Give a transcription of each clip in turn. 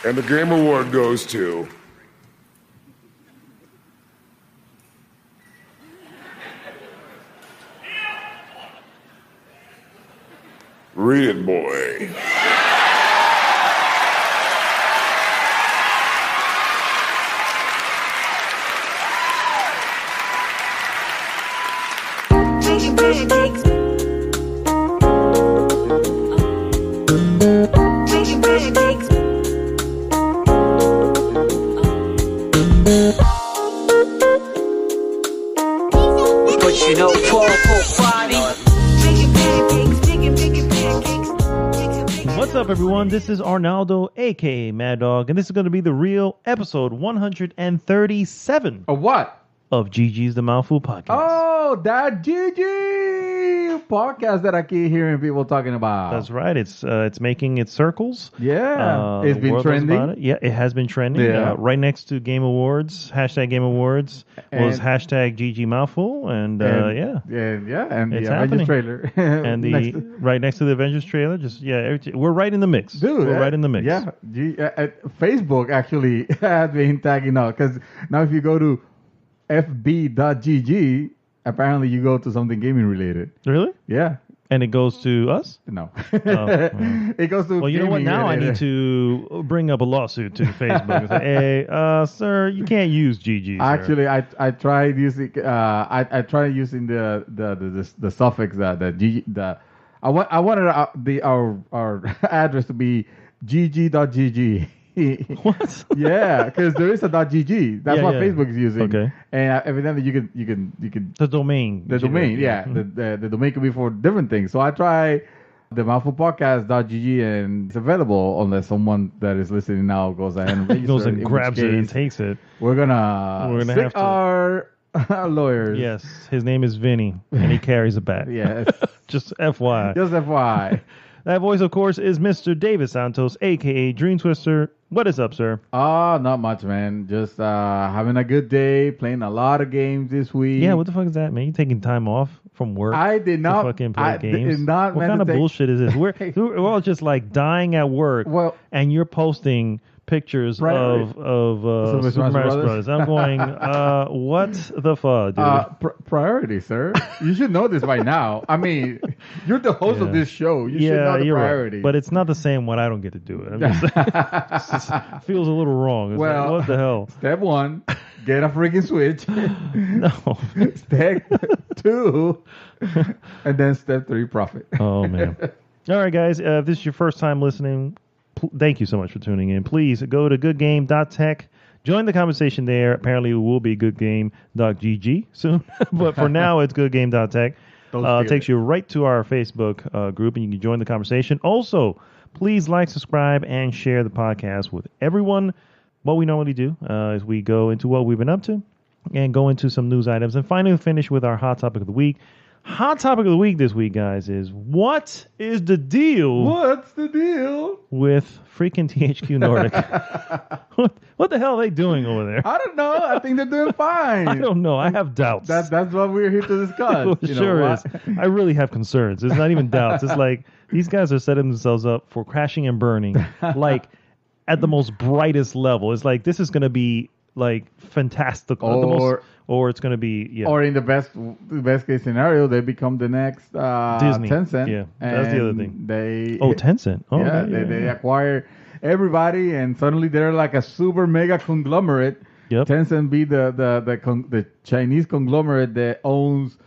And the Game Award goes to... Read it, boy. But you know, 12 body. What's up, everyone? This is Arnaldo, aka Mad Dog, and this is going to be the real episode 137 Of what? of GG's The Mouthful Podcast. Oh, that GG podcast that I keep hearing people talking about. That's right. It's making its circles. Yeah. It's The been world knows about trending. it. Yeah, it has been trending. Yeah. Right next to Game Awards, hashtag Game Awards was And- hashtag GG Mouthful, and And the It's Avengers happening. trailer. and right next to the Avengers trailer. We're right in the mix. Dude, We're right in the mix. Yeah. Facebook actually has been tagging out because now if you go to fb.gg, apparently you go to something gaming related. Really? Yeah. And it goes to us? No. well. It goes to Well, you know what? gaming Now I related. need to bring up a lawsuit to Facebook and say, hey, sir, you can't use GG. Sir. Actually, I tried using I tried using the suffix the G the I wanted our address to be gg.gg. What? Yeah, because there is a .gg. That's Yeah, what yeah. Facebook is using. Okay. And evidently you can The domain. the domain. Yeah, Mhm. the domain can be for different things. So I try the Mouthful Podcast.gg and it's available unless someone that is listening now goes ahead and He registers. goes in and which grabs it and case takes it. We're gonna have stick to- our lawyers. Yes, his name is Vinny, and he carries a bat. Yes. Just FYI. Just FYI. That voice, of course, is Mr. David Santos, a.k.a. Dream Twister. What is up, sir? Not much, man. Just having a good day, playing a lot of games this week. Yeah, what the fuck is that, man? You taking time off from work? I did not to fucking play I games. did not What meant kind to of take- bullshit is this? We're all just like dying at work, Well, and you're posting pictures Priority. of Super Mario Brothers. I'm going, what the fuck, dude? priority, sir. You should know this by now. I mean, you're the host of Yeah. this show. You should know the you're priority. right. But it's not the same when I don't get to do it. I'm just, it just feels a little wrong. It's Well, like, what the hell? Step 1, get a freaking Switch. No. Step 2, and then step 3, profit. Oh, man. All right, guys. If this is your first time listening, thank you so much for tuning in. Please go to goodgame.tech. Join the conversation there. Apparently, it will be goodgame.gg soon. But for now, it's goodgame.tech. It takes you right to our Facebook group, and you can join the conversation. Also, please like, subscribe, and share the podcast with everyone. What we normally do is we go into what we've been up to and go into some news items, and finally finish with our hot topic of the week. Hot topic of the week this week, guys, is what is the deal What's the deal? with freaking THQ Nordic? what the hell are they doing over there? I don't know. I think they're doing fine. I don't know. I have doubts. That's what we're here to discuss. It You know sure what? is. I really have concerns. It's not even doubts. It's like these guys are setting themselves up for crashing and burning, like at the most brightest level. It's like this is going to be like fantastical, or it's going to be Or in the best case scenario, they become the next Disney. Tencent. Yeah, that's the other and thing. They Tencent. Oh, yeah, okay, they acquire everybody, and suddenly they're like a super mega conglomerate. Yep. Tencent be the Chinese conglomerate that owns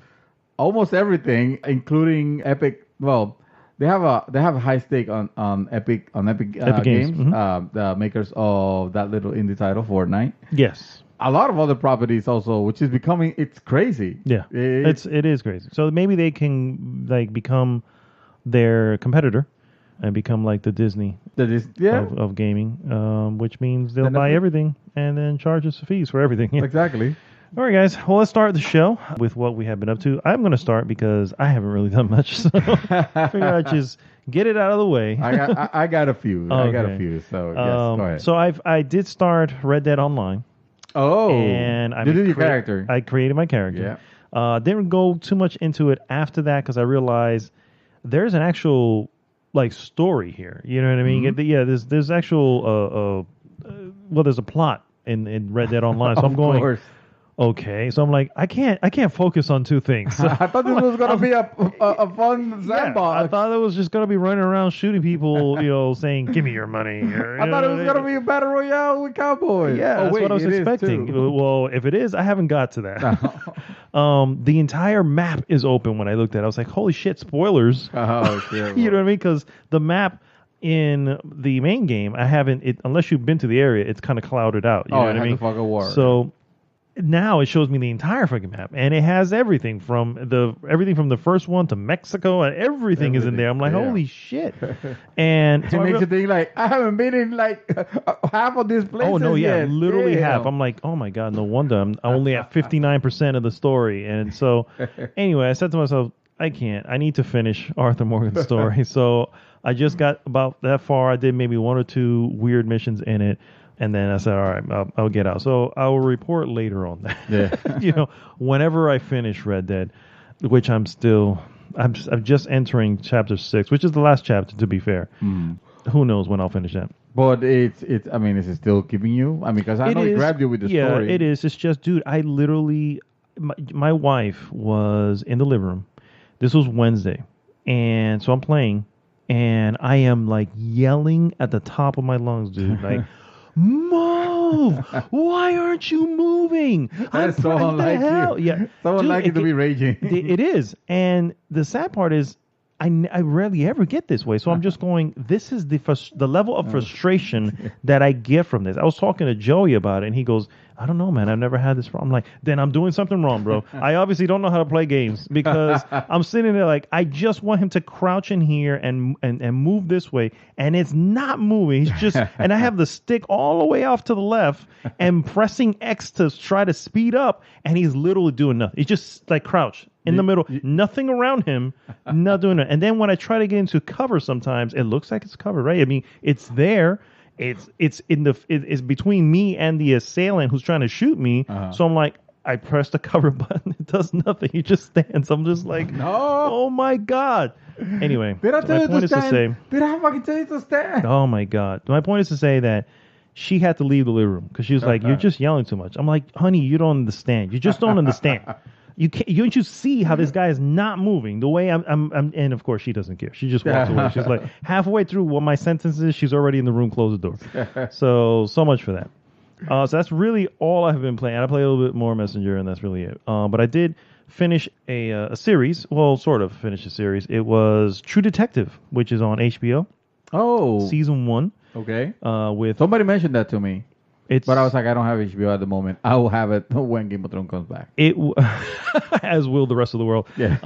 almost everything, including Epic. Well, they have a high stake on Epic Epic Games, Games. Mm-hmm. the makers of that little indie title Fortnite. Yes. A lot of other properties also, which is becoming it's crazy. Yeah. It is crazy. So maybe they can like become their competitor and become like the Disney of gaming, which means they'll buy everything and then charge us fees for everything. Exactly. All right, guys. Well, let's start the show with what we have been up to. I'm going to start because I haven't really done much, so I figured I'd just get it out of the way. I got a few. I got a few. So yes, go ahead. So I did start Red Dead Online. Oh, And I you did your character. I created my character. Yeah. Didn't go too much into it after that because I realized there's an actual like story here. You know what I mean? Yeah, there's actual there's a plot in Red Dead Online. So I'm going. Course. Okay, so I'm like, I can't focus on two things. So I thought this was gonna be a fun yeah, sandbox. I thought it was just gonna be running around shooting people, saying, "Give me your money." I thought it was gonna be a battle royale with cowboys. Yeah, that's what I was expecting. Well, if it is, I haven't got to that. The entire map is open when I looked at it. I was like, holy shit, spoilers. Oh shit! You know what I mean? Because the map in the main game, unless you've been to the area, it's kind of clouded out. You know what I mean? Fucking war. So now it shows me the entire fucking map, and it has everything from the first one to Mexico, and everything is in there. I'm like, holy shit! And it makes you think like I haven't been in like half of these places. Oh no, yeah, yet. literally Damn. half. I'm like, oh my god, no wonder I'm only at 59% of the story. And so, anyway, I said to myself, I can't. I need to finish Arthur Morgan's story. So I just got about that far. I did maybe one or two weird missions in it. And then I said, all right, I'll get out. So I will report later on that. Yeah. Whenever I finish Red Dead, which I'm just entering chapter 6, which is the last chapter, to be fair. Who knows when I'll finish that. But it's. I mean, is it still keeping you? I mean, because I know it grabbed you with the story. Yeah, it is. It's just, dude, I literally, my wife was in the living room. This was Wednesday. And so I'm playing, and I am like yelling at the top of my lungs, dude. Like, move! Why aren't you moving? That's so unlike you. Yeah, so unlike you to be raging. It is, and the sad part is, I rarely ever get this way. So I'm just going. This is the level of frustration that I get from this. I was talking to Joey about it, and he goes, "I don't know, man. I've never had this problem." I'm like, then I'm doing something wrong, bro. I obviously don't know how to play games because I'm sitting there like I just want him to crouch in here and move this way, and it's not moving. He's just, and I have the stick all the way off to the left and pressing X to try to speed up, and he's literally doing nothing. He's just like crouched in the middle, nothing around him, not doing it. And then when I try to get into cover, sometimes it looks like it's covered, right? I mean, it's there. It's between me and the assailant who's trying to shoot me. So I'm like, I press the cover button. It does nothing. He just stands. I'm just like, no. Oh my god. Anyway, Did I tell you to stand? Did I fucking tell you to stand? Oh my god. My point is to say that she had to leave the living room because she was like, "You're just yelling too much." I'm like, "Honey, you don't understand. You just don't understand." You can't. You see how this guy is not moving the way I'm. And of course, she doesn't care. She just walks away. She's like halfway through what my sentence is. She's already in the room. Close the door. So much for that. So that's really all I've been playing. I play a little bit more Messenger, and that's really it. But I did finish a series. Well, sort of finish a series. It was True Detective, which is on HBO. Oh, season 1. Okay. With somebody mentioned that to me. But I was like, I don't have HBO at the moment. I will have it when Game of Thrones comes back. As will the rest of the world. Yeah.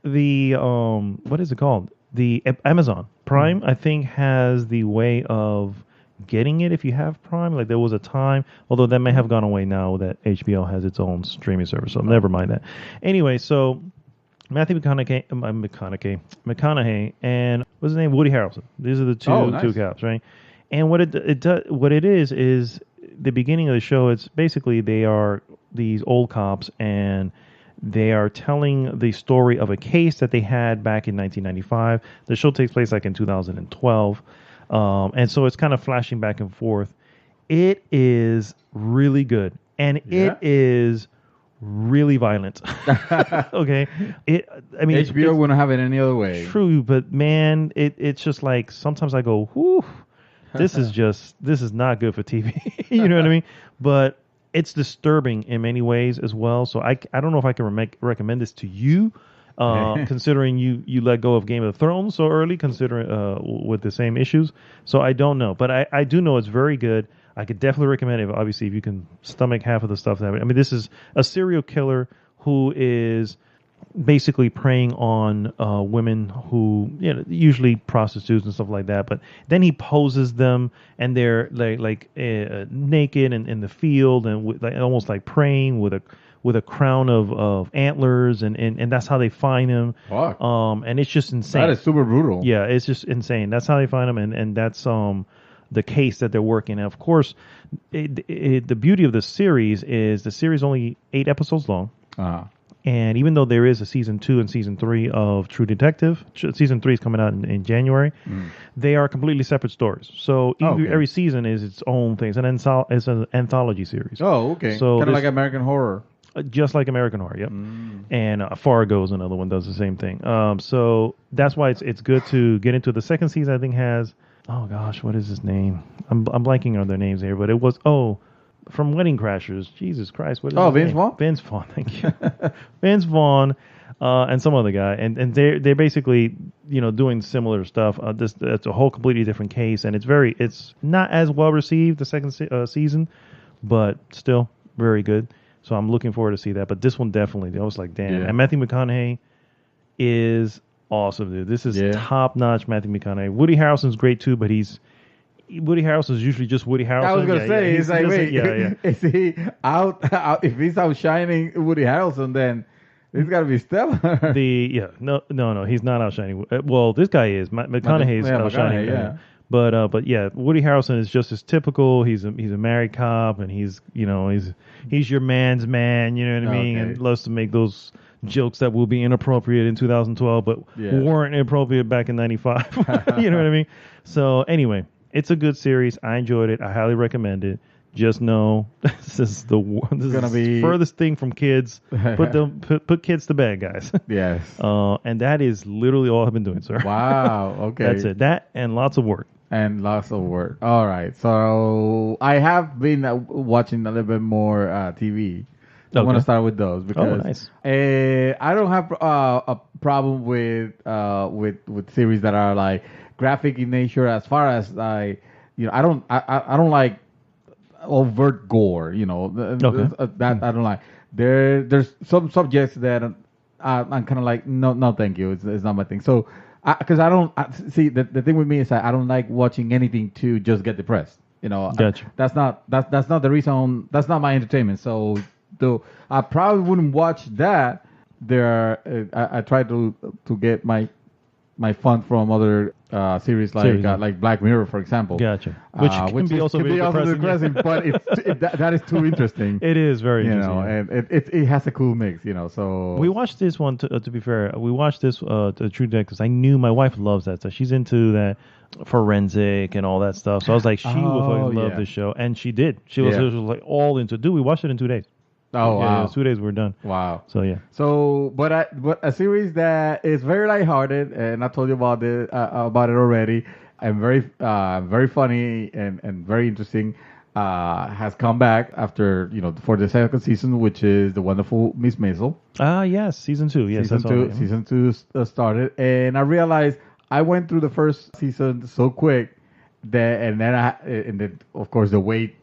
What is it called? The Amazon Prime, I think, has the way of getting it if you have Prime. Like there was a time, although that may have gone away now that HBO has its own streaming service. So never mind that. Anyway, so Matthew McConaughey, and what's his name? Woody Harrelson. These are the two caps, right? And what it is the beginning of the show. It's basically they are these old cops, and they are telling the story of a case that they had back in 1995. The show takes place like in 2012, and so it's kind of flashing back and forth. It is really good, and it is really violent. Okay, I mean, HBO wouldn't have it any other way. True, but man, it's just like sometimes I go, whew. This is not good for TV. You know what I mean? But it's disturbing in many ways as well. So I don't know if I can recommend this to you, considering you let go of Game of Thrones so early, considering with the same issues. So I don't know, but I do know it's very good. I could definitely recommend it. Obviously, if you can stomach half of the stuff that I mean, this is a serial killer who is basically preying on women who, usually prostitutes and stuff like that. But then he poses them, and they're like naked and in the field, and almost like praying with a crown of antlers, and that's how they find him. Fuck. And it's just insane. That is super brutal. Yeah, it's just insane. That's how they find him, and that's the case that they're working. And of course, the beauty of the series is the series only 8 episodes long. And even though there is a season 2 and season 3 of True Detective, season 3 is coming out in January, they are completely separate stories. So every season is its own thing. It's an anthology series. Oh, okay. So Kind of like American Horror. Just like American Horror, yep. And Fargo is another one, does the same thing. So that's why it's good to get into the second season. I think has, oh gosh, what is his name? I'm blanking on their names here, but it was from Wedding Crashers. Jesus Christ, what is his Vince name? Vaughn. Vince Vaughn, thank you. Vince Vaughn, and some other guy, and they're basically doing similar stuff. It's a whole completely different case, and it's not as well received the second season, but still very good. So I'm looking forward to see that. But this one definitely, I was like, damn. Yeah. And Matthew McConaughey is awesome, dude. This is top notch Matthew McConaughey. Woody Harrelson's great too, but Woody Harrelson's usually just Woody Harrelson. I was gonna say, he's like, wait, yeah. is he out? If he's outshining Woody Harrelson, then he's got to be stellar. No, he's not outshining. Well, this guy is. McConaughey's outshining. Yeah. But yeah, Woody Harrelson is just as typical. He's a married cop, and he's your man's man. You know what I mean? Okay. And loves to make those jokes that will be inappropriate in 2012, but weren't inappropriate back in '95. You know what I mean? So anyway, it's a good series. I enjoyed it. I highly recommend it. Just know this is the furthest thing from kids. Put kids to bed, guys. Yes. And that is literally all I've been doing, sir. Wow. Okay. That's it. That and lots of work. And lots of work. All right. So I have been watching a little bit more TV. I want to start with those because nice. I don't have a problem with series that are like graphic in nature. As far as I don't like overt gore. That I don't like. There's some subjects that I'm kind of like no thank you. It's not my thing. So. Because I don't see the thing with me is that I don't like watching anything to just get depressed. Gotcha. That's not the reason. That's not my entertainment. So though I probably wouldn't watch that. I try to get my fun from other series like Black Mirror, for example. Gotcha. Which can be also depressing, but that is too interesting. It is very interesting. And it has a cool mix, So we watched this one. To be fair, we watched this True Detective because I knew my wife loves that stuff. She's into that forensic and all that stuff. So I was like, she will fucking love this show, and she did. She was like all into. Dude, we watched it in 2 days. Oh wow! It was 2 days we were done. Wow. So yeah. So, but a series that is very lighthearted, and I told you about it already, and very funny and very interesting. Has come back after for the second season, which is the wonderful Miss Maisel. Yes, season 2. Yes, season two started, and I realized I went through the first season so quick that, and then of course the wait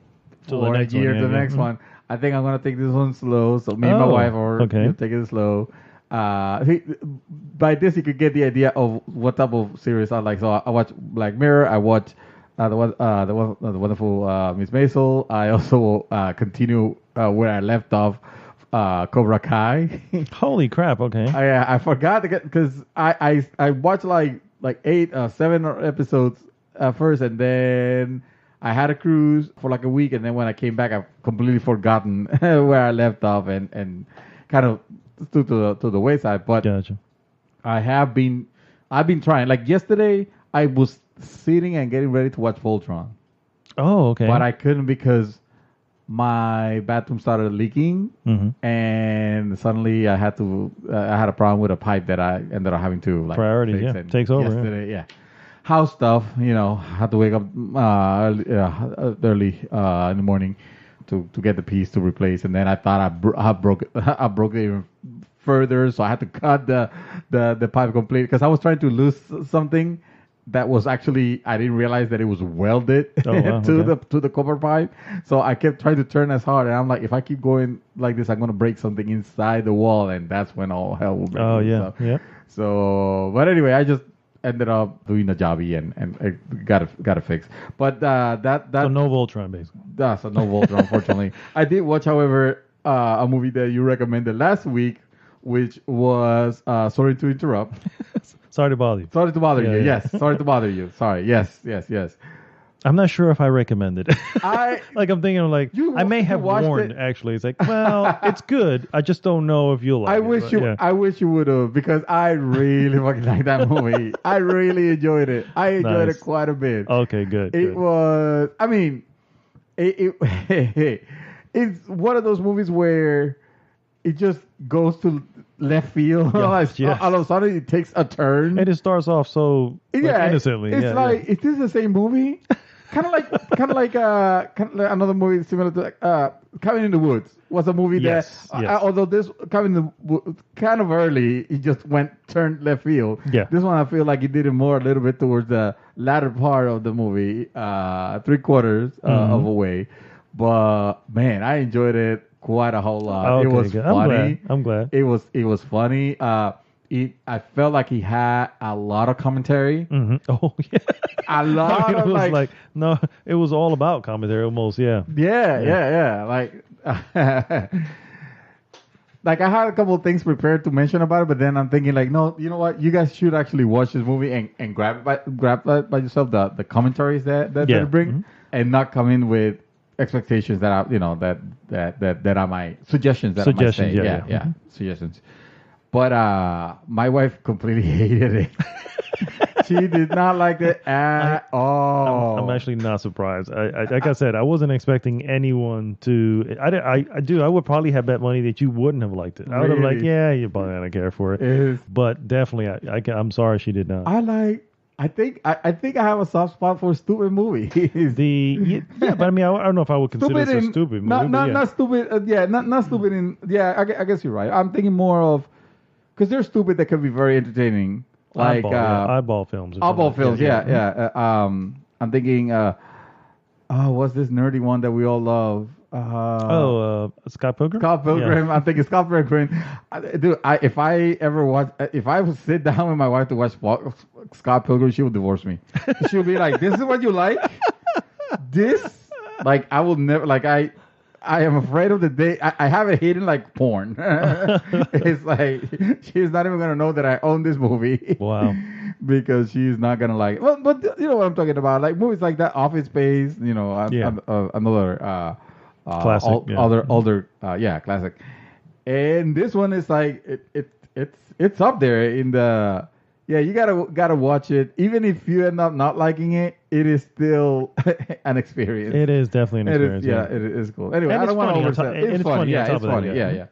for a year to the next one. I think I'm gonna take this one slow. So me and my wife are take it slow. By this you could get the idea of what type of series I like. So I watch Black Mirror. I watch the wonderful Miss Maisel. I also continue where I left off. Cobra Kai. Holy crap! Okay. I forgot to get because I watched like 7 episodes at first, and then I had a cruise for like a week, and then when I came back, I've completely forgotten where I left off and kind of stood to the wayside. But gotcha. I've been trying. Like yesterday, I was sitting and getting ready to watch Voltron. Oh, okay. But I couldn't because my bathroom started leaking, and suddenly I had a problem with a pipe that I ended up having to priority. fix. Yeah, takes over. Yesterday, house stuff, had to wake up early in the morning to get the piece to replace, and then I thought I broke it even further, so I had to cut the pipe completely because I was trying to lose something that was actually I didn't realize that it was welded to the copper pipe, so I kept trying to turn as hard, and I'm like, if I keep going like this, I'm gonna break something inside the wall, and that's when all hell will break. Oh yeah, yeah. So, but anyway, I just ended up doing a jobby and got it fixed. But so no Voltron, basically. So no Voltron, unfortunately. I did watch, however, a movie that you recommended last week, which was Sorry to Interrupt. Sorry to bother you. Sorry to bother you. Yes. Sorry to bother you. Sorry. Yes. I'm not sure if I recommend it. I like I'm thinking like I may have watched warned. it? Actually, it's like, well, it's good. I just don't know if you'll like I it. wish but, you. yeah. I wish you would have, because I really fucking like that movie. I really enjoyed it. I enjoyed Nice. it quite a bit. Okay, good. It good. was. I mean, it's one of those movies where it just goes to left field. Yes, yes. All of a sudden, it takes a turn. And it starts off so innocently. It's yeah, like, is this the same movie? kind of like another movie similar to Cabin in the Woods was a movie Yes, that, yes. although this Cabin in the Woods kind of early, it just turned left field. Yeah. This one I feel like it did it more a little bit towards the latter part of the movie, 3/4 of a way. But man, I enjoyed it quite a whole lot. Okay, It was good. funny. I'm glad. It was funny. I felt like he had a lot of commentary. Mm-hmm. Oh yeah. A lot it of was like no, it was all about commentary almost. Yeah. yeah. Like, like I had a couple of things prepared to mention about it, but then I'm thinking like, no, you know what? You guys should actually watch this movie and grab by yourself the commentaries that they bring, and not come in with expectations that are my suggestions that I might say. Yeah. Suggestions. But my wife completely hated it. She did not like it at all. I'm actually not surprised. I like I said, I wasn't expecting anyone to. I would probably have bet money that you wouldn't have liked it. I would have like, Really? yeah, you probably don't care for it. But definitely, I'm sorry she did not. I think I have a soft spot for stupid movies. But I mean, I don't know if I would consider this a stupid movie. Not stupid. Not stupid. I guess you're right. I'm thinking more of, because they're stupid that can be very entertaining. Like eyeball films. Eyeball films. Yeah. I'm thinking. What's this nerdy one that we all love? Scott Pilgrim. Scott Pilgrim. Yeah. I'm thinking Scott Pilgrim. If I would sit down with my wife to watch Scott Pilgrim, she would divorce me. She would be like, "This is what you like? This? Like, I will never. Like, I am afraid of the day. I have it hidden like porn. It's like she's not even gonna know that I own this movie. Wow. Because she's not gonna like it. Well, but you know what I'm talking about, like movies like that, Office Space. You know, another classic, older classic. And this one is like it's up there in the you gotta watch it. Even if you end up not liking it, it is still an experience. It is definitely an experience. It is cool. Anyway, and I don't want to oversell it. It's funny. Yeah, It's funny. Yeah.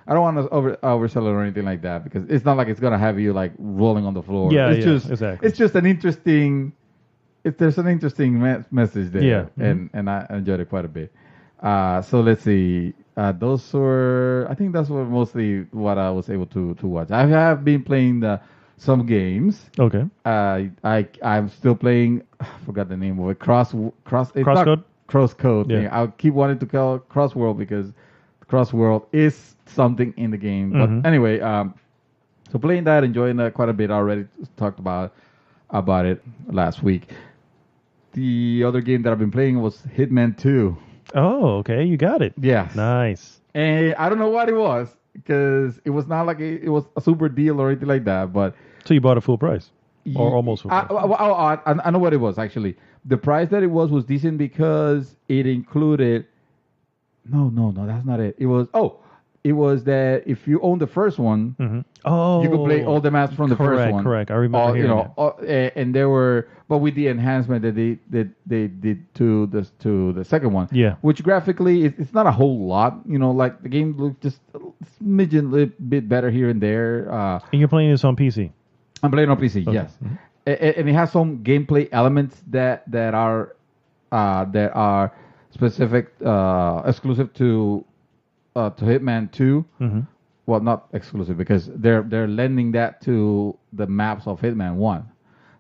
I don't want to oversell it or anything like that, because it's not like it's gonna have you like rolling on the floor. Exactly. It's just an interesting. There's an interesting message there. Yeah. And I enjoyed it quite a bit. So let's see. Those were, I think that's mostly what I was able to watch. I have been playing some games. Okay. I'm still playing. I forgot the name of it. Crosscode. Crosscode. Yeah. Thing. I keep wanting to call it Crossworld because Crossworld is something in the game. But anyway, so playing that, enjoying that quite a bit. Already talked about it last week. The other game that I've been playing was Hitman 2. Oh, okay. You got it. Yes. Nice. And I don't know what it was, because it was not like it was a super deal or anything like that. But So you bought it full price? Or almost full price? I know what it was, actually. The price that it was decent because it included... No, that's not it. It was that if you own the first one, you could play all the maps from the first one. Correct. I remember hearing that. And there were, but with the enhancement that they did to the second one. Yeah. Which graphically, it's not a whole lot. You know, like the game looks just a smidgen bit better here and there. And you're playing this on PC? I'm playing on PC, yes. Mm-hmm. And it has some gameplay elements that are specific, exclusive to Hitman 2. Well, not exclusive, because they're lending that to the maps of Hitman 1.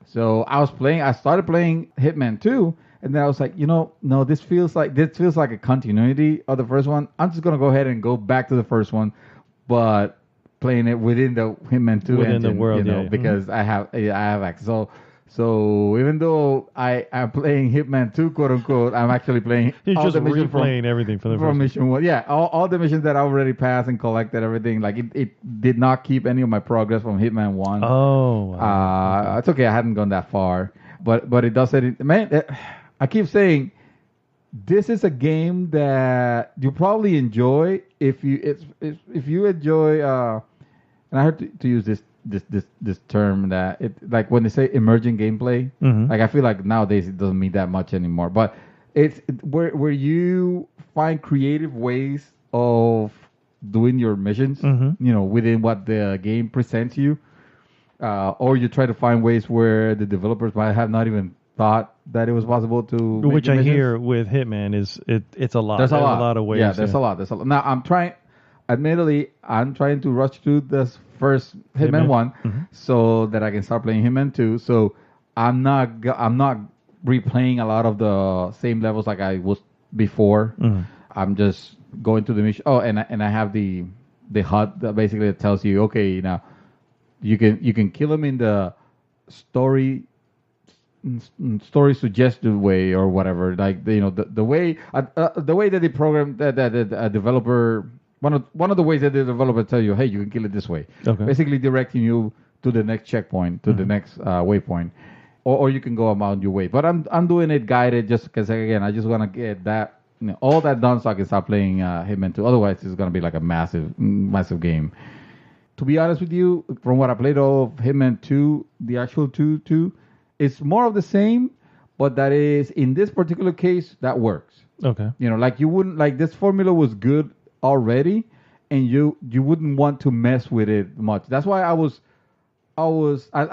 So I started playing Hitman 2, and then I was like, no, this feels like a continuity of the first one. I'm just gonna go ahead and go back to the first one, but playing it within the Hitman 2 within engine, the world, because I have access. So even though I am playing Hitman 2, quote unquote, I'm actually playing all the missions replaying everything from mission 1. Yeah, all the missions that I already passed and collected, everything. Like it did not keep any of my progress from Hitman 1. Oh, wow. It's okay. I hadn't gone that far, but it does say, man, I keep saying this is a game that you probably enjoy if you enjoy. And I heard to use this term that it like when they say emerging gameplay. Like I feel like nowadays it doesn't mean that much anymore. But it's where you find creative ways of doing your missions. Within what the game presents you, or you try to find ways where the developers might have not even thought that it was possible to. Which I hear with Hitman is it's a lot. There's a lot of ways. Yeah, there's a lot. Now admittedly, I'm trying to rush through this first Hitman 1 so that I can start playing Hitman 2. So I'm not replaying a lot of the same levels like I was before. I'm just going to the mission. Oh, and I have the HUD that basically tells you, okay, now you can kill him in the story suggested way or whatever. Like the way that the program that a developer. One of the ways that the developer tell you, hey, you can kill it this way. Okay. Basically directing you to the next checkpoint, to the next waypoint, or you can go about your way. But I'm doing it guided just because again I just want to get that all that done so I can start playing Hitman 2. Otherwise, it's gonna be like a massive game. To be honest with you, from what I played of Hitman 2, the actual 2, it's more of the same, but that is in this particular case that works. Okay. Like you wouldn't like this formula was good already, and you wouldn't want to mess with it much. That's why I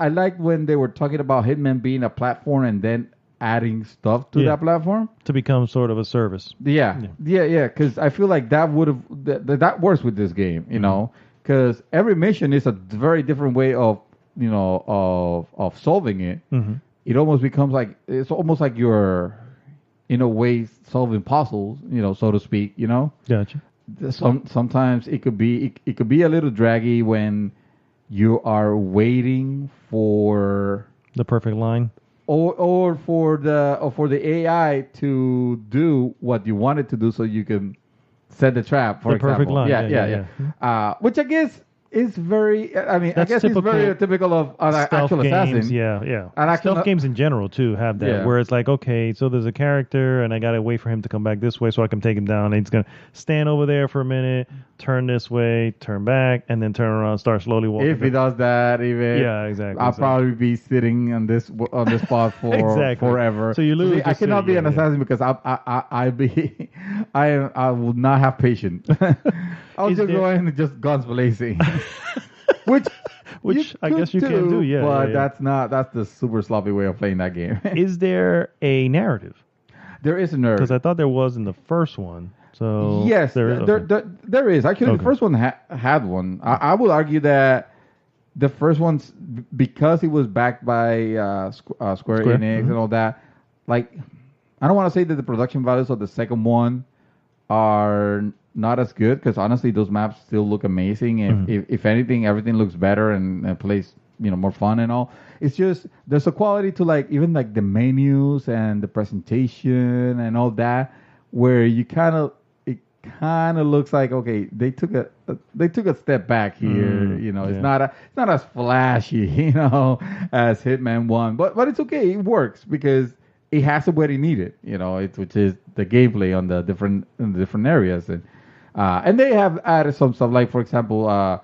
liked when they were talking about Hitman being a platform and then adding stuff to that platform to become sort of a service. Yeah. Because I feel like that would have that works with this game, because every mission is a very different way of of solving it. It almost becomes like it's almost like you're in a way solving puzzles, so to speak. Gotcha. Sometimes it could be a little draggy when you are waiting for the perfect line, or for the AI to do what you want it to do, so you can set the trap. For example, perfect line. Yeah. Which I guess is very. I mean, I guess it's very typical of an actual games, assassin. Yeah. And stealth games in general too have that, where it's like, okay, so there's a character, and I gotta wait for him to come back this way so I can take him down. And he's gonna stand over there for a minute, turn this way, turn back, and then turn around, start slowly walking. If he does that, even exactly. I'll probably be sitting on this spot for forever. So you lose. I cannot be an assassin because I would not have patience. I'll just go in and just guns blazing. Which I guess you can do, but that's the super sloppy way of playing that game. Is there a narrative? There is a narrative because I thought there was in the first one. So yes, there is actually. The first one had one. I would argue that the first one's because it was backed by Square Enix and all that. Like, I don't want to say that the production values of the second one are not as good, because honestly those maps still look amazing, and if anything everything looks better and plays more fun and all. It's just there's a quality to like even like the menus and the presentation and all that where it kind of looks like, okay, they took a step back here. It's not as flashy as Hitman 1, but it's okay, it works because it has what it needed, which is the gameplay on the different areas. And they have added some stuff, like, for example,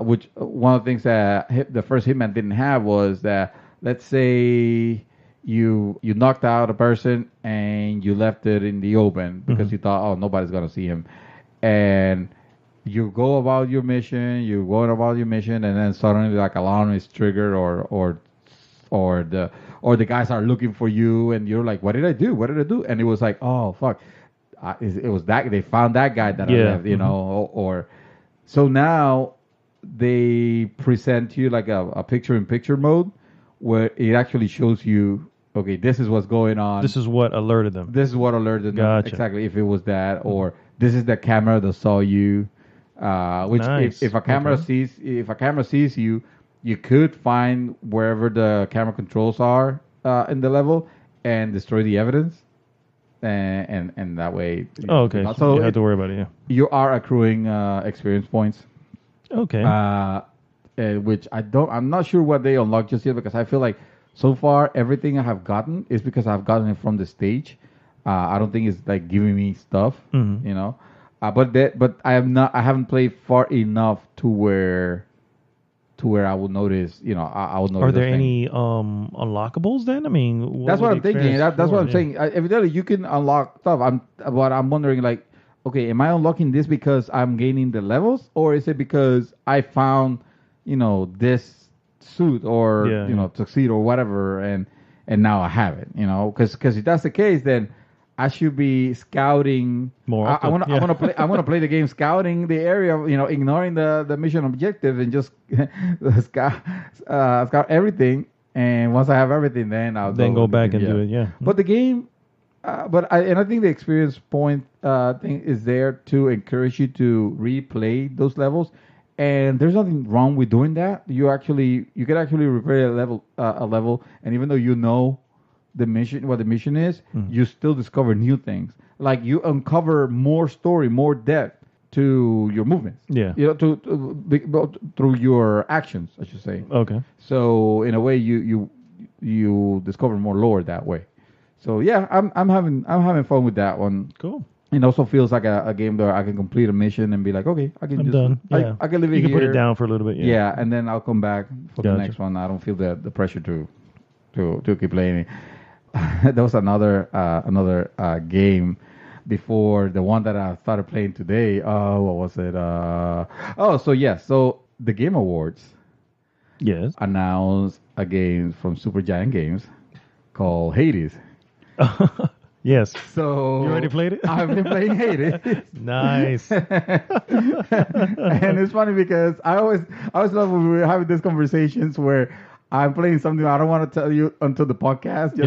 which one of the things that the first Hitman didn't have was that, let's say you knocked out a person and you left it in the open because you thought, oh, nobody's going to see him. And you go about your mission, and then suddenly like alarm is triggered or the guys are looking for you, and you're like, what did I do? And it was like, oh, fuck. It was that they found that guy that I left, or so now they present to you like a picture-in-picture mode where it actually shows you, okay, this is what's going on. This is what alerted them. Them exactly, if it was that, or this is the camera that saw you. Which nice. if a camera sees you, you could find wherever the camera controls are in the level and destroy the evidence. And that way. Oh, okay. So you don't have to worry about it. Yeah. You are accruing experience points. Okay. Which I'm not sure what they unlock just yet, because I feel like so far everything I have gotten is because I've gotten it from the stage. I don't think it's like giving me stuff, you know. But I haven't played far enough to where I will notice, you know, I will notice. Are there any unlockables then? I mean, that's what I'm thinking. That's what I'm yeah. saying. Evidently, you can unlock stuff. I'm wondering, like, okay, am I unlocking this because I'm gaining the levels, or is it because I found, you know, this suit or you know, tuxedo or whatever, and now I have it, you know? Because if that's the case, then I should be scouting more. I want to play the game scouting the area, you know, ignoring the mission objective and just scout everything. And once I have everything, then I'll go back and do it. Yeah. But the game, I think the experience point thing is there to encourage you to replay those levels. And there's nothing wrong with doing that. You can actually replay a level, and even though you know what the mission is, you still discover new things. Like you uncover more story, more depth to your movements. Yeah. You know, through your actions, I should say. Okay. So in a way, you discover more lore that way. So yeah, I'm having fun with that one. Cool. It also feels like a game where I can complete a mission and be like, okay, I'm done. Yeah. I can leave it here. You can put here. it down for a little bit. Yeah, and then I'll come back for the next one. I don't feel the pressure to keep playing it. There was another game before the one that I started playing today. What was it? So the Game Awards announced a game from Supergiant Games called Hades. Yes. So you already played it? I've been playing Hades. Nice. And it's funny because I always love when we're having these conversations where I'm playing something I don't want to tell you until the podcast,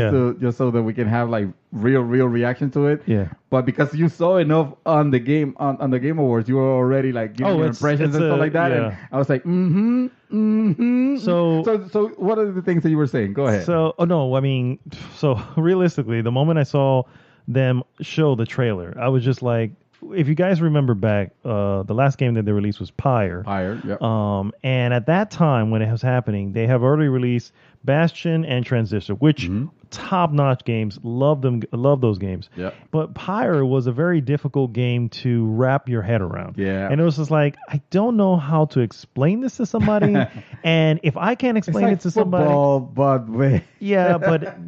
just so that we can have like real reaction to it. Yeah. But because you saw enough on the game on the Game Awards, you were already like giving your impressions and stuff like that. Yeah. And I was like, So what are the things that you were saying? Go ahead. So realistically, the moment I saw them show the trailer, I was just like, if you guys remember back, the last game that they released was Pyre. Yep. And at that time when it was happening, they have already released Bastion and Transistor, which top-notch games. Love those games. Yep. But Pyre was a very difficult game to wrap your head around. Yeah. And it was just like, I don't know how to explain this to somebody. And if I can't explain it's like it to somebody, but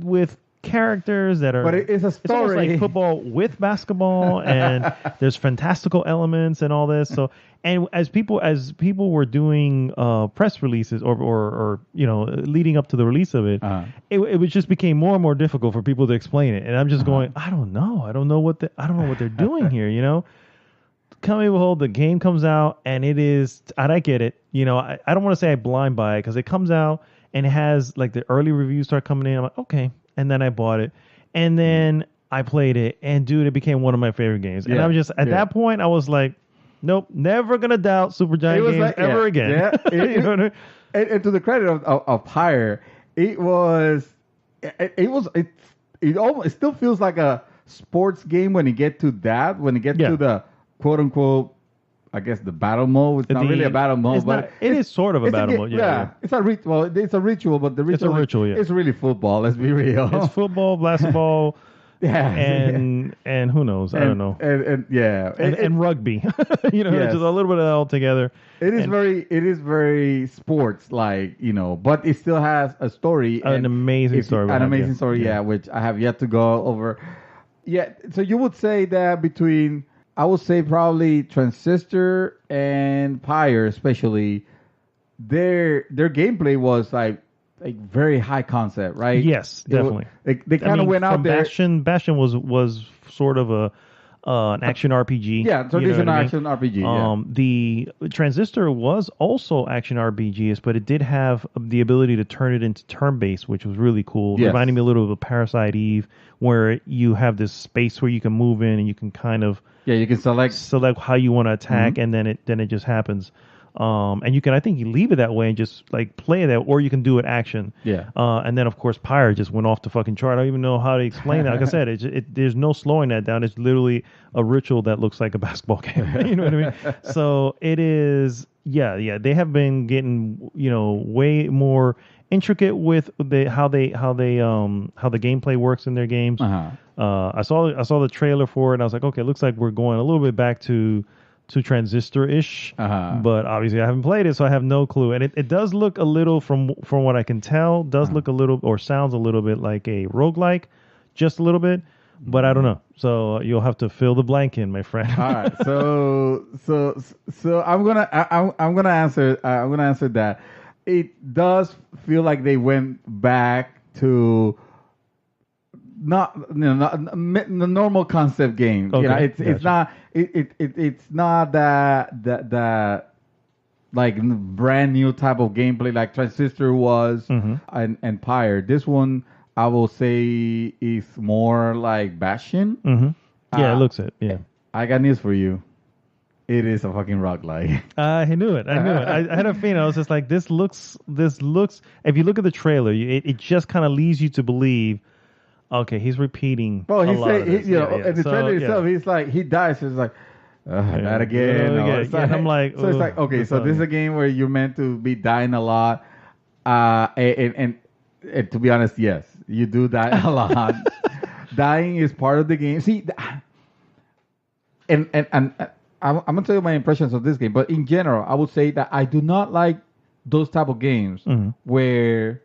with characters that are, but it's a it's almost story. like football with basketball, and there's fantastical elements and all this. So, and as people were doing press releases or you know, leading up to the release of it, it just became more and more difficult for people to explain it. And I'm just going, I don't know what they're doing here. You know, come and behold, the game comes out and it is, and I get it. You know, I don't want to say I blind buy it because it comes out and it has like the early reviews start coming in. I'm like, okay. And then I bought it, and then I played it, and dude, it became one of my favorite games. And I was just at that point, I was like, nope, never gonna doubt Supergiant Games ever again. Yeah, you know what I mean? And to the credit of Pyre, it still feels like a sports game when you get to that, when you get to the quote unquote, I guess the battle mode. It's not really a battle mode, but it is sort of a battle mode. Yeah, it's a ritual. It's a ritual, but the ritual. It's a ritual. Yeah, it's really football. Let's be real. It's football, basketball. and who knows? I don't know. And rugby. You know, just a little bit of that all together. It is very sports like, you know, but it still has a story. An amazing story. Yeah, which I have yet to go over. Yeah, so you would say that between, I would say probably Transistor and Pyre, especially, their gameplay was like very high concept, right? Yes, definitely. They kind of went out there. Bastion was sort of an action RPG. Yeah, traditional action RPG. The Transistor was also action RPGs, but it did have the ability to turn it into turn-based, which was really cool. Yes. Reminding me a little of a Parasite Eve, where you have this space where you can move in and you can kind of you can select how you want to attack, and then it just happens. And you can, I think, you leave it that way and just like play that, or you can do it action. Yeah. And then of course Pyre just went off the fucking chart. I don't even know how to explain that. Like I said, there's no slowing that down. It's literally a ritual that looks like a basketball game. You know what I mean? So it is. Yeah. They have been getting, you know, way more intricate with how the gameplay works in their games. I saw the trailer for it, and I was like, okay, it looks like we're going a little bit back to Transistor-ish, but obviously I haven't played it, so I have no clue. And it does look a little, from what I can tell, look a little, or sounds a little bit like a roguelike, just a little bit, but I don't know. So you'll have to fill the blank in, my friend. All right, so I'm gonna answer that. It does feel like they went back to not the normal concept game. Okay, it's not that like brand new type of gameplay like Transistor was and Empire. This one I will say is more like Bastion. Yeah, it looks it. Yeah, I got news for you. It is a fucking roguelike. I knew it. I had a feeling. I was just like, this looks. If you look at the trailer, it just kind of leads you to believe. Okay, he's repeating. Well, in the trailer itself, he's like, he dies. So it's like, not again. And I'm like, so it's like, okay, so this is a game where you're meant to be dying a lot. And to be honest, yes, you do die a lot. Dying is part of the game. See, and I'm gonna tell you my impressions of this game, but in general, I would say that I do not like those type of games where.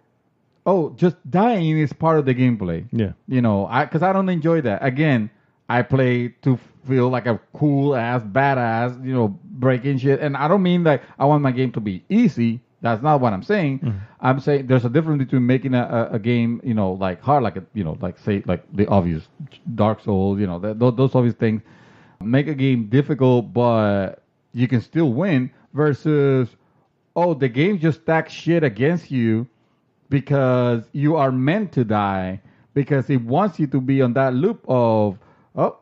Oh, just dying is part of the gameplay. Yeah. Because I don't enjoy that. Again, I play to feel like a cool ass, badass, breaking shit. And I don't mean like I want my game to be easy. That's not what I'm saying. I'm saying there's a difference between making a game, like hard, like say the obvious Dark Souls, those obvious things. Make a game difficult, but you can still win versus, the game just stacks shit against you because you are meant to die, because it wants you to be on that loop of,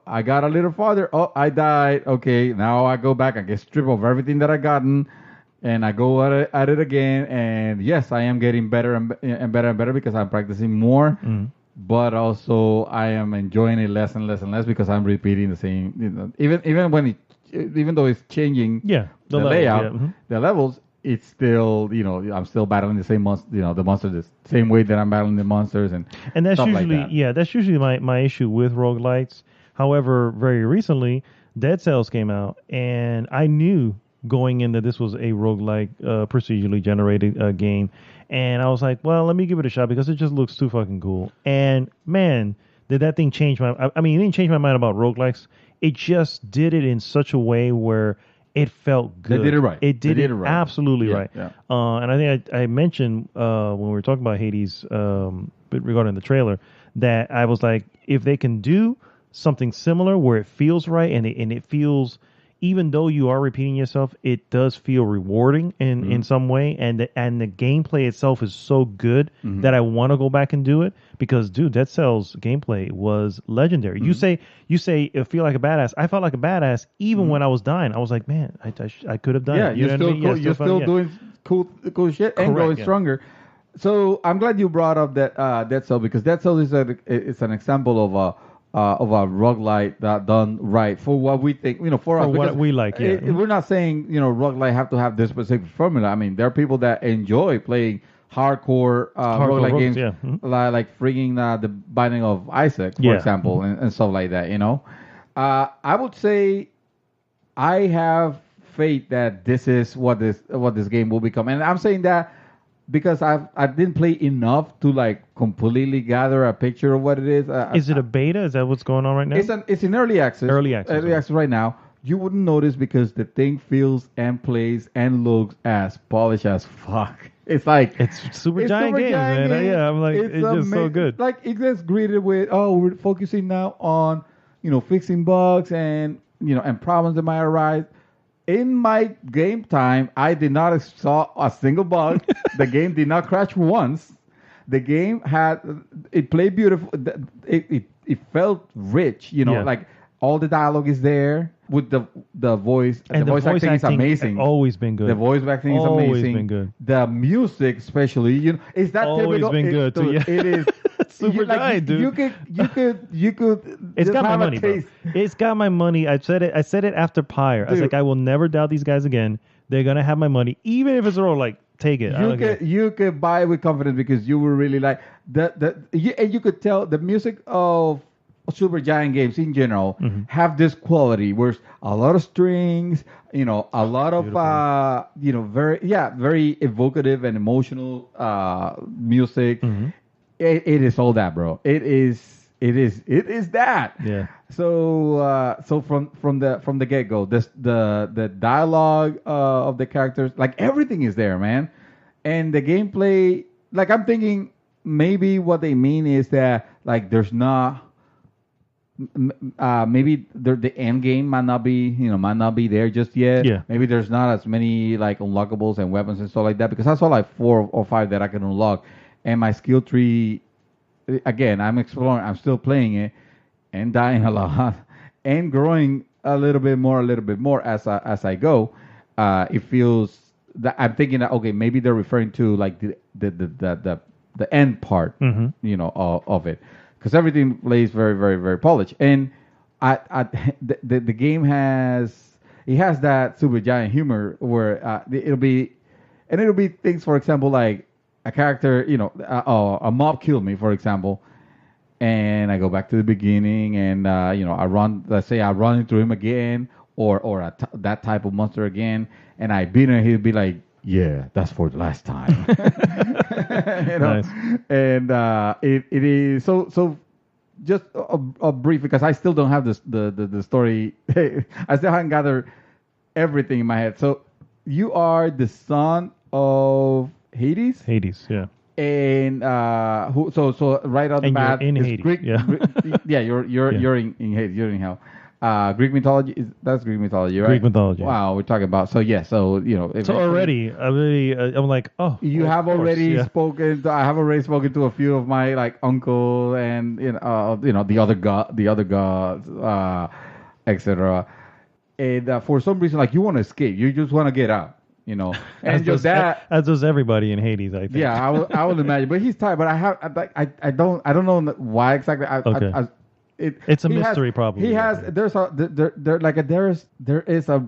I got a little farther, I died, okay, now I go back, I get stripped of everything that I gotten, and I go at it again, and yes, I am getting better and better and better because I'm practicing more, but also I am enjoying it less and less and less because I'm repeating the same, even though it's changing the layout, the levels, it's still, I'm still battling the same the monsters the same way that I'm battling the monsters and that's stuff usually like that. That's usually my issue with roguelites. However, very recently, Dead Cells came out, and I knew going in that this was a roguelike, procedurally generated game, and I was like, well, let me give it a shot because it just looks too fucking cool. And man, did that thing change my? I mean, it didn't change my mind about roguelikes. It just did it in such a way where it felt good. They did it right. It did it right. Absolutely right. Yeah. And I think I mentioned when we were talking about Hades, but regarding the trailer, that I was like, if they can do something similar where it feels right and it feels, even though you are repeating yourself, it does feel rewarding in some way, and the gameplay itself is so good that I want to go back and do it because, dude, Dead Cells gameplay was legendary. You say it feel like a badass. I felt like a badass even when I was dying. I was like, man, I could have done it. You're still cool. You're still doing cool shit and growing stronger. So I'm glad you brought up that Dead Cells, because Dead Cells is an example of a roguelite that done right for what we think, for us. What we like, yeah. We're not saying, roguelite have to have this specific formula. I mean, there are people that enjoy playing hardcore roguelite games, like freaking the Binding of Isaac, for example, and stuff like that, I would say I have faith that this is what this game will become. And I'm saying that because I didn't play enough to like completely gather a picture of what it is. Is it a beta? Is that what's going on right now? It's in early access. Early access right now. You wouldn't notice because the thing feels and plays and looks as polished as fuck. It's like it's super giant games, man. Game. Yeah, I'm like, it's just so good. Like it gets greeted with, we're focusing now on fixing bugs and and problems that might arise. In my game time, I did not saw a single bug. The game did not crash once. The game it played beautiful. It felt rich, like all the dialogue is there with the voice. And the voice acting is amazing. Always been good. The voice acting is amazing. Always been good. The music, especially, is that always typical? Been good too. Yeah. It is super giant, dude. You could. It's got my money, bro. It's got my money. I said it after Pyre. I was like, I will never doubt these guys again. They're gonna have my money, even if it's a roguelike. take it. I don't care. You could buy it with confidence because you will really like and you could tell the music of Super Giant games in general have this quality where it's a lot of strings, a lot of very evocative and emotional music. It is all that, bro. It is that. Yeah. So from the get go, the dialogue of the characters, like everything is there, man, and the gameplay. Like I'm thinking maybe what they mean is that like there's not. Maybe the end game might not be there just yet. Yeah. Maybe there's not as many like unlockables and weapons and stuff like that because I saw like 4 or 5 that I can unlock, and my skill tree. Again, I'm exploring. I'm still playing it, and dying a lot, and growing a little bit more as I go. It feels that I'm thinking that okay, maybe they're referring to like the end part, of it. Because everything plays very, very, very polished, and the game has that Super Giant humor where it'll be things, for example, like a character, a mob killed me, for example, and I go back to the beginning, and I run. Let's say I run into him again, or that type of monster again, and I beat him. He'll be like, "Yeah, that's for the last time." Nice. And it is so. Just a brief, because I still don't have the story. I still haven't gathered everything in my head. So you are the son of Hades. Hades, yeah. And so right out the bat, you're in it's Hades, Greek, yeah. yeah, you're in Hades, you're in hell. Greek mythology that's Greek mythology, right? Greek mythology. Wow, we're talking about. So yeah, so So already, I'm like, oh. you have already spoken. I have already spoken to a few of my like uncle and the other gods, etc. And for some reason, like you want to escape, you just want to get out, and as does everybody in Hades, I think. Yeah, I would imagine. But he's tired. But I don't know why exactly. Okay. It's a mystery, probably. He has there is a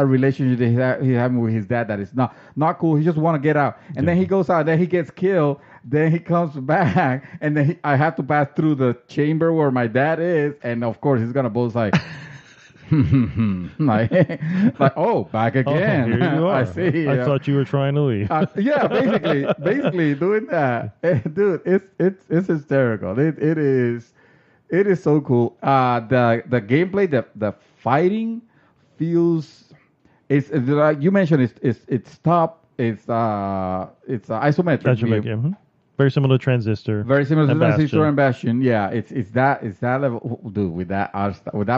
relationship that he's having with his dad that is not cool. He just want to get out, and then he goes out, then he gets killed, then he comes back, and then I have to pass through the chamber where my dad is, and of course he's gonna both like. like oh, back again. Oh, here you are. I see. I thought you were trying to leave. Yeah, basically doing that, dude. It's hysterical. It is so cool. The gameplay, the fighting feels. It's like you mentioned. It's top. It's isometric. Yeah. Very similar to Transistor. Very similar to Transistor and Bastion. Yeah, it's that level, dude. With that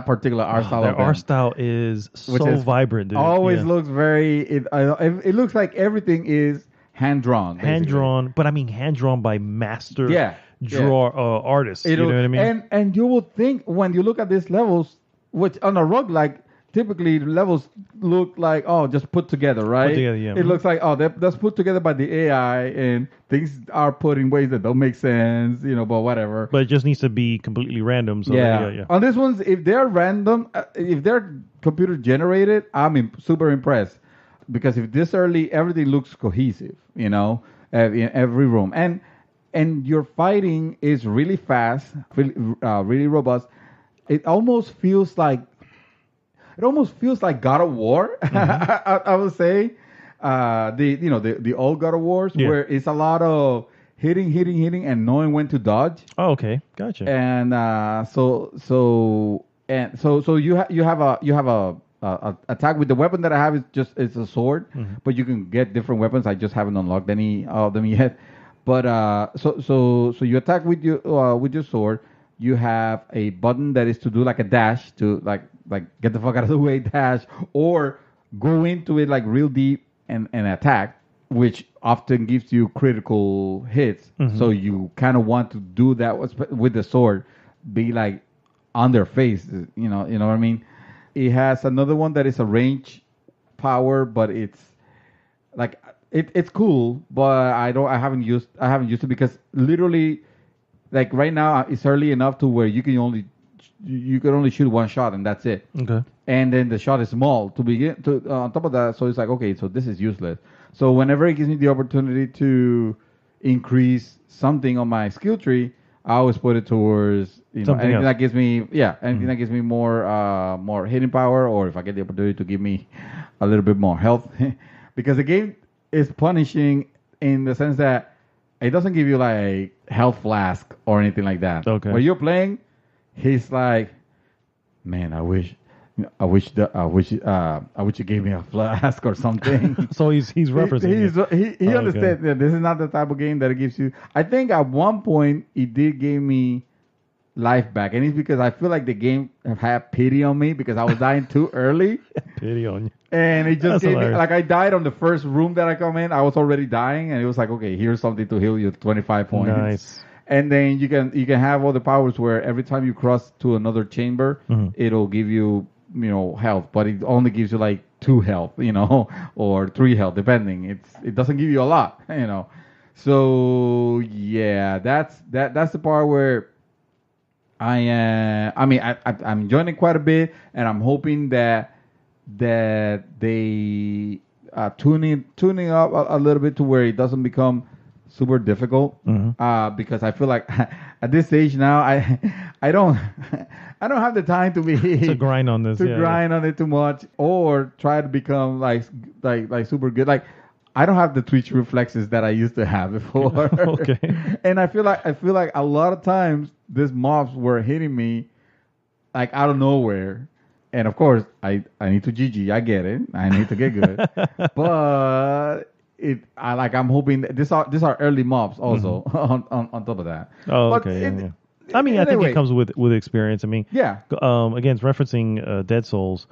particular art style. Their art style is so vibrant, dude. Always looks very. It looks like everything is hand drawn. Hand drawn, but I mean hand drawn by master. Artists. You know what I mean? And you will think when you look at these levels, which on a roguelike, typically levels look like just put together, right? Put together, yeah. It looks like that's put together by the AI, and things are put in ways that don't make sense, but whatever. But it just needs to be completely random. So yeah. On this ones, if they're random, if they're computer generated, I'm super impressed, because if this early, everything looks cohesive, in every room, and your fighting is really fast, really robust. It almost feels like God of War. I would say the old God of Wars, where it's a lot of hitting, and knowing when to dodge. Oh, okay, gotcha. And so you have a attack with the weapon that I have it's a sword, but you can get different weapons. I just haven't unlocked any of them yet. But so you attack with your sword. You have a button that is to do like a dash, to like get the fuck out of the way, dash, or go into it like real deep and attack, which often gives you critical hits. So you kind of want to do that with the sword, be like on their face. You know what I mean? It has another one that is a range power, but it's like. It's cool, but I haven't used it because literally, like right now, it's early enough to where you can only you can only shoot one shot and that's it. Okay. And then the shot is small to begin. On top of that, so it's like, okay, so this is useless. So whenever it gives me the opportunity to increase something on my skill tree, I always put it towards anything that gives me anything that gives me more hitting power, or if I get the opportunity to give me a little bit more health, because the game is punishing in the sense that it doesn't give you like health flask or anything like that. Okay. When you're playing, he's like, man, I wish you gave me a flask or something. So he's referencing. He understands that this is not the type of game that it gives you. I think at one point it did give me life back, and it's because I feel like the game had pity on me because I was dying too early. Pity on you. And it just That's gave me, hilarious. like, I died on the first room that I come in. I was already dying, and it was like, okay, here's something to heal you, 25 points. Nice. And then you can have all the powers where every time you cross to another chamber, it'll give you health, but it only gives you like 2 health, or 3 health, depending. It doesn't give you a lot, So yeah, that's the part where I'm enjoying it quite a bit, and I'm hoping that they tuning up a little bit to where it doesn't become super difficult. Because I feel like at this stage now, I don't have the time to be to grind on this, grind on it too much, or try to become like super good. Like, I don't have the twitch reflexes that I used to have before. Okay. And I feel like a lot of times these mobs were hitting me like out of nowhere. And of course, I need to GG. I get it. I need to get good. But I'm hoping that these are early mobs also on top of that. Oh, But okay. I mean, I think it comes with experience. I mean, yeah. Again, referencing Dead Cells,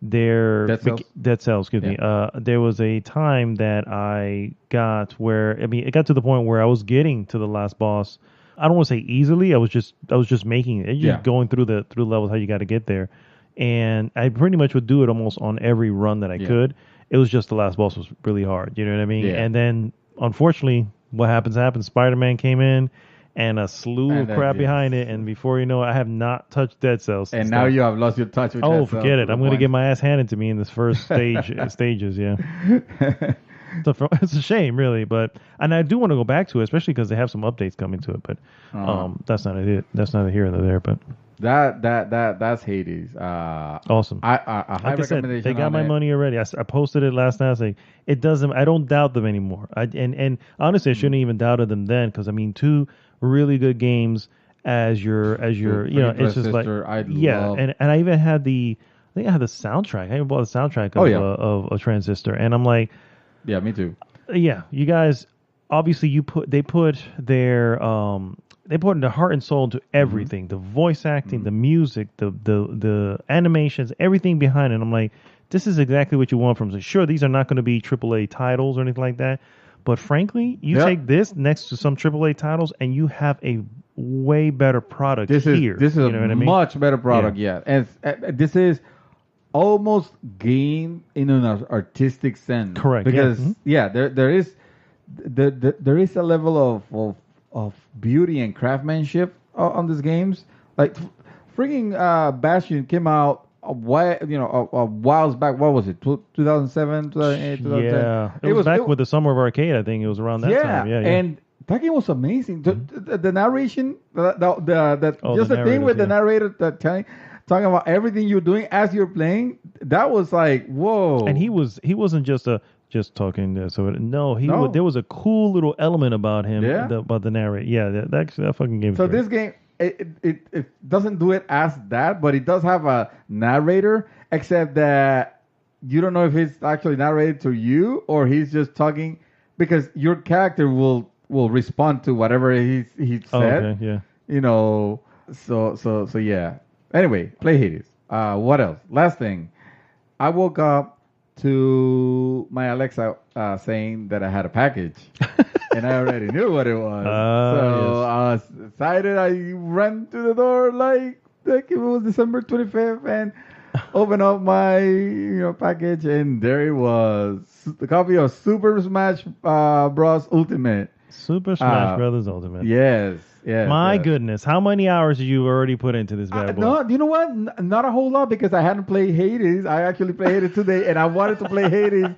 Dead Cells. Excuse me. There was a time that I got where it got to the point where I was getting to the last boss. I don't want to say easily. I was just making it. Just going through the levels how you got to get there, and I pretty much would do it almost on every run that I could. It was just the last boss was really hard. You know what I mean? Yeah. And then unfortunately, what happens? Spider-Man came in. And a slew of crap behind it, and before you know it, I have not touched Dead Cells. And now you have lost your touch with Dead Cells. Forget it. I'm going to get my ass handed to me in this first stages, yeah. It's a shame, really, and I do want to go back to it, especially because they have some updates coming to it, but that's not it. That's not here or there, but... That's Hades. Awesome. I like I said, they got my money already. I posted it last night. I was like, it doesn't. I don't doubt them anymore. And honestly, I shouldn't even doubted them then because 2 really good games as your it's just like and I even had I think I had the soundtrack. I even bought the soundtrack of a Transistor, and I'm like, yeah, me too. Yeah, you guys obviously they put their heart and soul into everything. The voice acting, the music, the animations, everything behind it. I'm like, this is exactly what you want from us. Sure, these are not going to be AAA titles or anything like that, but frankly, you take this next to some AAA titles and you have a way better product here. This is a much better product, and this is almost game in an artistic sense. Correct. Because there is a level of beauty and craftsmanship on these games. Like freaking Bastion came out a while back. What was it? 2007, 2008, 2010? Yeah, it was back with the Summer of Arcade. I think it was around that time. Yeah, and that game was amazing. The narration, the thing with the narrator talking about everything you're doing as you're playing, that was like, whoa. And he wasn't just talking there. So there was a cool little element about him, about the narrator. Yeah, that fucking game. So this game, it doesn't do it as that, but it does have a narrator, except that you don't know if he's actually narrated to you or he's just talking, because your character will respond to whatever he said. Oh, okay, yeah. So yeah. Anyway, play Hades. What else? Last thing, I woke up to my Alexa saying that I had a package, and I already knew what it was. I was excited. I ran to the door like it was December 25th and opened up my package, and there it was, the copy of Super Smash Bros. Ultimate. Super Smash Brothers Ultimate. Yes. My goodness, how many hours did you already put into this bad boy? No, you know what? Not a whole lot because I hadn't played Hades. I actually played Hades today, and I wanted to play Hades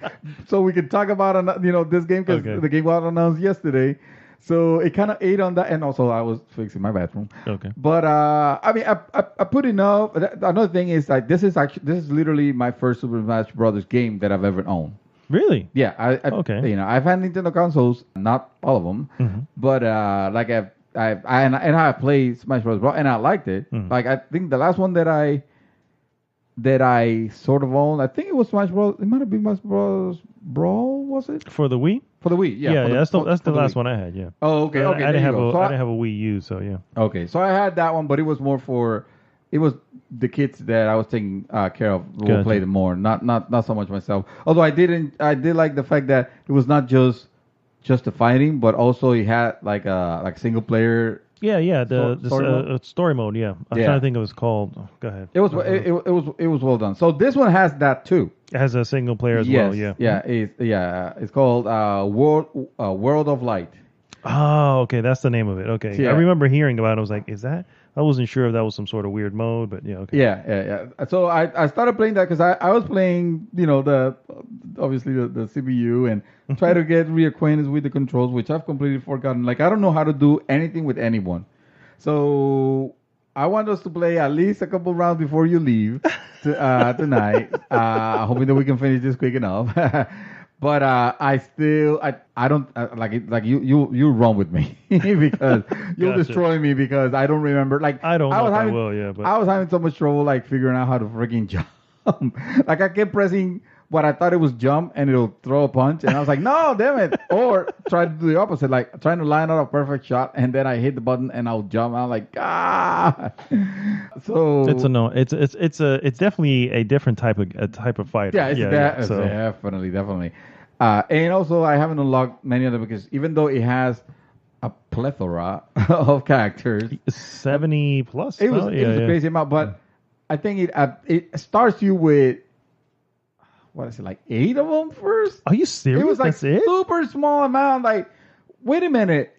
so we could talk about this game because the game was announced yesterday. So it kind of ate on that, and also I was fixing my bathroom. Okay. But I mean, I put enough. Another thing is like this is literally my first Super Smash Brothers game that I've ever owned. Really? Yeah. Okay. I've had Nintendo consoles, not all of them, but like I played Smash Bros. And I liked it. Like I think the last one that I sort of owned, I think it was Smash Bros. It might have been Smash Bros. Brawl, was it? For the Wii? For the Wii, yeah. That's the last one I had. Yeah. Oh, okay. I didn't have a Wii U, so yeah. Okay, so I had that one, but it was more for it was the kids that I was taking care of who played it more, not so much myself. Although I did like the fact that it was not just the fighting, but also it had like single player. Yeah, the story mode. Yeah, I'm trying to think of what it's called. Go ahead. It was well done. So this one has that too. It has a single player as well. Yeah. It's called World of Light. Oh, okay, that's the name of it. Okay, Yeah. I remember hearing about it. I was like, is that? I wasn't sure if that was some sort of weird mode, but yeah, okay. Yeah. So I started playing that because I was playing, obviously the CPU and try to get reacquainted with the controls, which I've completely forgotten. Like, I don't know how to do anything with anyone. So I want us to play at least a couple rounds before you leave tonight, hoping that we can finish this quick enough. But I don't like it. Like you run with me because you'll destroy me because I don't remember. Like I don't know if I having, will. Yeah, but I was having so much trouble like figuring out how to freaking jump. Like I kept pressing what I thought it was jump and it'll throw a punch, and I was like, no, damn it! Or try to do the opposite, like trying to line up a perfect shot, and then I hit the button and I'll jump. And I'm like, ah. So it's a no. It's definitely a different type of fighter. Yeah, so. definitely. And also, I haven't unlocked many of them because even though it has a plethora of characters, 70 plus. It was a crazy amount. But I think it starts you with what is it, like 8 of them first? Are you serious? It was like That's it? super small amount. Like, wait a minute.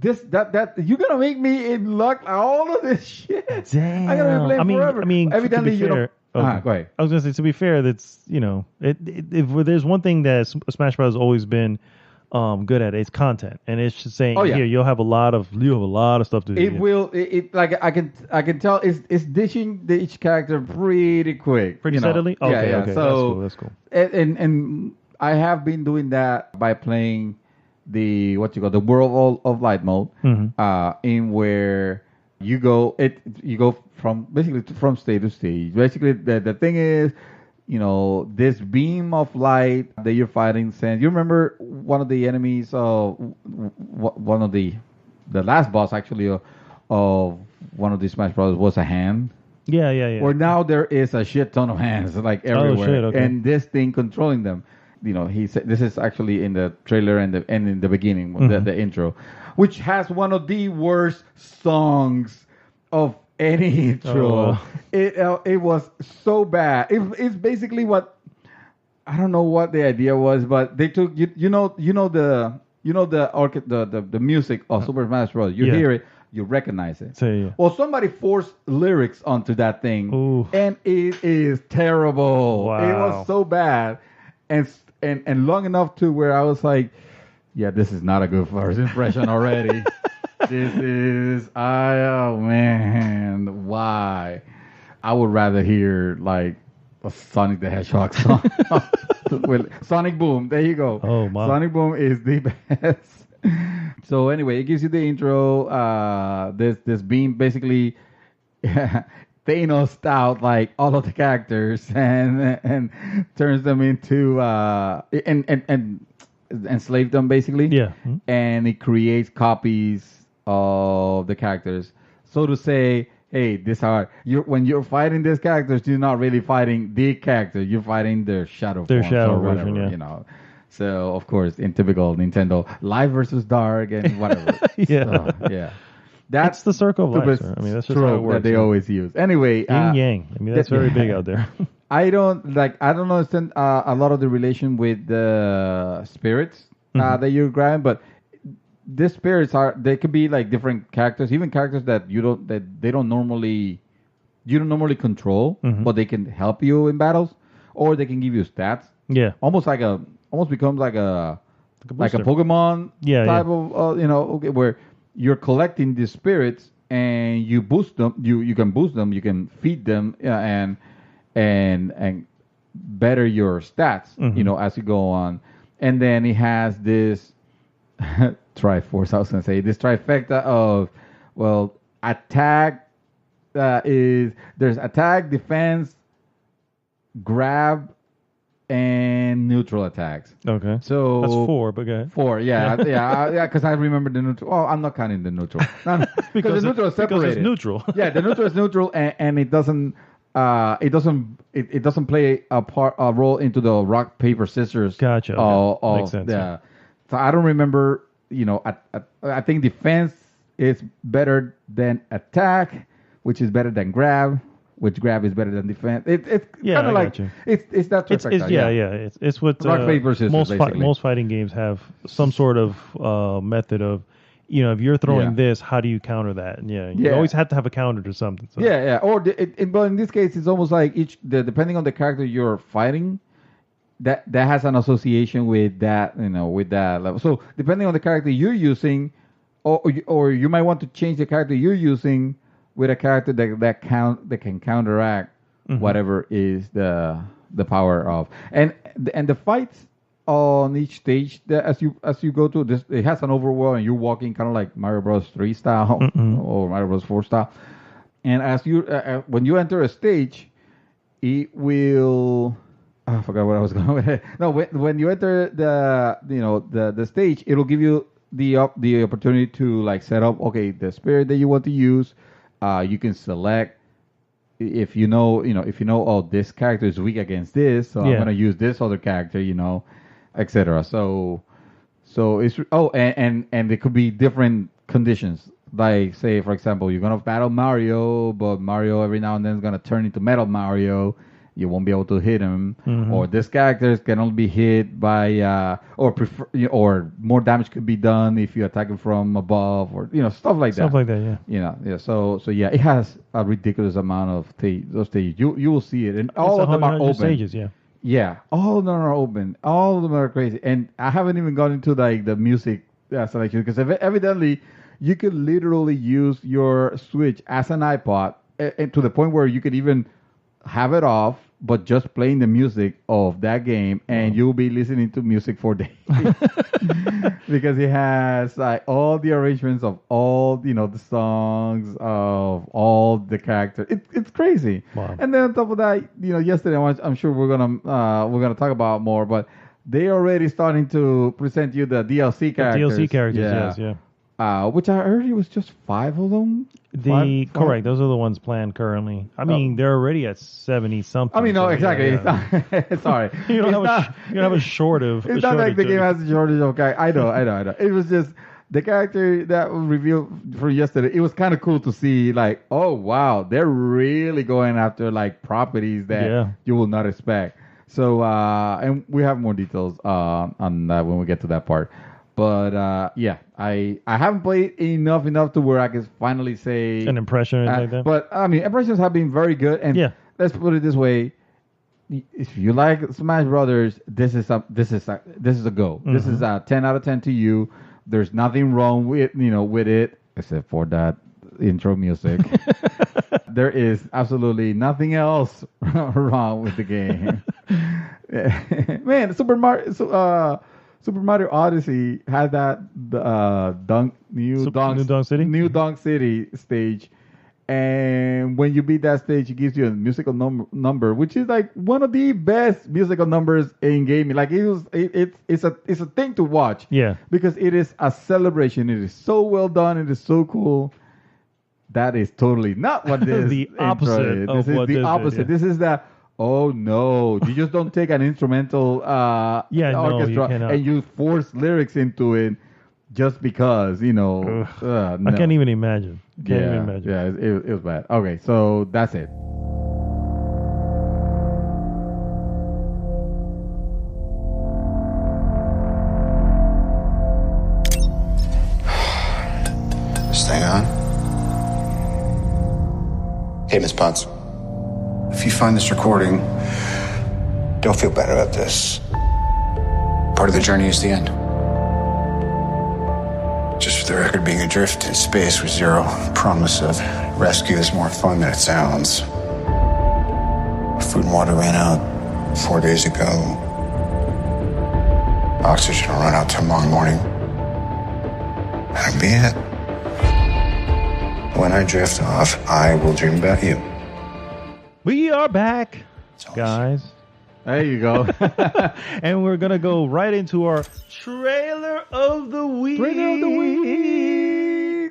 That you're gonna make me unlock all of this shit. Damn. I'm gonna be playing forever. I mean, evidently to be fair, go ahead. I was gonna say, to be fair, that's if there's one thing that Smash Bros. Has always been good at, it's content, and it's just saying here you'll have a lot of stuff to do. It will. It like I can tell it's dishing each character pretty quick, pretty steadily. Okay, yeah. So that's cool. And I have been doing that by playing the World of Light mode, in where you go from stage to stage. Basically, the thing is, this beam of light that you're fighting sends. You remember one of the enemies of one of the last boss actually of one of the Smash Brothers was a hand. Yeah. Where now there is a shit ton of hands like everywhere, shit, okay. and this thing controlling them. He said this is actually in the trailer and in the beginning, the intro, which has one of the worst songs of any intro. It was so bad. It's basically what I don't know what the idea was, but they took the music of Super Smash Bros. You hear it, you recognize it. Well, somebody forced lyrics onto that thing, and it is terrible. Wow. It was so bad, and long enough to where I was like, yeah, this is not a good first impression already. This is, oh man, why? I would rather hear like a Sonic the Hedgehog song. With Sonic Boom, there you go. Oh, my. Sonic Boom is the best. So anyway, it gives you the intro. This beam basically Thanos out like all of the characters and turns them into and enslave them basically. Yeah. And it creates copies of the characters. So to say, hey, when you're fighting these characters, you're not really fighting the character. You're fighting their shadow version, whatever. So of course, in typical Nintendo, light versus dark and whatever. That's the circle of life, sir. I mean, that's just how it works. That they always use. Anyway, yin yang. I mean, that's very big out there. I don't understand a lot of the relation with the spirits that you're grabbing, but these spirits they could be like different characters, even characters that you don't normally control, but they can help you in battles, or they can give you stats. Yeah. Almost becomes like a booster. Pokemon type yeah. of where you're collecting these spirits and you boost them. You can boost them. You can feed them and better your stats. As you go on. And then it has this Triforce. I was gonna say this trifecta of attack. There's attack, defense, grab, and neutral attacks. Okay. So that's 4, but go ahead. 4, yeah. Because I remember the neutral. Oh, I'm not counting the neutral. Because the neutral is separated. Because it's neutral. Yeah, the neutral is neutral, and it doesn't. It doesn't play a role into the rock paper scissors. Gotcha. Okay. Makes sense. Yeah. So I don't remember. I think defense is better than attack, which is better than grab, which grab is better than defense. It's kind of like it's that trifecta. It's what rock paper scissors. Most fighting games have some sort of method of. If you're throwing this, how do you counter that? And you always have to have a counter to something. So. Yeah. Or but in this case, it's almost like depending on the character you're fighting, that has an association with that, with that level. So depending on the character you're using, or you might want to change the character you're using with a character that can counteract whatever is the power of and the fights. On each stage, as you go to this, it has an overworld, and you're walking kind of like Mario Bros. 3 style or Mario Bros. 4 style. And as you when you enter a stage, it will. I forgot what I was going with. No, when you enter the stage, it'll give you the opportunity to like set up the spirit that you want to use. You can select. If you know, this character is weak against this, so I'm gonna use this other character, etc. So it's and there could be different conditions. Like say for example, you're gonna battle Mario, but Mario every now and then is gonna turn into Metal Mario. You won't be able to hit him, or this character can only be hit by or more damage could be done if you attack him from above, or stuff like that. Stuff like that, yeah. So it has a ridiculous amount of those stages. You will see it, and all of them are open. Stages, Yeah, all of them are open. All of them are crazy, and I haven't even gone into like the music selection because evidently you could literally use your Switch as an iPod, and to the point where you could even have it off, but just playing the music of that game, and you'll be listening to music for days because it has like all the arrangements of all the songs of all the characters. It's crazy. Wow. And then on top of that, yesterday I'm sure we're gonna talk about more, but they already starting to present you the DLC characters. DLC characters, yes. Which I heard it was just 5 of them. Correct. Those are the ones planned currently. I mean, they're already at 70 something. I mean, no, so exactly. Yeah. Sorry, you don't have a short of. It's not like the game has a shortage of characters. I know. It was just the character that was revealed for yesterday. It was kind of cool to see. Like, oh wow, they're really going after like properties that you will not expect. So, and we have more details on that when we get to that part. But I haven't played enough to where I can finally say an impression like that. But I mean, impressions have been very good. And let's put it this way: if you like Smash Brothers, this is a go. This is a 10 out of 10 to you. There's nothing wrong with it except for that intro music. There is absolutely nothing else wrong with the game. Man, Super Mario Odyssey had that New Donk City stage, and when you beat that stage, it gives you a musical number, which is like one of the best musical numbers in gaming. Like it's a thing to watch, because it is a celebration. It is so well done. It is so cool. That is totally not what this the opposite. This is the opposite. This is the. Oh no! You just don't take an instrumental orchestra and you force lyrics into it just because no. I can't even imagine. Yeah, it was bad. Okay, so that's it. Hang on. Hey, Miss Potts. If you find this recording, don't feel bad about this. Part of the journey is the end. Just for the record, being adrift in space with zero promise of rescue is more fun than it sounds. Food and water ran out 4 days ago. Oxygen will run out tomorrow morning. That'll be it. When I drift off, I will dream about you. We are back, guys. There you go. And we're going to go right into our trailer of the week.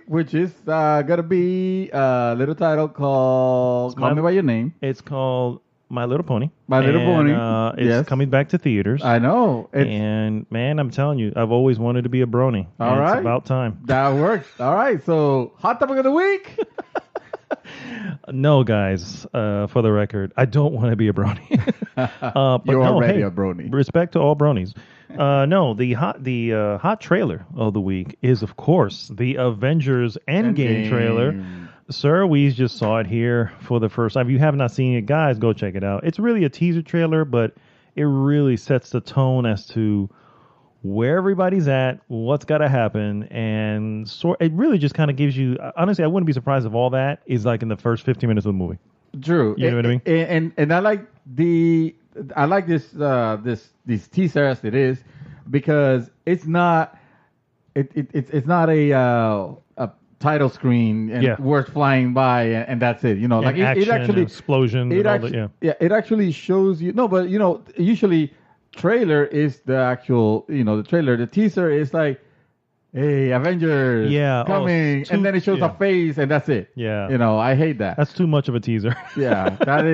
Which is going to be a little title called Call Me By Your Name. It's called My Little Pony. My Little Pony. It's coming back to theaters. I know. And, man, I'm telling you, I've always wanted to be a brony. All right. It's about time. That works. All right. So, hot topic of the week. No, guys, for the record, I don't want to be a brony. But You're already hey, a brony. Respect to all bronies. No, the hot trailer of the week is, of course, the Avengers Endgame trailer. Sir, we just saw it here for the first time. If you have not seen it, guys, go check it out. It's really a teaser trailer, but it really sets the tone as to where everybody's at, what's got to happen, and it really just kind of gives you. Honestly, I wouldn't be surprised if all that is like in the first 15 minutes of the movie. True. You know what I mean? And I like this teaser as it is because it's not it's not a title screen and words flying by and that's it. You know, like it actually explosion. It actually shows you. No, but you know, usually trailer is the actual. You know, the trailer. The teaser is like, hey, Avengers, coming, and then it shows a face, and that's it. Yeah, you know, I hate that. That's too much of a teaser. That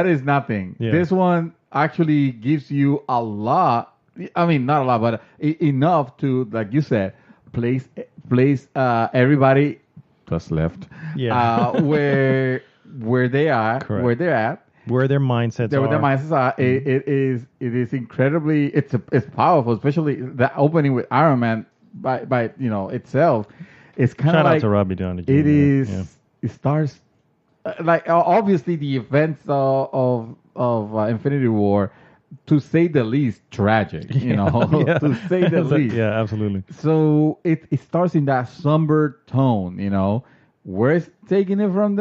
is nothing. Yeah. This one actually gives you a lot. I mean, not a lot, but enough to, like you said, place everybody just left. Yeah, where they are, correct. Where they're at. Where their mindsets are. Where their mindsets are. Mm-hmm. It is incredibly. It's powerful, especially the opening with Iron Man by itself. It's kind of like, shout out to Robbie Downey Jr. It is. Yeah. It starts like obviously the events of Infinity War, to say the least, tragic. You know, to say the least. Yeah, absolutely. So it starts in that somber tone. You know, where it's taking it from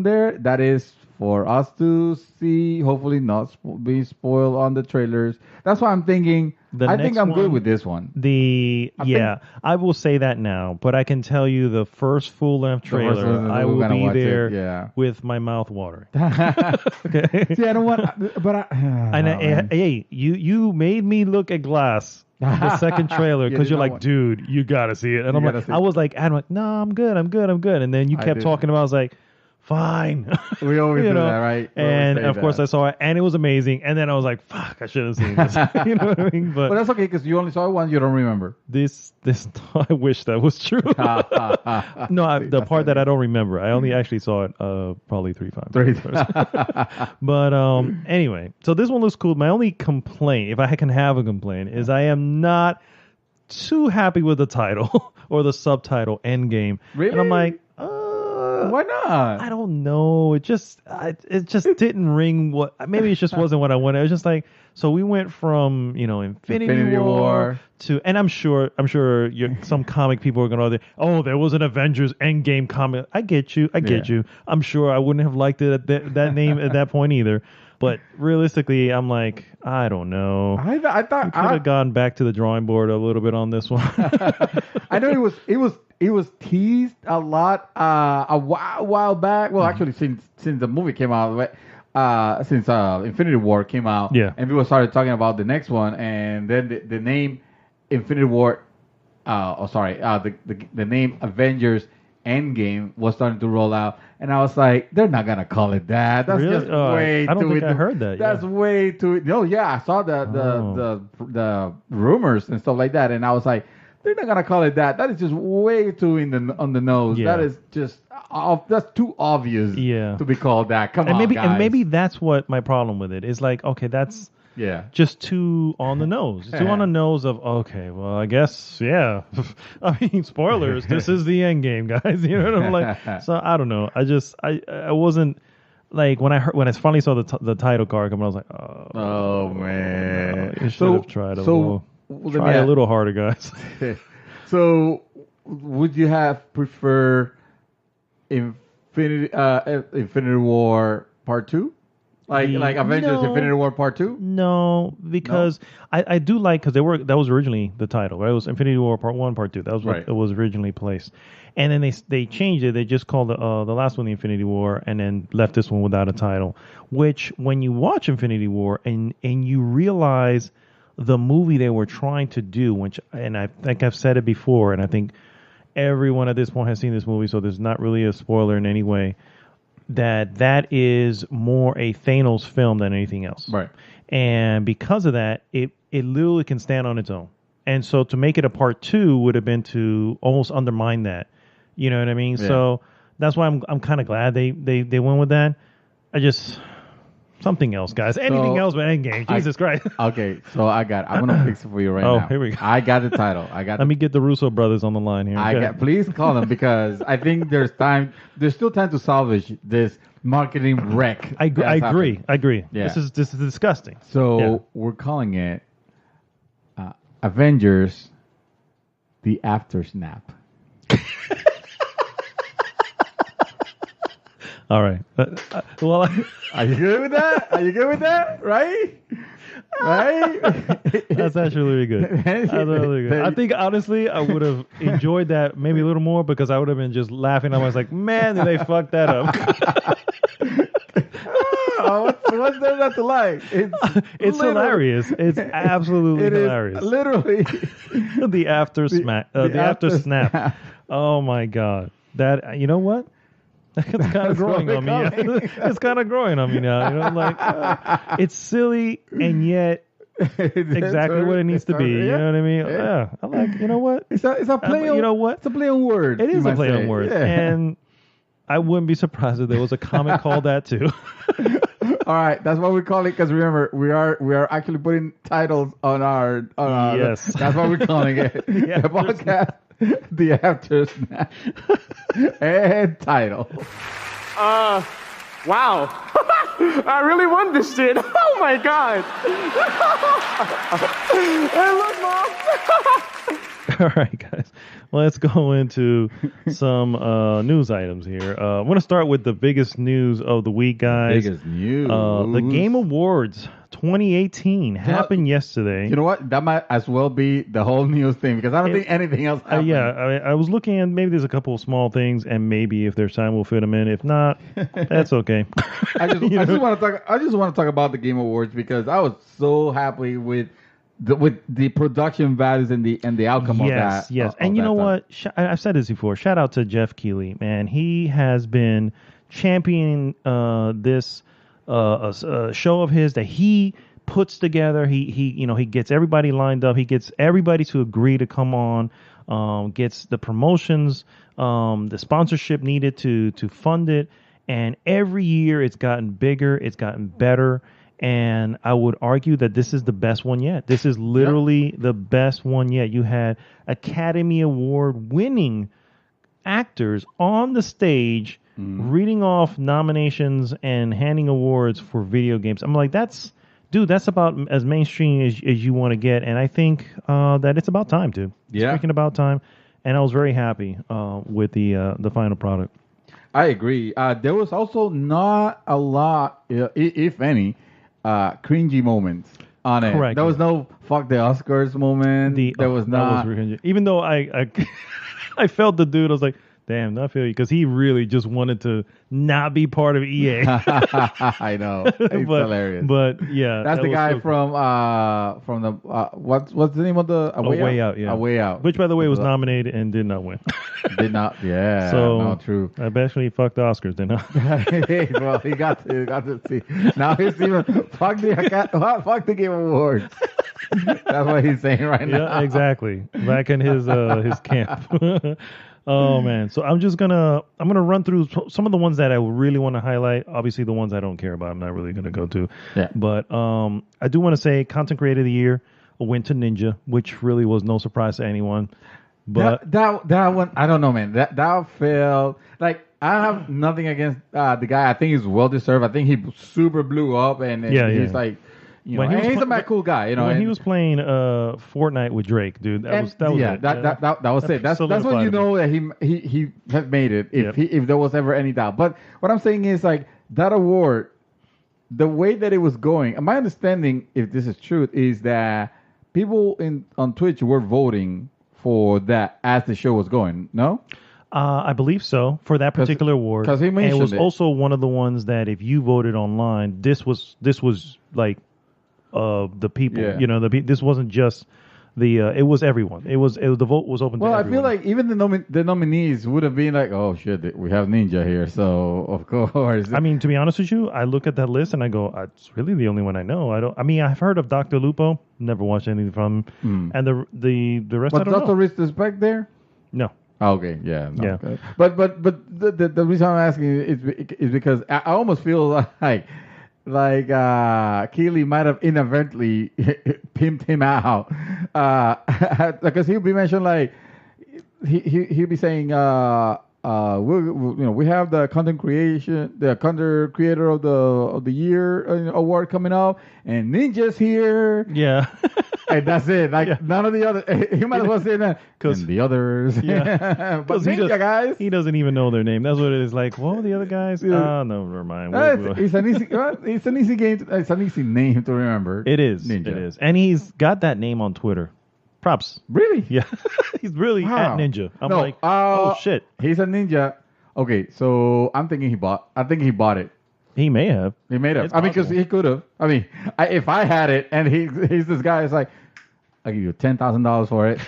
there. That is for us to see, hopefully not being spoiled on the trailers. That's why I'm thinking. I think I'm good with this one. I will say that now, but I can tell you the first full-length trailer, I will be there with my mouth watering. Okay. See, I don't want, but hey, you made me look at Glass. The second trailer, because you're like, dude, you gotta see it, and I'm like, I was like, no, I'm good, and then you kept talking about, I was like, fine. We always do that, right? And of course I saw it, and it was amazing. And then I was like, fuck, I should have seen this. You know what I mean? But that's okay, because you only saw it once, you don't remember. This I wish that was true. No, the part that I don't remember. I only actually saw it probably 3 times. But anyway, so this one looks cool. My only complaint, if I can have a complaint, is I am not too happy with the title or the subtitle Endgame. Really? And I'm like, why not? I don't know. It just didn't ring. Maybe it just wasn't what I wanted. It was just like, so we went from Infinity War to, and I'm sure some comic people are gonna there was an Avengers Endgame comic. I get you. I'm sure I wouldn't have liked it at that name at that point either. But realistically, I'm like, I don't know. I thought we could have gone back to the drawing board a little bit on this one. I know it was teased a lot a while back. Well, actually, since the movie came out, since Infinity War came out, and people started talking about the next one, and then the name Infinity War, the name Avengers Endgame was starting to roll out, and I was like, they're not gonna call it that. That's really? just way too. I don't think I heard that. That's way too. No, I saw the rumors and stuff like that, and I was like, they're not gonna call it that. That is just way too on the nose. Yeah. That is just that's too obvious. To be called that. Come on, guys. And maybe that's what my problem with it is. Like, okay, that's Yeah. just too on the nose. Too on the nose of, okay, well, I guess, yeah. I mean, spoilers, this is the end game, guys. You know what I'm like? So I don't know. I wasn't like when I finally saw the title card come, I was like, oh man, no, you should have tried a little harder, guys. So would you have preferred Infinity War Part 2? Like Avengers Infinity War Part 2? No, because I do like, because that was originally the title, right? It was Infinity War Part 1, Part 2. That was what it was originally placed. And then they changed it. They just called the last one the Infinity War, and then left this one without a title. Which, when you watch Infinity War and you realize the movie they were trying to do, and I think I've said it before, and I think everyone at this point has seen this movie, so there's not really a spoiler in any way, that is more a Thanos film than anything else. Right. And because of that, it literally can stand on its own. And so to make it a part 2 would have been to almost undermine that. You know what I mean? Yeah. So that's why I'm kind of glad they went with that. Something else, guys. Anything else but Endgame. Jesus Christ. Okay, so I'm going to fix it for you right now. Oh, here we go. I got the title. Let me get the Russo brothers on the line here. Please call them, because I think there's still time to salvage this marketing wreck. I agree. Yeah. This is disgusting. So we're calling it Avengers The After Snap. All right. Well, are you good with that? Right? That's actually really good. That's really good. I think, honestly, I would have enjoyed that maybe a little more, because I would have been just laughing. I was like, man, did they fuck that up? What's there not to like? It's hilarious. It's absolutely hilarious. Literally. The after snap. Oh, my God. That, you know what? It's kind of growing on me. It's kind of growing on me now. You know, like it's silly and yet exactly what it needs to be. You know what I mean? Yeah. I'm like, you know what? It's a play on. You know what? It's a play on words. It is a play on words, and I wouldn't be surprised if there was a comic called that too. All right, that's what we call it, because remember, we are actually putting titles on our. Yes, that's what we're calling it. The podcast. The After Snap and title. Wow. I really won this shit. Oh my God. Hey, look, Mom. All right, guys. Let's go into some news items here. I'm going to start with the biggest news of the week, guys. Biggest news. The Game Awards 2018 happened yesterday. You know what? That might as well be the whole news thing, because I don't think anything else happened. I was looking at, maybe there's a couple of small things, and maybe if there's time we'll fit them in. If not, that's okay. I just want to talk about the Game Awards, because I was so happy with the production values and the outcome of that. Yes. And you know what? I've said this before. Shout out to Jeff Keighley, man. He has been championing this show of his that he puts together. He gets everybody lined up. He gets everybody to agree to come on. Gets the promotions, the sponsorship needed to fund it. And every year it's gotten bigger. It's gotten better. And I would argue that this is the best one yet. This is literally the best one yet. You had Academy Award winning actors on the stage reading off nominations and handing awards for video games. I'm like, that's about as mainstream as you want to get. And I think that it's about time, dude. It's freaking about time. And I was very happy with the final product. I agree. There was also not a lot, if any, cringy moments on it. Correct. There was no fuck the Oscars moment. There was not. Even though I felt the dude, I was like, damn, I feel you, because he really just wanted to not be part of EA. I know, it's hilarious. But yeah, that's the guy from the what's the name of the A Way Out? Yeah, A Way Out. Which, by the way, was nominated and did not win. Did not. Yeah. So no, true. I basically fucked the Oscars, didn't I? Well, he got to see. Now he's even fuck the Game Awards. That's what he's saying right now. Yeah, exactly. Back in his camp. Oh man. So I'm gonna run through some of the ones that I really want to highlight. Obviously, the ones I don't care about, I'm not really gonna go to. Yeah. But I do want to say Content Creator of the Year went to Ninja, which really was no surprise to anyone. But that one, I don't know, man. That felt like I have nothing against the guy. I think he's well deserved. I think he super blew up, and he's like. He's a mad cool guy, When he was playing Fortnite with Drake, dude, that was it. That was it. That's when you know that he had made it. If there was ever any doubt. But what I'm saying is like that award, the way that it was going. And my understanding, if this is true, is that people on Twitch were voting for that as the show was going. No. I believe so for that particular award. Because he mentioned it was also one of the ones that if you voted online, this was like. The people, this wasn't just it was everyone. It was the vote was open to everyone. Well, I feel like even the nominees would have been like, oh shit, we have Ninja here, so of course. I mean, to be honest with you, I look at that list and I go, it's really the only one I know. I've heard of Dr. Lupo, never watched anything from him, and the rest. But I don't Dr. know. Respect there? No. Okay, yeah, no, yeah. Okay. But the reason I'm asking is because I almost feel like Keely might have inadvertently pimped him out because he'll be mentioned like he'll be saying we have the content creator of the year award coming up, and Ninja's here. Yeah. And that's it. Like none of the other. He might as well say that because the others. Yeah. But Ninja guys. He doesn't even know their name. That's what it is. Like, what were the other guys? Oh, no, never mind. It's an easy. It's an easy game. It's an easy name to remember. It is. Ninja. It is. And he's got that name on Twitter. Props. Really? Yeah. He's really at Ninja. I'm like, oh shit. He's a ninja. Okay, so I think he bought it. He may have. He may have. It's because possible. he could have. I mean, if I had it and he's this guy, it's like, I'll give you $10,000 for it.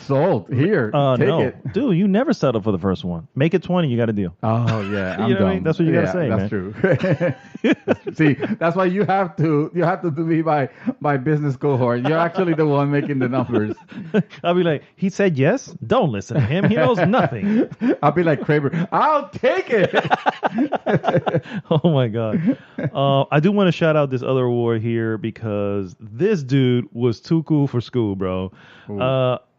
Sold. Here. Take it. Dude, you never settled for the first one. Make it 20, you got a deal. Oh, yeah. I'm you know dumb. What I mean? That's what you got to say, that's man. True. See, that's why you have to be my business cohort. You're actually the one making the numbers. I'll be like, he said yes? Don't listen to him. He knows nothing. I'll be like Kramer. I'll take it. Oh, my God. I do want to shout out this other award here because this dude was too cool for school, bro.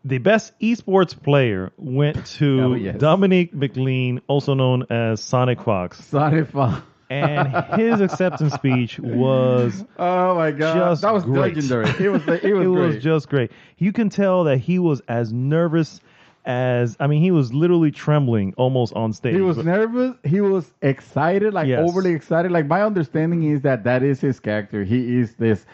The best esports player went to Dominic McLean, also known as Sonic Fox. Sonic Fox. And his acceptance speech was oh my god, that was great. legendary. It was just great. You can tell that he was as nervous as he was literally trembling almost on stage. He was nervous. He was excited, overly excited. Like my understanding is that is his character. He is this.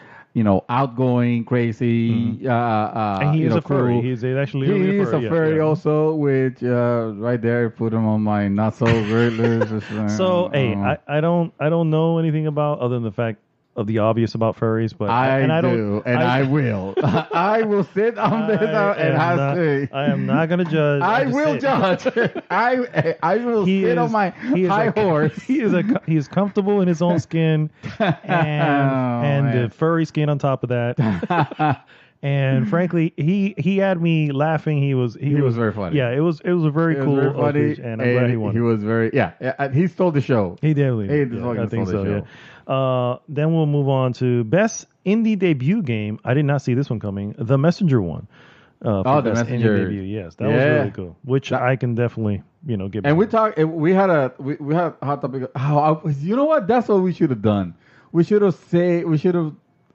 Outgoing, crazy, and he is a furry. He's actually a furry also, which right there put him on my not so great list. So I don't know anything about other than the fact of the obvious about furries, but I will. I will sit on this and I am not going to judge. I will judge. I will sit on my high horse. He is comfortable in his own skin, and the furry skin on top of that. And frankly, he had me laughing. He was very funny. Yeah, it was a very cool very funny, and I'm glad he won. He was very he stole the show. He definitely did. I think so. Yeah. Then we'll move on to best indie debut game. I did not see this one coming. The Messenger one. The Messenger indie debut. Yes, that was really cool. Which I can definitely give. And we had a hot topic. You know what? That's what we should have done. We should have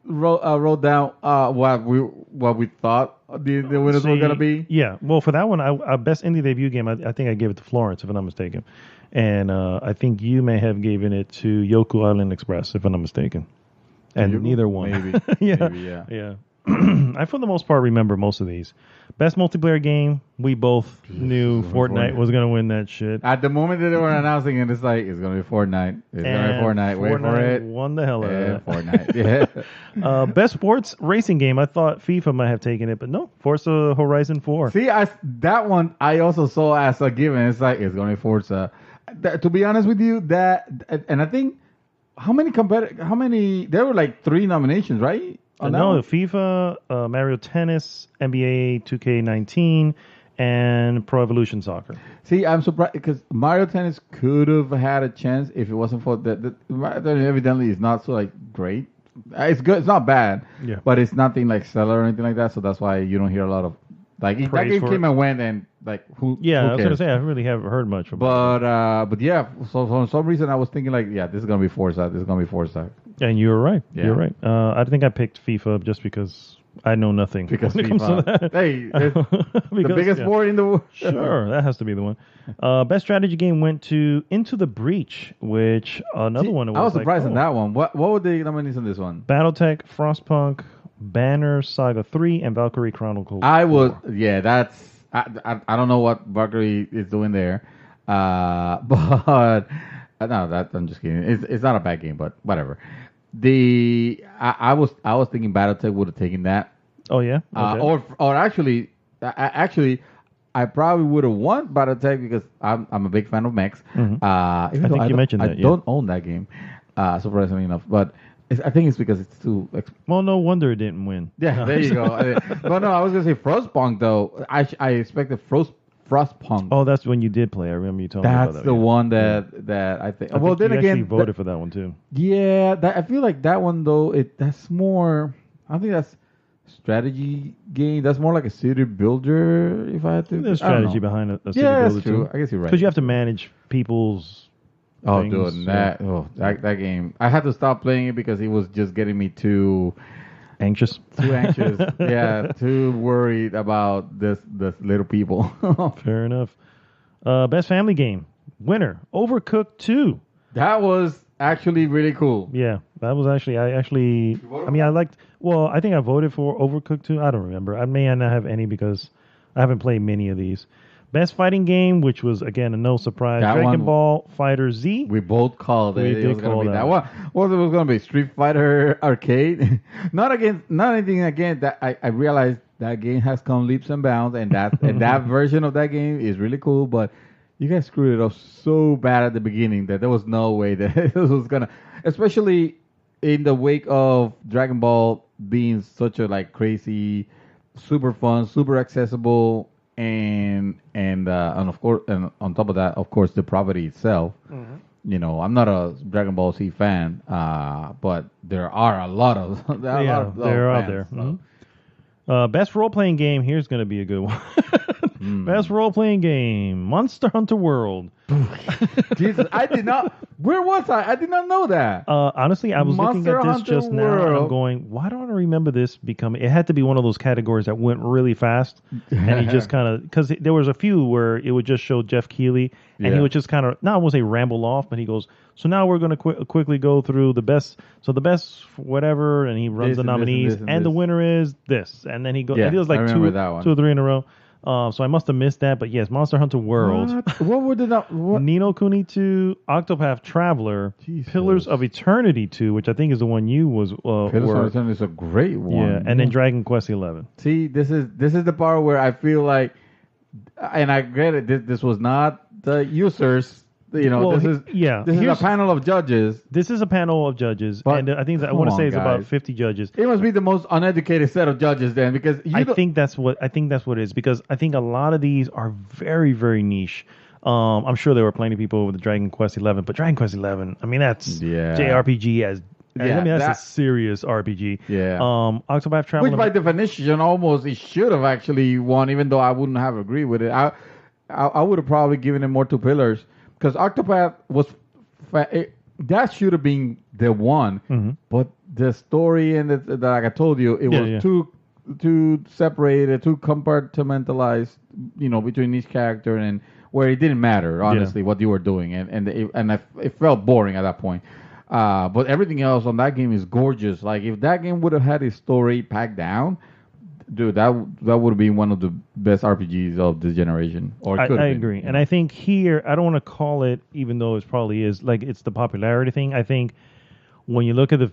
wrote down what we thought the winners were gonna be. Yeah, well, for that one, our best indie debut game, I think I gave it to Florence, if I'm not mistaken, and I think you may have given it to Yoku Island Express, if I'm not mistaken, and neither one. Maybe. Yeah. I, for the most part, remember most of these. Best multiplayer game, we both knew Fortnite was going to win that shit. At the moment that they were announcing it, it's like, it's going to be Fortnite. It's going to be Fortnite. Wait for it. Won the hell out of it. Fortnite. Yeah. Best sports racing game, I thought FIFA might have taken it, but no. Forza Horizon 4. See, that one I also saw as a given. It's like, it's going to be Forza. To be honest with you, and I think, how many, there were like 3 nominations, right? on that no, one? FIFA, Mario Tennis, NBA 2K19, and Pro Evolution Soccer. See, I'm surprised because Mario Tennis could have had a chance if it wasn't for that. Mario Tennis evidently is not so like great. It's good. It's not bad. Yeah. But it's nothing like stellar or anything like that. So that's why you don't hear a lot of like that Praise game for came it. and went and like who? Yeah, who I was gonna cares? say I really haven't heard much about But yeah. So for some reason I was thinking like, yeah, this is gonna be Forza. This is gonna be Forza. it. And you were right. Yeah. You're right. I think I picked FIFA just because I know nothing Because when it comes to FIFA. that. Hey, it's the Because, biggest yeah. sport in the world. Sure, that has to be the one. Best strategy game went to Into the Breach, which another one. I was like, surprised oh. on that one. What were the nominees on this one? BattleTech, Frostpunk, Banner Saga 3, and Valkyrie Chronicle. I was 4. that's I don't know what Valkyrie is doing there, but no, that I'm just kidding. It's not a bad game, but whatever. I was thinking BattleTech would have taken that, Oh yeah. Okay. or actually I probably would have won BattleTech because I'm a big fan of mechs. Even I though think you mentioned I that. Yeah. don't own that game, surprisingly enough, but. I think it's because it's too. Well, no wonder it didn't win. Yeah, there you go. But no, I was gonna say Frostpunk though. I expected Frostpunk. Oh, that's when you did play. I remember you telling me about That's that. the yeah. one that I think. I Well, think then you again, actually voted for that one too. yeah, I feel like that one though. That's more. I think that's strategy game. That's more like a city builder. If I had to, There's I don't strategy know. behind a city Yeah, builder that's true. too. I guess you're right. Because you have to manage people's. Oh, things, dude, that game. I had to stop playing it because it was just getting me too Anxious. anxious. Yeah, too worried about this little people. Fair enough. Best family game winner Overcooked 2. That was actually really cool. Yeah, that was actually I liked. Well, I think I voted for Overcooked 2. I don't remember. I may not have any because I haven't played many of these. Best fighting game, which was again a no surprise, That Dragon one- Ball Fighter Z. We both called it. We It did was gonna call be that. that one. Well, it was gonna be Street Fighter Arcade. Not anything again. That I realized that game has come leaps and bounds, and that version of that game is really cool. But you guys screwed it up so bad at the beginning that there was no way that it was gonna, especially in the wake of Dragon Ball being such a like crazy, super fun, super accessible. And of course, and on top of that, of course, the property itself. You know, I'm not a Dragon Ball Z fan, but there are a lot of They're out there. Best role playing game. Here's going to be a good one. Best role playing game: Monster Hunter World. Jesus, I did not. Where was I? I did not know that. Honestly, I was looking Monster at this Hunter just now, and I'm World. going, why don't I remember this becoming? It had to be one of those categories that went really fast, and he just kind of because there was a few where it would just show Jeff Keighley, and he Yeah. would just kind of not I won't say ramble off, but he goes, so now we're going to quickly go through the best, whatever, and he runs This the and this and nominees, this and and the this. winner is this, and then he goes, Yeah, it was like I remember that one. 2 or 3 in a row. So I must have missed that, but yes, Monster Hunter World. What were the what? Nino Kuni 2, Octopath Traveler, Jesus. Pillars of Eternity 2, which I think is the one you was Pillars were. of Eternity is a great one. Yeah, and then Dragon Quest 11. See, this is the part where I feel like, and I get it. This was not the users. You know, Well, this is this is a here's- panel of judges. This is a panel of judges, But and I think that I come want to on, say it's about guys. 50 judges. It must be the most uneducated set of judges then, because I think that's what it is because I think a lot of these are very, very niche. I'm sure there were plenty of people with the Dragon Quest 11, but Dragon Quest 11, I mean, that's Yeah. JRPG as. I Yeah, mean, that's that- a serious RPG. Yeah. Octopath Traveler. which by definition almost it should have actually won, even though I wouldn't have agreed with it. I would have probably given it more to Pillars because Octopath was that should have been the one, but the story and that like I told you, it was too separated, too compartmentalized, you know, between each character and where it didn't matter honestly what you were doing, and it felt boring at that point. But everything else on that game is gorgeous. Like if that game would have had a story packed down, dude, that would have been one of the best RPGs of this generation. Or it could I have been. agree, and I think here I don't want to call it, even though it probably is like it's the popularity thing. I think when you look at the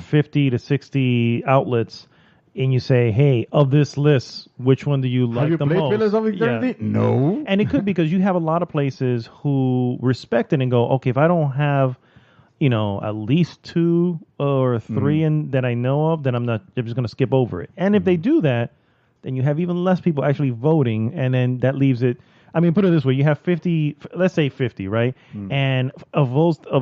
50 to 60 outlets, and you say, "Hey, of this list, which one do you like Have you the played most?" Pillars of Eternity? No. And it could be because you have a lot of places who respect it and go, "Okay, if I don't have at least 2 or 3 that I know of, then I'm just going to skip over it. And if they do that, then you have even less people actually voting, and then that leaves it. I mean, put it this way: you have 50, let's say 50, right? And of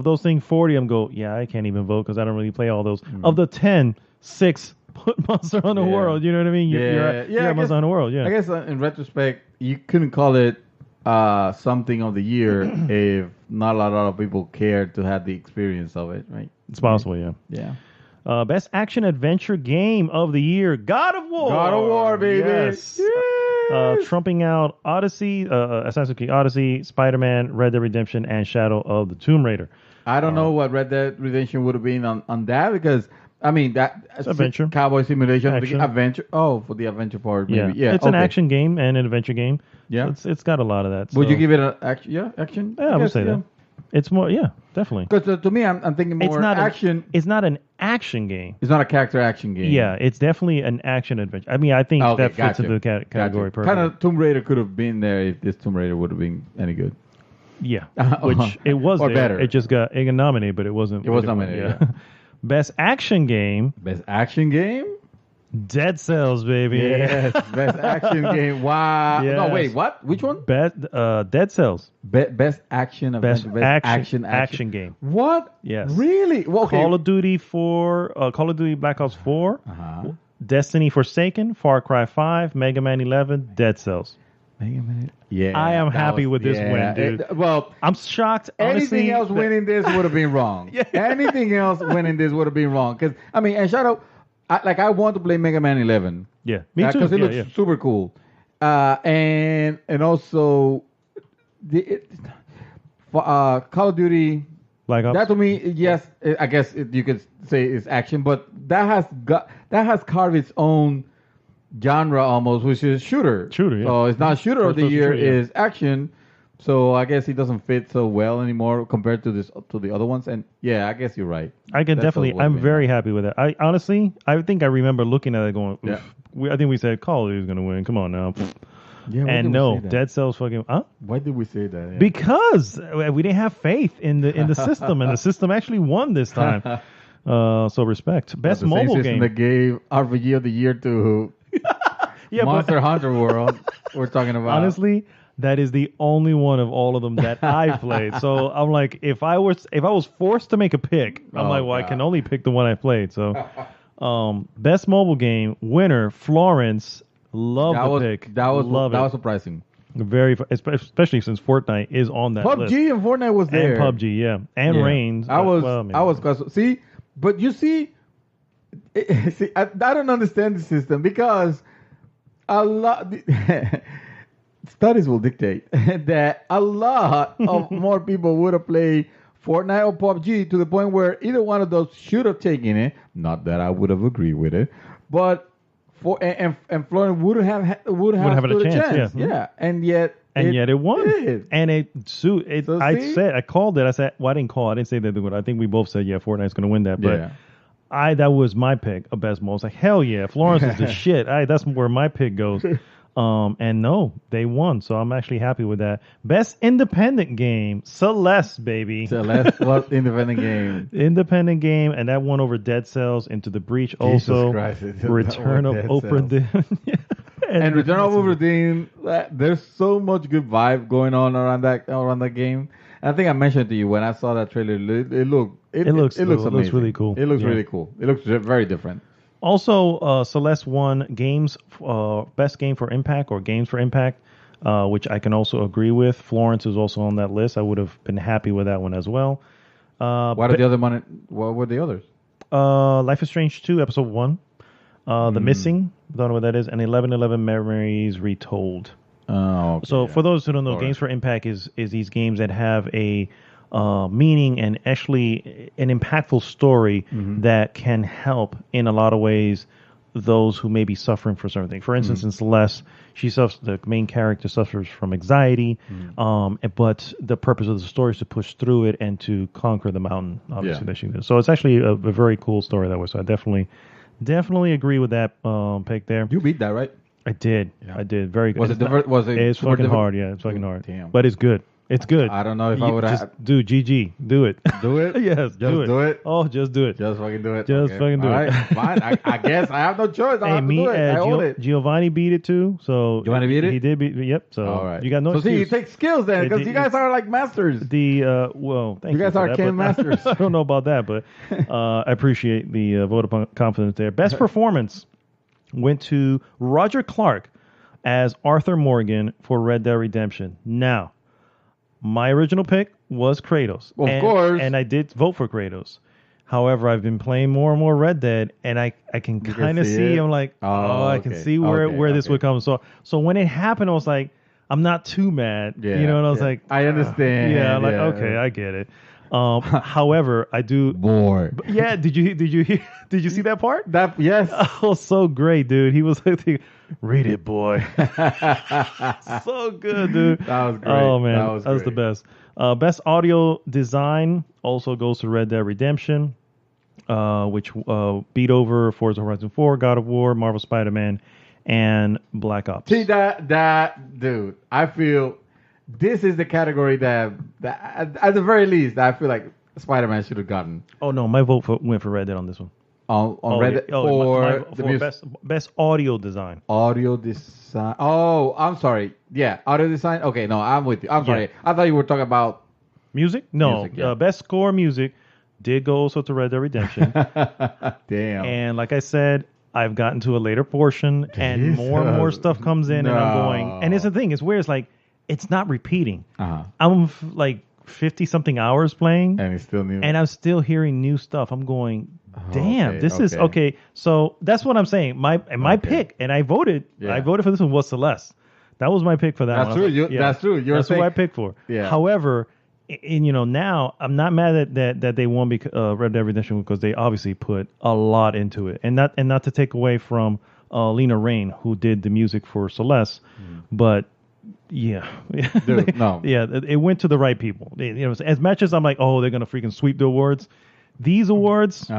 those things, 40 of them go, I can't even vote because I don't really play all those. Of the 10, 6 put Monster Hunter World. You know what I mean? You're at Monster Hunter World. Yeah. I guess in retrospect, you couldn't call it something of the year if not a lot of people cared to have the experience of it, right? It's possible, yeah. Yeah. Best action adventure game of the year: God of War. God of War, baby. Yes. Trumping out Odyssey, Assassin's Creed Odyssey, Spider-Man, Red Dead Redemption, and Shadow of the Tomb Raider. I don't know what Red Dead Redemption would have been on that, because I mean that's adventure, cowboy simulation, action. Adventure. Oh, for the adventure part, maybe. Yeah, it's an action game and an adventure game. Yeah, so it's got a lot of that. Would so. you give it an action? Yeah, action. Yeah, I would say that. It's more, definitely. Because to me, I'm thinking more it's not action. It's not an action game. It's not a character action game. Yeah, it's definitely an action adventure. I mean, I think that fits into the category perfectly. Kind of Tomb Raider could have been there if this Tomb Raider would have been any good. Yeah, which it was or there. Better. It just got nominated, but it wasn't. It was nominated. Yeah. Best action game. Best action game. Dead Cells, baby. Yes, best action game. Wow. Yes. No, wait, what? Which one? Dead Cells. Best action Best adventure. action game. What? Yes. Really? Well, okay. Call of Duty Black Ops 4, Uh-huh. Destiny Forsaken, Far Cry 5, Mega Man 11, Dead Cells. Mega Man. Yeah. I am happy with this win, dude. Well, I'm shocked. Honestly, anything else winning this would have been wrong. Anything else winning this would have been wrong. Because, I mean, and shout out, I want to play Mega Man 11. Yeah, me too. Because it looks super cool. And also, Call of Duty, Black Ops. that to me, yes, I guess you could say it's action, but that has carved its own genre almost, which is shooter. Shooter, yeah. So it's not shooter of the First-person year, shooter, yeah. is action. So I guess it doesn't fit so well anymore compared to the other ones. And yeah, I guess you're right. I can definitely. I'm very happy with that. I honestly, I think I remember looking at it going, Yeah. I think we said Call of Duty is going to win. Come on now. Yeah, And no, Dead Cells fucking. Why did we say that? Yeah. Because we didn't have faith in the system, and the system actually won this time. So respect. Best the mobile same game. that gave RPG of the year to Monster Hunter World. We're talking about. Honestly, that is the only one of all of them that I played. So I'm like, if I was forced to make a pick, I'm like, well, I can only pick the one I played. So, best mobile game winner Florence. Love the pick. That was Love it. surprising. Very, especially since Fortnite is on that list. PUBG and Fortnite was there. And PUBG, yeah, and Reigns. I was see, but you see, I don't understand the system because a lot studies will dictate that a lot of more people would have played Fortnite or PUBG to the point where either one of those should have taken it. Not that I would have agreed with it, but and Florida would have had a chance. Yeah. And yet it won. Did. And so I called it. I said, well, I didn't call. I didn't say that they would. I think we both said, Fortnite's going to win that. But that was my pick of best mobile. I was like, hell yeah, Florence is the shit. That's where my pick goes. And no, they won. So I'm actually happy with that. Best independent game, Celeste, baby. Celeste, what independent game? Independent game, and that won over Dead Cells, Into the Breach. Also, Return of Obra Dinn. And Return of Obra Dinn, there's so much good vibe going on around that game. And I think I mentioned to you when I saw that trailer. It looks amazing. It looks really cool. It looks really cool. It looks very different. Also, Celeste won best game for Impact or Games for Impact, which I can also agree with. Florence is also on that list. I would have been happy with that one as well. What were the others? Life is Strange 2, Episode 1. The Missing, don't know what that is, and 1111 Memories Retold. Oh, okay, so for those who don't know, Games for Impact is these games that have a meaning and actually an impactful story that can help in a lot of ways those who may be suffering for something. For instance, in Celeste, the main character suffers from anxiety, but the purpose of the story is to push through it and to conquer the mountain, obviously, that she does. So it's actually a very cool story that way. So I definitely agree with that pick there. You beat that, right? I did. Yeah. I did. Very good. Was it? Was it? It's fucking hard. Yeah, it's fucking hard. Damn. But it's good. It's good. I don't know if I You would just have. do GG. Do it. Do it? Yes. Just do it. Oh, just do it. Just fucking do it. Just fucking do All it. right, fine. I guess I have no choice. I Hey, have to do it. I own it. Giovanni beat it too. So Giovanni beat it? He did beat. Yep. So All right. you got no So see, excuse. it takes skills then, because you guys are like masters. Well, thank You guys for are that, Ken but masters. I don't know about that, but I appreciate the vote of confidence there. Best performance went to Roger Clark as Arthur Morgan for Red Dead Redemption. Now, my original pick was Kratos. Of course. And I did vote for Kratos. However, I've been playing more and more Red Dead, and I can kind of see. it? I'm like, I can okay. see where this Okay. would come. So when it happened, I was like, I'm not too mad. Yeah, You know, and I was yeah. like, I understand. Yeah, I'm like, yeah. okay, I get it. However, I do. Bored. Yeah, did you see that part? That yes. Oh, so great, dude. He was like, read it, boy. So good, dude. That was great. Oh man, That was the great. best. Best audio design also goes to Red Dead Redemption, which beat over Forza Horizon 4, God of War, Marvel Spider-Man, and Black Ops. See that dude. I feel this is the category that at the very least I feel like Spider-Man should have gotten Oh no, my vote went for Red Dead on this one. on Red Dead for the music. best audio design. Audio design. Oh, I'm sorry. Yeah, audio design. Okay, no, I'm with you. I'm sorry. I thought you were talking about. Music? No. Music, yeah. Best score music did go also to Red Dead Redemption. Damn. And like I said, I've gotten to a later portion, and more and more stuff comes in, and I'm going. And it's the thing. It's where it's like it's not repeating. Uh-huh. I'm like 50 something hours playing, And it's still new. and I'm still hearing new stuff. I'm going, damn, okay, this is okay. So that's what I'm saying. My pick, and I voted. Yeah. I voted for this one was Celeste. That was my pick for that That's one. true. I was like, That's true. You're That's who saying- I picked for. Yeah. However, and now I'm not mad that they won because Red Dead Redemption, because they obviously put a lot into it, and not to take away from Lena Raine, who did the music for Celeste, but. Yeah, Dude, no. Yeah, it went to the right people. As much as I'm like, oh, they're gonna freaking sweep the awards. These awards,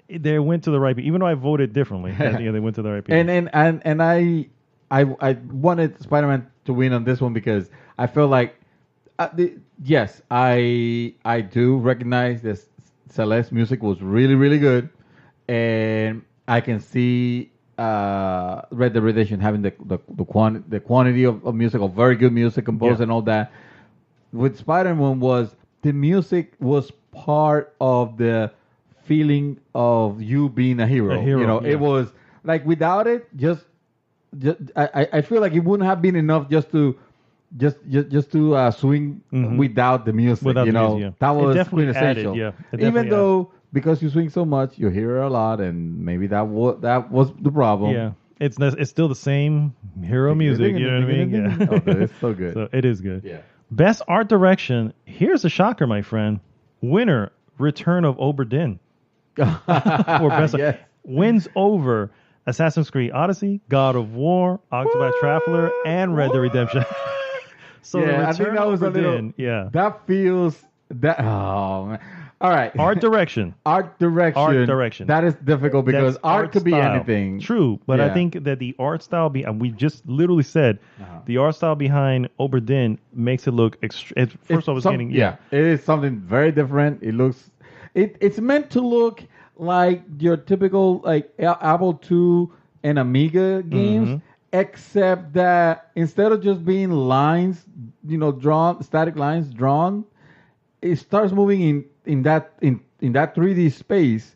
they went to the right people. Even though I voted differently, they went to the right people. And I wanted Spider-Man to win on this one because I feel like yes, I do recognize that Celeste music was really, really good, and I can see Red Dead Redemption having the quantity of music, of very good music composed and all that. With Spider-Man the music was part of the feeling of you being a hero. It was like without it, I feel like it wouldn't have been enough just to swing without the music. Without the music, yeah. That was It definitely quintessential. added, yeah. It Even definitely though because you swing so much, you hear it a lot, and maybe that was the problem. Yeah, it's still the same hero music. You know what I mean? Yeah. Oh, dude, it's so good. So it is good. Yeah. Best art direction. Here's a shocker, my friend. Winner: Return of Obra Dinn. For best Yes. wins over Assassin's Creed Odyssey, God of War, Octopath Traveler, and Red Dead Redemption. So Yeah, the I think Return that of was a Obra little. Dinn, yeah. That feels that. Oh man. All right. Art direction. Art direction. Art direction. That is difficult because That's art could be style. anything. True, but I Yeah. think that the art style, and we just literally said, the art style behind Obra Dinn makes it look. First of all, it's getting it is something very different. It looks. It's meant to look like your typical like Apple II and Amiga games, except that instead of just being lines, drawn static lines drawn, it starts moving in that 3D space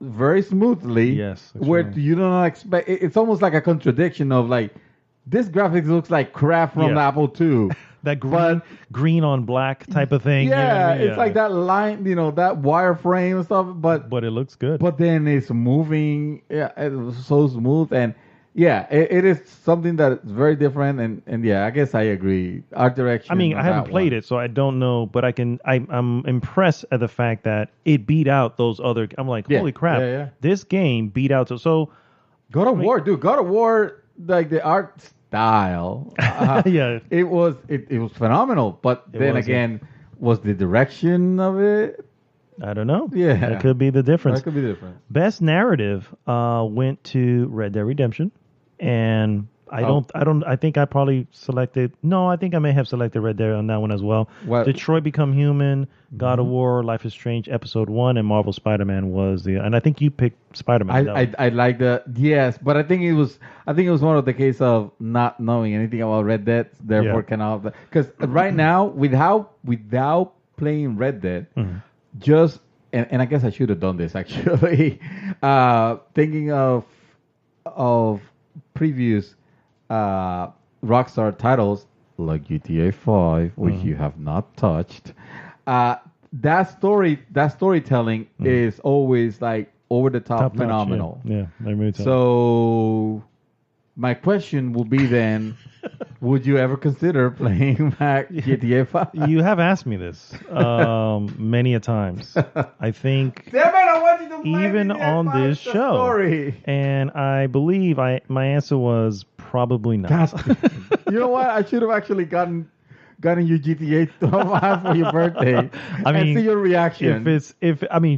very smoothly. Yes, that's where right. you don't expect. It's almost like a contradiction of like this graphics looks like crap from the Apple II. that green on black type of thing. Yeah, you know what I mean? it's like that line, that wireframe and stuff. But it looks good. But then it's moving. Yeah, it's so smooth and. Yeah, it is something that is very different, and yeah, I guess I agree. Art direction. I mean, I haven't played it, so I don't know, but I'm impressed at the fact that it beat out those other. I'm like, holy crap, this game beat out. So God of War, dude, God of War, like the art style. Yeah, it was phenomenal. But then again, was the direction of it? I don't know. Yeah, that could be the difference. That could be the difference. Best narrative went to Red Dead Redemption, and I think I probably selected. No, I think I may have selected Red Dead on that one as well. What? Detroit Become Human, God of War, Life is Strange, Episode 1, and Marvel Spider-Man was the. And I think you picked Spider-Man. I like yes, but I think it was one of the case of not knowing anything about Red Dead, therefore cannot, because right now without playing Red Dead, just and I guess I should have done this actually, thinking of previous Rockstar titles like GTA 5, which you have not touched. That storytelling is always like over the top phenomenal. Yeah, so my question will be then, would you ever consider playing back GTA 5? You have asked me this many a times. I think Damn it, I want you to play even GTA on 5 this the show, story. and I believe my answer was probably not. You know what? I should have actually gotten you GTA 5 for your birthday. I mean, and see your reaction.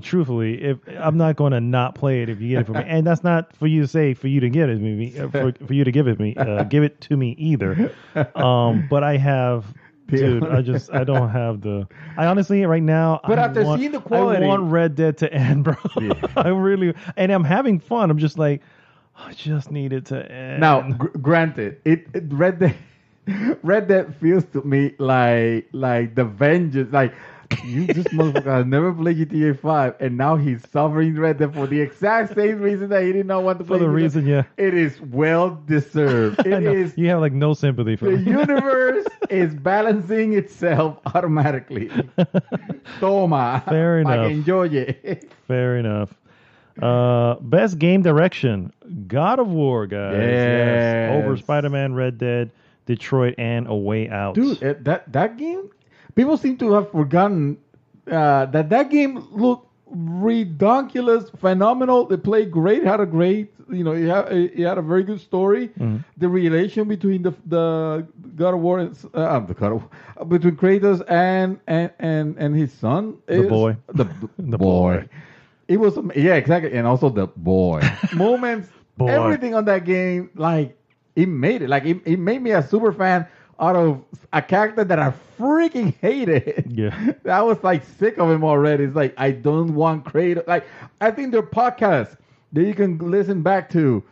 Truthfully, if I'm not going to not play it if you get it for me, and that's not for you to say for you to get it for you to give it give it to me either. But I have. Dude, I don't have I honestly right now. But after seeing the quality, I want Red Dead to end, bro. Yeah. I really, and I'm having fun. I'm just like, I just need it to end. Now, granted, Red Dead feels to me like the vengeance. Like, you just motherfucker has never played GTA 5, and now he's suffering Red Dead for the exact same reason that he didn't know what to play. For the reason, yeah. It is well deserved. It is. You have like no sympathy for the me. universe is balancing itself automatically. Toma. Fair enough. Enjoy it. Fair enough. Best game direction, God of War, guys. Yes. Over Spider-Man, Red Dead, Detroit, and A Way Out. Dude, that game, people seem to have forgotten that game looked redonkulous, phenomenal. They played great, had a great, it had a very good story. Mm-hmm. The relation between the God of War and between Kratos and his son, the boy. The boy. It was, exactly, and also the boy moments. Boy. Everything on that game, like, it made it. Like, it made me a super fan out of a character that I freaking hated. Yeah. I was, like, sick of him already. It's like, I don't want Kratos. Like, I think there are podcasts that you can listen back to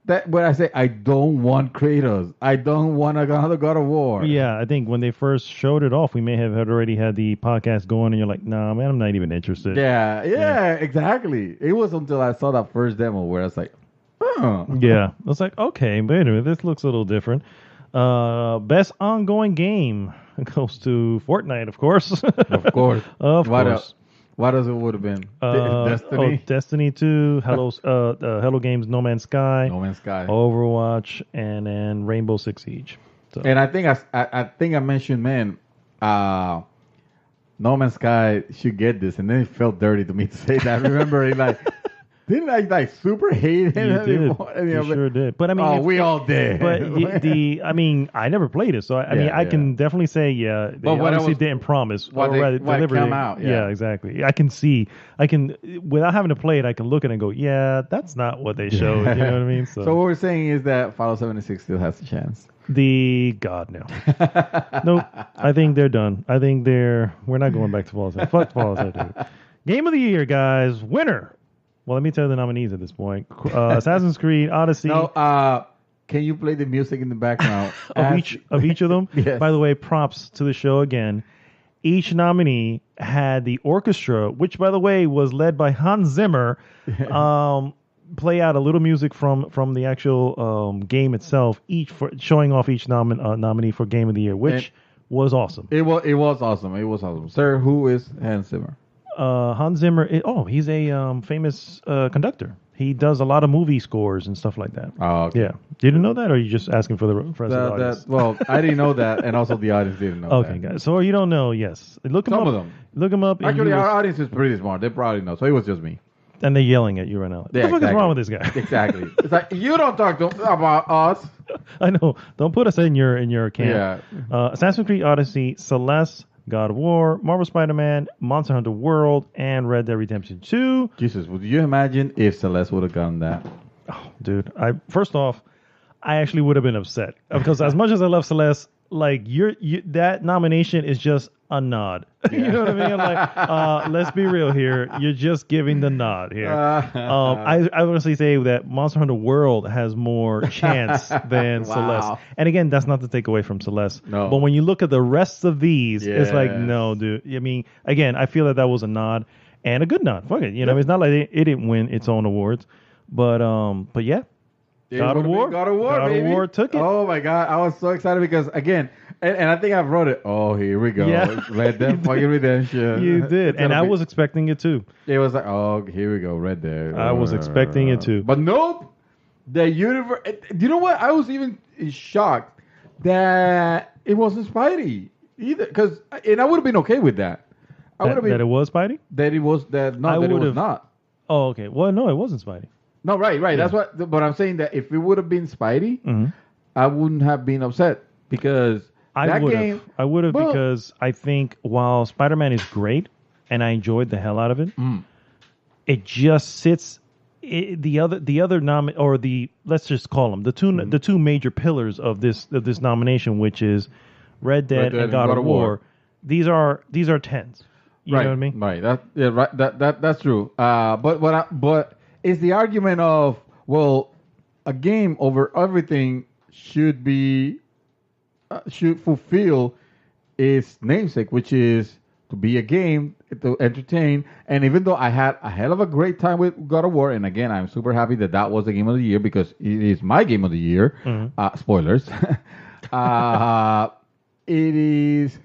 that where I say, I don't want Kratos. I don't want another God of War. Yeah, I think when they first showed it off, we may have already had the podcast going, and you're like, nah, man, I'm not even interested. Yeah, exactly. It was until I saw that first demo where I was like, Yeah. I was like, okay, wait a minute, this looks a little different. Best ongoing game goes to Fortnite, of course. Of course. Of course. What else it would have been? Destiny? Destiny 2, Hello Games, No Man's Sky, Overwatch, and then Rainbow Six Siege. So. And I think I mentioned, man, No Man's Sky should get this, and then it felt dirty to me to say that. Remember, didn't I like super hate him? You sure did. But I mean, we all did. But I never played it, so I can definitely say, they obviously didn't promise what come out. Yeah, exactly. I can without having to play it, I can look at it and go, yeah, that's not what they showed. You know what I mean? So what we're saying is that Fallout 76 still has a chance. No. Nope. I think they're done. I think we're not going back to Fallout 76. Fuck Fallout 76. Game of the year, guys. Winner. Well, let me tell you the nominees at this point. Assassin's Creed Odyssey. No, can you play the music in the background? of each of them? Yes. By the way, props to the show again. Each nominee had the orchestra, which, by the way, was led by Hans Zimmer, play out a little music from the actual game itself, showing off each nominee for Game of the Year, which was awesome. It was awesome. Sir, who is Hans Zimmer? Hans Zimmer, he's a famous conductor. He does a lot of movie scores and stuff like that. Oh, okay. Yeah. You didn't know that, or are you just asking for the audience? Well, I didn't know that, and also the audience didn't know that. Okay, guys. So you don't know, yes. Look him up. Some of them. Look him up. Actually, our audience is pretty smart. They probably know. So it was just me. And they're yelling at you right now. What the fuck is wrong with this guy? Exactly. It's like, you don't talk about us. I know. Don't put us in your camp. Yeah. Assassin's Creed Odyssey, Celeste, God of War, Marvel Spider-Man, Monster Hunter World, and Red Dead Redemption 2. Jesus, would you imagine if Celeste would have gotten that? Oh, dude. First off, I actually would have been upset because as much as I love Celeste, like that nomination is just a nod. You know what I mean? Like, let's be real here. You're just giving the nod here. I honestly say that Monster Hunter World has more chance than Celeste. And again, that's not to take away from Celeste. No. But when you look at the rest of these, it's like, Yes. no, dude. I mean, again, I feel that was a nod and a good nod. Fuck it. You know, it's not like it didn't win its own awards, but yeah. God of War. God of War, God baby. of War took it. Oh my God, I was so excited because again, and I think I wrote it. Oh, here we go. Yeah. Red Dead fucking Redemption. You did, It's and gonna I be- was expecting it too. It was like, oh, here we go, Red Dead. I was expecting it too. But nope. The universe. You know what? I was even shocked that it wasn't Spidey either, and I would have been okay with that. I would have been That it was Spidey. that it was that not I that it was would've- not. Oh, okay. Well, no, it wasn't Spidey. No, right. That's what. But I'm saying that if it would have been Spidey, Mhm. I wouldn't have been upset because I that would game. have. I would have Well- because I think while Spider-Man is great and I enjoyed the hell out of it, it just sits. The other let's just call them the two major pillars of this nomination, which is Red Dead and God of War. These are tens. You Right, know what I mean? Right. That's true. But it's the argument of, well, a game over everything should fulfill its namesake, which is to be a game to entertain. And even though I had a hell of a great time with God of War, and again, I'm super happy that was the game of the year because it is my game of the year. Spoilers. It is.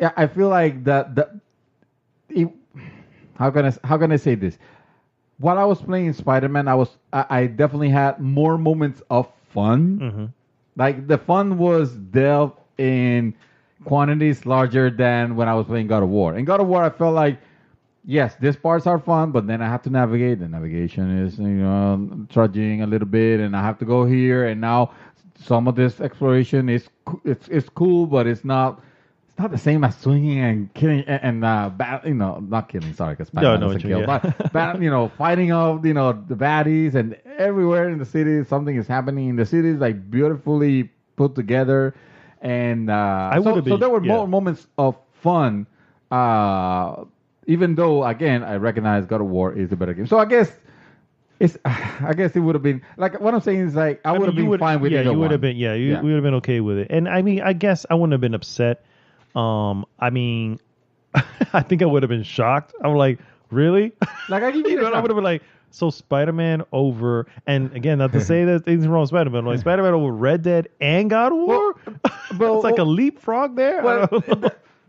Yeah, I feel like how can I say this? While I was playing Spider-Man, I definitely had more moments of fun. Like the fun was delved in quantities larger than when I was playing God of War. In God of War, I felt like, yes, these parts are fun, but then I have to navigate. The navigation is, trudging a little bit, and I have to go here. And now some of this exploration is cool, but it's not the same as swinging and killing and not killing. Sorry, because Spider-Man doesn't kill. But fighting off the baddies, and everywhere in the city something is happening. In the city is like beautifully put together, and so there were more moments of fun. Even though again I recognize God of War is a better game, so I guess it would have been like what I'm saying is like I would have been fine with it. You would have been we would have been okay with it, and I mean I guess I wouldn't have been upset. I mean, I think I would have been shocked. I'm like, really? Like I give you I would have been like, so Spider-Man over, and again, not to say that things wrong with Spider-Man, like Spider-Man over Red Dead and God of War. It's like a leapfrog there. Well,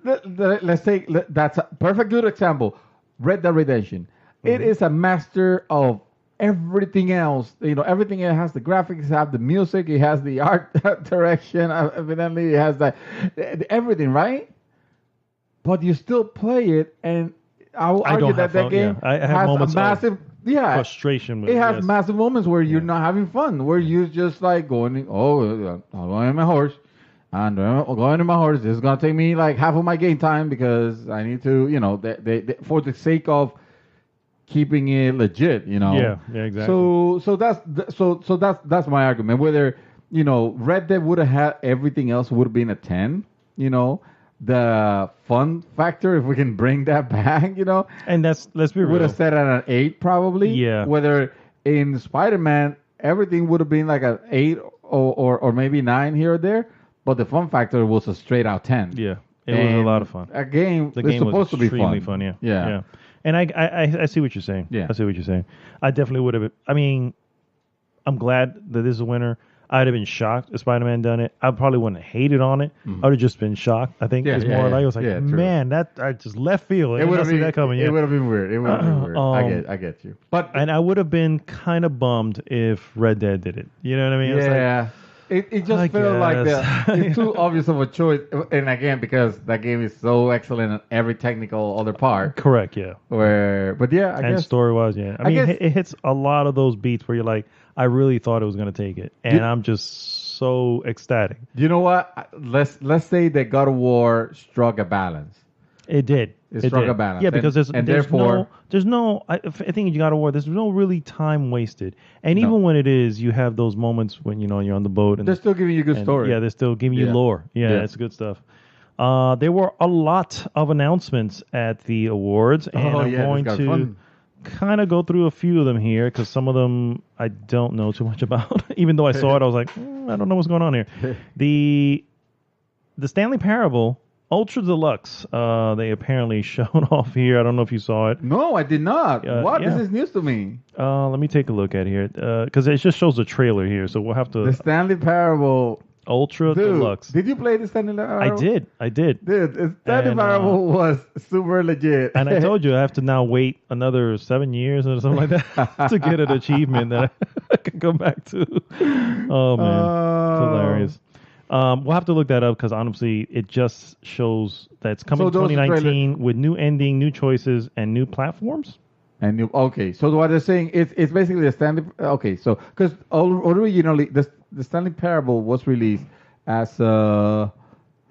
let's say that's a perfect good example. Red Dead Redemption. It is a master of everything else. Everything. It has the graphics, it has the music, it has the art direction. Evidently, it has everything, right? But you still play it, and I will argue that game I have moments has a massive frustration with it. Has massive moments where you're not having fun, where you're just like going, I'm going on my horse. And going to my horse, this is gonna take me like half of my game time because I need to, they for the sake of keeping it legit, Yeah, exactly. So that's my argument. Whether Red Dead would have had everything else would have been a 10. The fun factor, if we can bring that back, and let's be real, would have set at an 8 probably. Yeah. Whether in Spider-Man everything would have been like an 8 or maybe 9 here or there, but the fun factor was a straight out 10. Yeah, it was a lot of fun. A game The is game supposed was to be extremely fun. fun. Yeah. Yeah. And I see what you're saying. Yeah. I see what you're saying. I definitely would have. I mean, I'm glad that this is a winner. I'd have been shocked if Spider-Man done it. I probably wouldn't have hated on it. I would have just been shocked. I think it's more like it was like, true. man, that I just left field. It would have see been that coming. It would have been weird. It would have been weird. I get you. But And I would have been kind of bummed if Red Dead did it. You know what I mean? It's like, yeah. It just I felt like guess. it's too obvious of a choice, and again because that game is so excellent in every technical other part. correct. Yeah. But yeah, I And guess story wise, yeah. I mean, guess- it hits a lot of those beats where you're like, I really thought it was going to take it, and I'm just so ecstatic. you know what? Let's say that God of War struck a balance. It did. It It struck did. a balance. Yeah, because and there's therefore, I think in God of War, there's no really time wasted. And No. even when it is, you have those moments when you're on the boat and they're still giving you a good and, story. Yeah, they're still giving you Yeah. lore. Yeah, Yeah. it's good stuff. There were a lot of announcements at the awards, and I'm going this got to fun. kind of go through a few of them here because some of them I don't know too much about. Even though I saw it, I was like, I don't know what's going on here. The Stanley Parable Ultra Deluxe. They apparently showed off here. I don't know if you saw it. No, I did not. What? yeah. This is news to me. Let me take a look at here because it just shows the trailer here, so we'll have to The Stanley Parable. Ultra Dude, Deluxe. did you play the Stanley Parable? I did. Dude, the Stanley And, Parable was super legit. And I told you I have to now wait another 7 years or something like that to get an achievement that I can go back to. Oh man, it's hilarious. We'll have to look that up because honestly, it just shows that it's coming So those 2019 with new ending, new choices, and new platforms. And you, okay, so what they're saying it's basically a Stanley. Okay, so because originally the Stanley Parable was released as I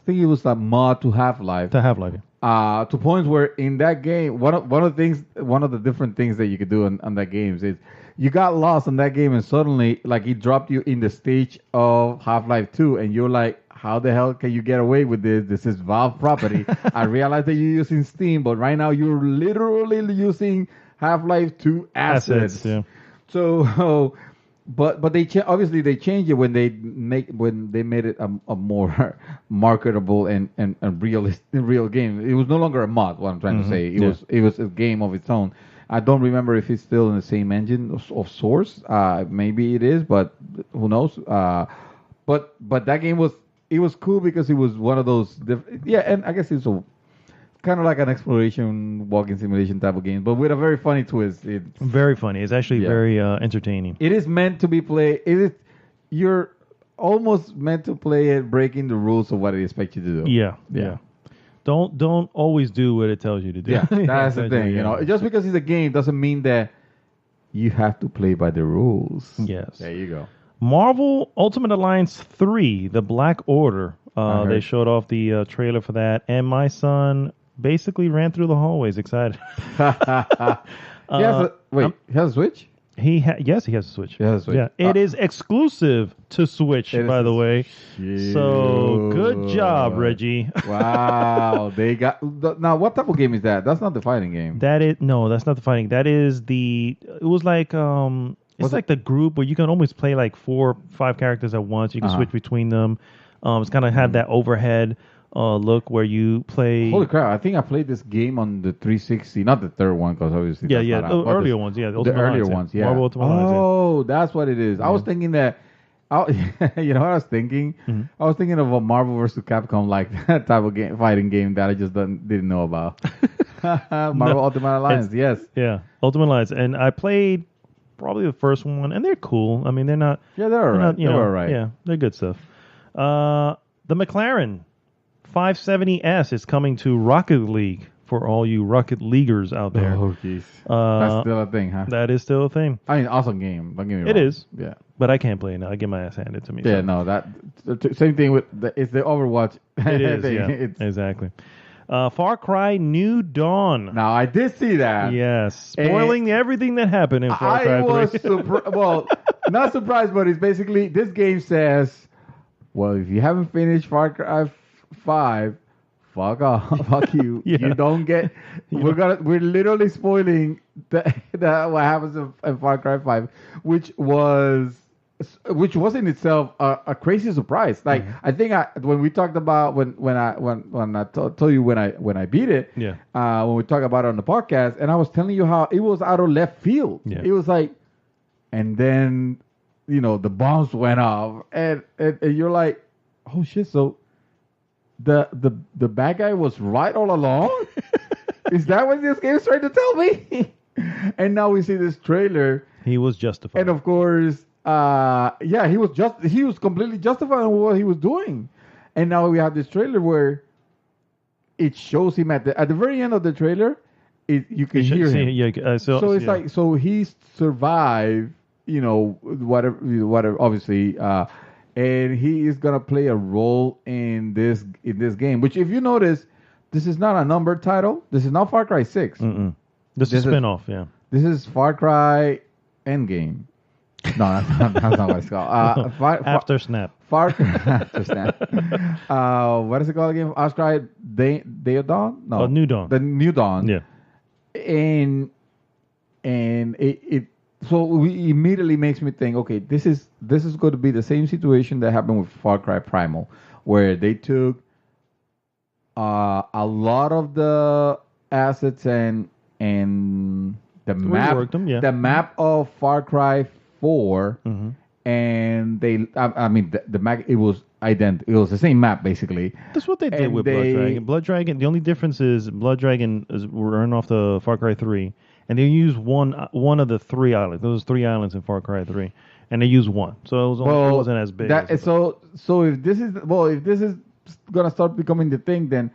think it was a mod to Half-Life. To Half-Life. To points where in that game, one of the different things that you could do on that games is you got lost in that game and suddenly like it dropped you in the stage of Half-Life 2 and you're like, how the hell can you get away with this? This is Valve property. I realize that you're using Steam, but right now you're literally using Half-Life 2 assets. Yeah. So, but they obviously they changed it when they made it a more marketable and real game. It was no longer a mod. What I'm trying to say, it was a game of its own. I don't remember if it's still in the same engine of Source. Maybe it is, but who knows? But that game was cool because it was one of those and I guess it's a kind of like an exploration walking simulation type of game, but with a very funny twist. It's very funny. It's actually very entertaining. It is meant to be played. You're almost meant to play it breaking the rules of what it expects you to do. Yeah. Don't always do what it tells you to do. Yeah, that's the thing. You know, just because it's a game doesn't mean that you have to play by the rules. Yes. There you go. Marvel Ultimate Alliance 3, The Black Order. They showed off the trailer for that, and my son basically ran through the hallways excited. He has a Switch? Yes, he has a Switch. He has a Switch. Yeah, it is exclusive to Switch, by the way. So good job, Reggie. Wow, they got now. What type of game is that? That's not the fighting game. That's not the fighting. That is it was like it's like the group where you can almost play like 4 or 5 characters at once. You can switch between them. It's kind of have that overhead look where you play. Holy crap! I think I played this game on the 360, not the third one because obviously the earlier ones, the earlier ones, yeah. Marvel Ultimate Alliance, that's what it is. I was thinking that. You know what I was thinking? Mm-hmm. I was thinking of a Marvel vs. Capcom like that type of fighting game that I just didn't know about. Marvel Ultimate Alliance, yes, yeah, Ultimate Alliance, and I played probably the first one, and they're cool. I mean, they're not. Yeah, they're alright. They're alright. Yeah, they're good stuff. The McLaren 570S is coming to Rocket League for all you Rocket Leaguers out there. Oh, jeez. That's still a thing, huh? That is still a thing. I mean, awesome game. Don't get me wrong. It is. Yeah. But I can't play it now. I get my ass handed to me. Yeah, no, same thing with it's the Overwatch. It is. Yeah, exactly. Far Cry New Dawn. Now I did see that. Yes, spoiling everything that happened in Far Cry 3. I was not surprised, but it's basically this game says, well, if you haven't finished Far Cry 5, fuck off, fuck you. Yeah. You don't get. We're literally spoiling the what happens in Far Cry 5, which was in itself a crazy surprise. Like I think when we talked about when I told you when I beat it, when we talked about it on the podcast, and I was telling you how it was out of left field. Yeah. It was like, and then the bombs went off, and you're like, oh shit! So the bad guy was right all along. Is that what this game is trying to tell me? And now we see this trailer. He was justified, and of course. He was completely justified in what he was doing, and now we have this trailer where it shows him at the very end of the trailer. You can hear him. Yeah, so it's like he survived. Whatever. Obviously, and he is gonna play a role in this game. Which, if you notice, this is not a numbered title. This is not Far Cry 6. This is a spin-off, yeah. This is Far Cry Endgame. No, that's not what it's called. After Snap. After Snap. What is it called again? Far Cry Day of Dawn? No. New Dawn. The New Dawn. Yeah. And it so it immediately makes me think, okay, this is going to be the same situation that happened with Far Cry Primal, where they took a lot of the assets and the map, the map of Far Cry 4, and they, I mean, the map, it was identical. It was the same map basically. That's what they did with Blood Dragon. Blood Dragon. The only difference is Blood Dragon is run off the Far Cry 3, and they use one of the 3 islands. Those 3 islands in Far Cry 3, and they use one, so it wasn't as big. So if this is gonna start becoming the thing, then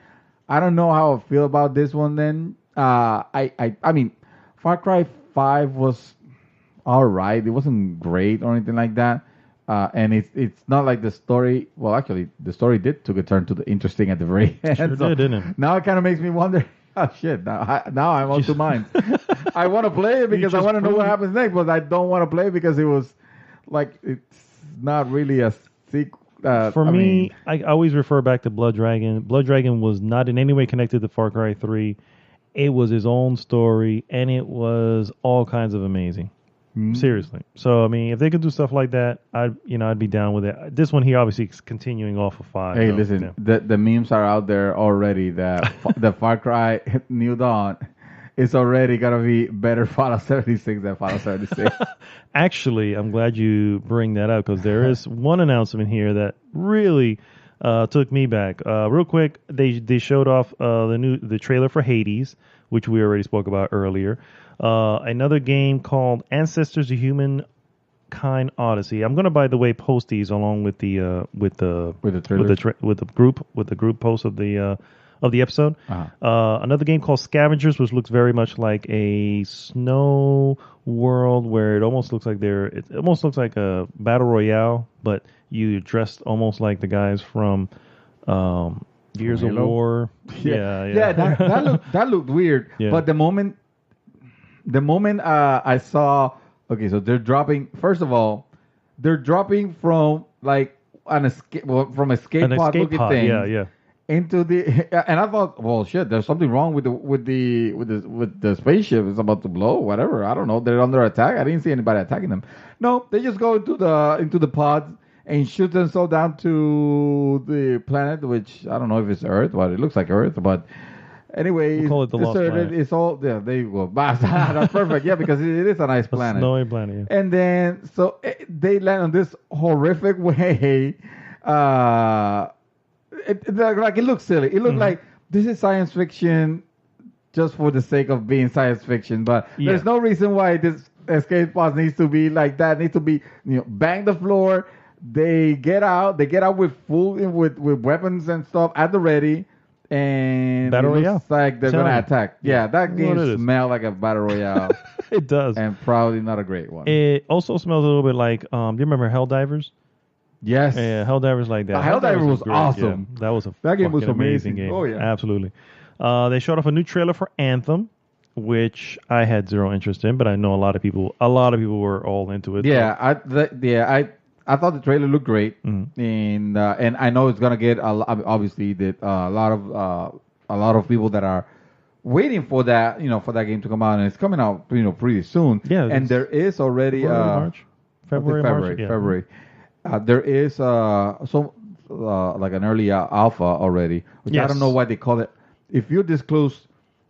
I don't know how I feel about this one. Then I mean, Far Cry 5 was all right. It wasn't great or anything like that. And it's not like the story. Well, actually, the story took a turn to the interesting at the very end. Sure did, didn't it? Now it kind of makes me wonder. Oh shit! Now I'm on two minds. I want to play it because I want to know what happens next, but I don't want to play it because it was like it's not really a sequel. For me, I always refer back to Blood Dragon. Blood Dragon was not in any way connected to Far Cry 3. It was his own story, and it was all kinds of amazing. Seriously. So I mean, if they could do stuff like that, I'd be down with it. This one here obviously is continuing off of 5. Hey, listen, the memes are out there already that the Far Cry New Dawn is already gonna be better Fallout 76 than Fallout 76. Actually, I'm glad you bring that up because there is one announcement here that really took me back. Real quick, they showed off the trailer for Hades, which we already spoke about earlier. Another game called Ancestors: The Humankind Odyssey. I'm gonna, by the way, post these along with the group post of the episode. Another game called Scavengers, which looks very much like a snow world, where it almost looks like a battle royale, but you dressed almost like the guys from Gears of War. Yeah. That looked weird. Yeah. But the moment I saw, okay, so they're dropping. First of all, they're dropping from like an escape pod looking thing. Yeah. Into the, and I thought, well, shit, there's something wrong with the spaceship. It's about to blow, whatever. I don't know. They're under attack. I didn't see anybody attacking them. No, they just go into the pods and shoot themselves down to the planet, which I don't know if it's Earth, but it looks like Earth. But anyway, we'll call it the Lost Planet. It's all there. There you go. That's perfect. Yeah, because it is a nice planet, snowy planet. Yeah. And then so they land on this horrific way. It looks silly. It looked like this is science fiction just for the sake of being science fiction. But there's no reason why this escape pod needs to be like that. It needs to be, bang the floor. They get out with with weapons and stuff at the ready. And battle it royale. Looks like they're going to attack. Yeah, that game smells like a battle royale. It does. And probably not a great one. It also smells a little bit like, do you remember Helldivers? Yes. Yeah, Helldivers like that. Helldivers was awesome. Yeah, that was that game was amazing game. Oh, yeah. Absolutely. They showed off a new trailer for Anthem, which I had zero interest in, but I know a lot of people were all into it. Yeah, I thought the trailer looked great, and I know it's gonna get obviously that a lot of people that are waiting for that for that game to come out, and it's coming out pretty soon. Yeah, and there is already February. There is like an early alpha already, which I don't know why they call it. If you're this close,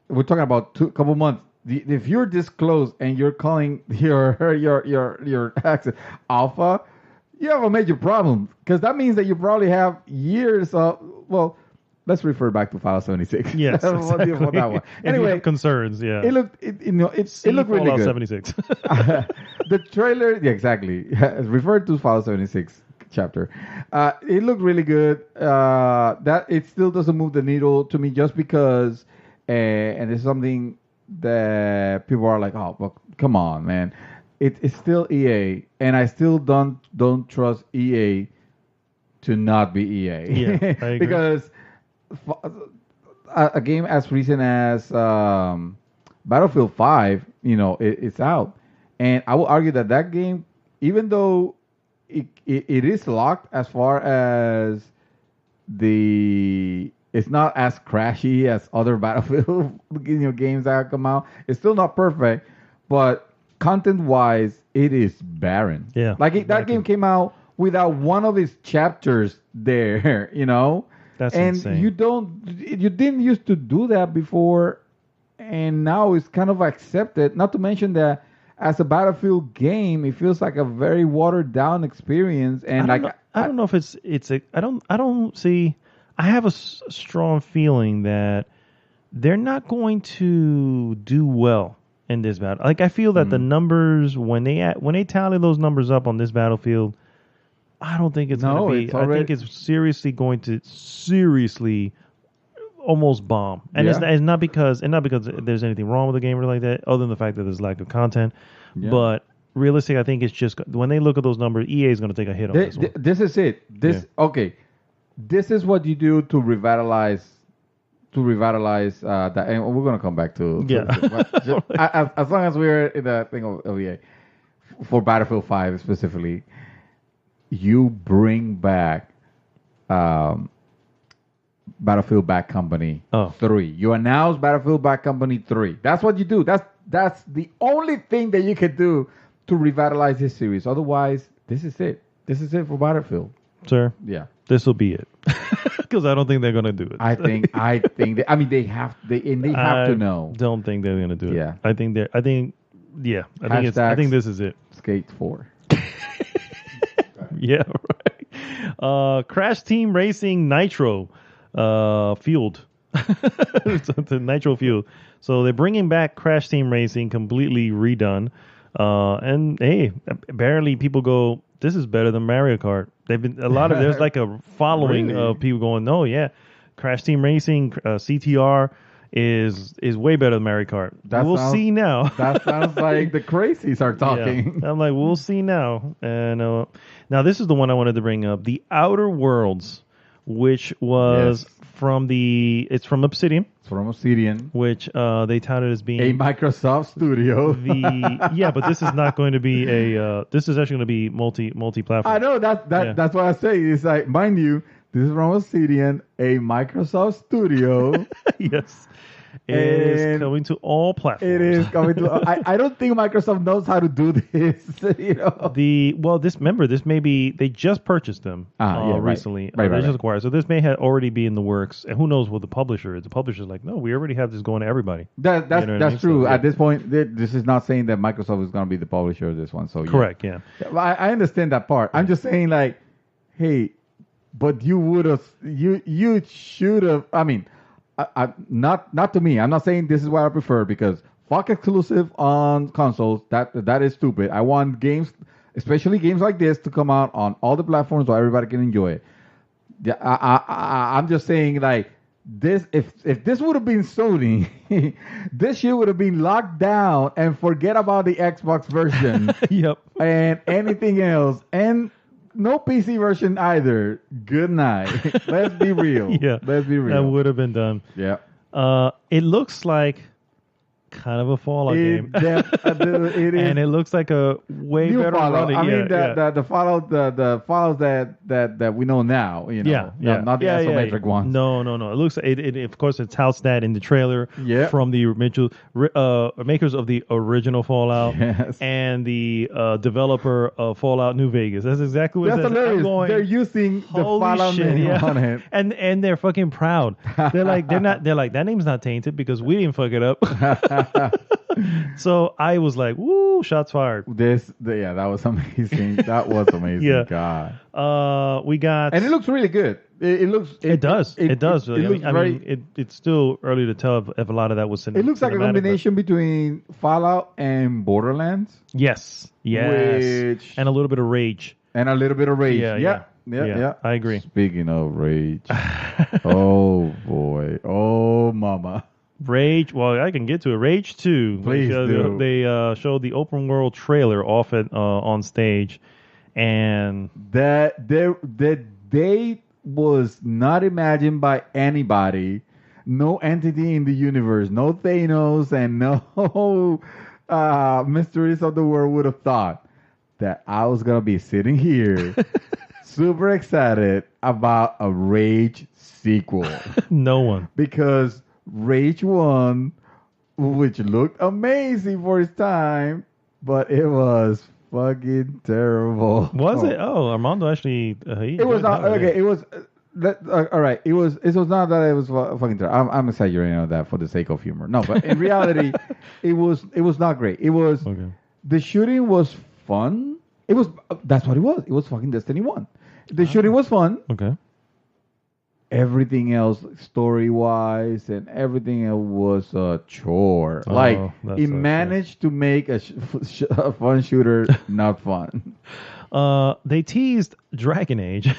we're talking about couple months. If you're this close and you're calling your access alpha, you have a major problem because that means that you probably have years of. Well, let's refer back to Fallout 76. Yes, exactly. That one. Anyway, concerns. Yeah, it looked it looked really Fallout good. 76. The trailer, exactly, referred to Fallout 76 chapter. It looked really good. That it still doesn't move the needle to me just because, and it's something that people are like, oh, well, come on, man. It's still EA, and I still don't trust EA to not be EA. Yeah, I agree. Because a game as recent as Battlefield 5, it's out. And I will argue that game, even though it is locked as far as it's not as crashy as other Battlefield games that have come out. It's still not perfect, but content-wise, it is barren. Yeah, that game came out without one of its chapters there, That's and insane. you didn't used to do that before, and now it's kind of accepted. Not to mention that as a Battlefield game, it feels like a very watered down experience, and I don't know if I don't see. I have a strong feeling that they're not going to do well in this battle. Like I feel that the numbers when they tally those numbers up on this Battlefield, I don't think it's going to be. I think it's seriously going to almost bomb. And it's not because there's anything wrong with the game or like that, other than the fact that there's lack of content. Yeah. But realistically, I think it's just when they look at those numbers, EA is going to take a hit on this one. This is it. Okay. This is what you do to revitalize that, and we're going to come back to as long as we're in the thing of EA for Battlefield 5 specifically. You bring back Battlefield Bad Company 3. You announce Battlefield Bad Company 3. That's what you do. That's the only thing that you can do to revitalize this series. Otherwise, this is it. This is it for Battlefield. Sir? Yeah. This will be it. Because I don't think they're going to do it. I think they have to know. Don't think they're going to do it. Yeah. I think this is it. Skate 4. Yeah, right. Crash Team Racing Nitro Fueled. The Nitro Fueled. So they're bringing back Crash Team Racing completely redone. And hey, apparently people go, this is better than Mario Kart. There's like a following of people going, no, yeah, Crash Team Racing CTR is way better than Mario Kart. We'll see now. That sounds like the crazies are talking. Yeah. I'm like, we'll see now. And now this is the one I wanted to bring up, The Outer Worlds, which was from Obsidian. It's from Obsidian, which they touted as being a Microsoft studio. But this is not going to be this is actually going to be multi-platform. I know that's what I say. It's like, mind you, this is from Obsidian, a Microsoft studio. Yes. It is coming to all platforms. It is coming to. I don't think Microsoft knows how to do this. This may be, they just purchased them recently. They just acquired. So this may already be in the works. And who knows what the publisher is? The publisher's like, no, we already have this going to everybody. That's true. So, at this point, this is not saying that Microsoft is going to be the publisher of this one. So correct. Yeah. I understand that part. I'm just saying, like, hey, but you would have, you should have. I mean. Not to me. I'm not saying this is what I prefer, because fuck exclusive on consoles. That is stupid. I want games, especially games like this, to come out on all the platforms so everybody can enjoy it. Yeah, I'm just saying, like, this. If this would have been Sony, this shit would have been locked down and forget about the Xbox version. Yep. And anything else, and no PC version either. Good night. Let's be real. Yeah. Let's be real. That would have been done. Yeah. It looks like kind of a Fallout game. It is. And it looks like a way new better Fallout. running. I mean, the Fallout, the Fallout that we know now. Not the isometric ones. No. It looks. It of course it's house that in the trailer. Yeah. From the makers of the original Fallout. Yes. And the developer of Fallout New Vegas. That's exactly what. That's hilarious. They're using the Fallout name on it, and they're fucking proud. They're like that name's not tainted because we didn't fuck it up. So I was like, "Woo!" Shots fired. That was amazing. That was amazing. Yeah. God. We got, and it looks really good. It does. It's still early to tell if a lot of that was cinematic. It looks like a combination between Fallout and Borderlands. Yes, and a little bit of Rage. Yeah. I agree. Speaking of Rage, oh boy, oh mama. Rage. Well, I can get to it. Rage 2. Please do. They showed the open world trailer off on stage, and that they was not imagined by anybody. no entity in the universe, no Thanos, and no mysteries of the world would have thought that I was gonna be sitting here, super excited about a Rage sequel. No one. Because Rage 1, which looked amazing for its time, but it was fucking terrible. Was it? Oh, Armando actually. It was not okay. It was all right. It was not that it was fucking terrible. I'm exaggerating on that for the sake of humor. No, but in reality, it was not great. It was the shooting was fun. It was that's what it was. It was fucking Destiny 1. The shooting was fun. Okay. Everything else, story wise, and everything else was a chore. It managed to make a fun shooter not fun. They teased Dragon Age,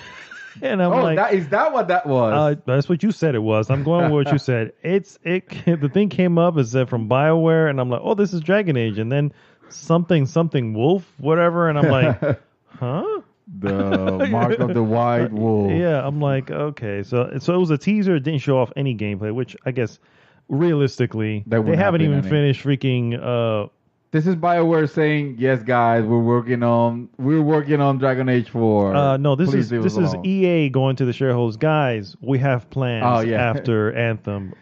and I'm like, is that what that was? That's what you said it was. I'm going with what you said. The thing came up as from BioWare, and I'm like, oh, this is Dragon Age, and then something wolf, whatever, and I'm like, huh? The mark of the white wolf. Yeah, I'm like, okay. So it was a teaser. It didn't show off any gameplay, which I guess realistically, they haven't even finished freaking... This is BioWare saying, yes, guys, we're working on Dragon Age 4. No, this is EA going to the shareholders. Guys, we have plans after Anthem.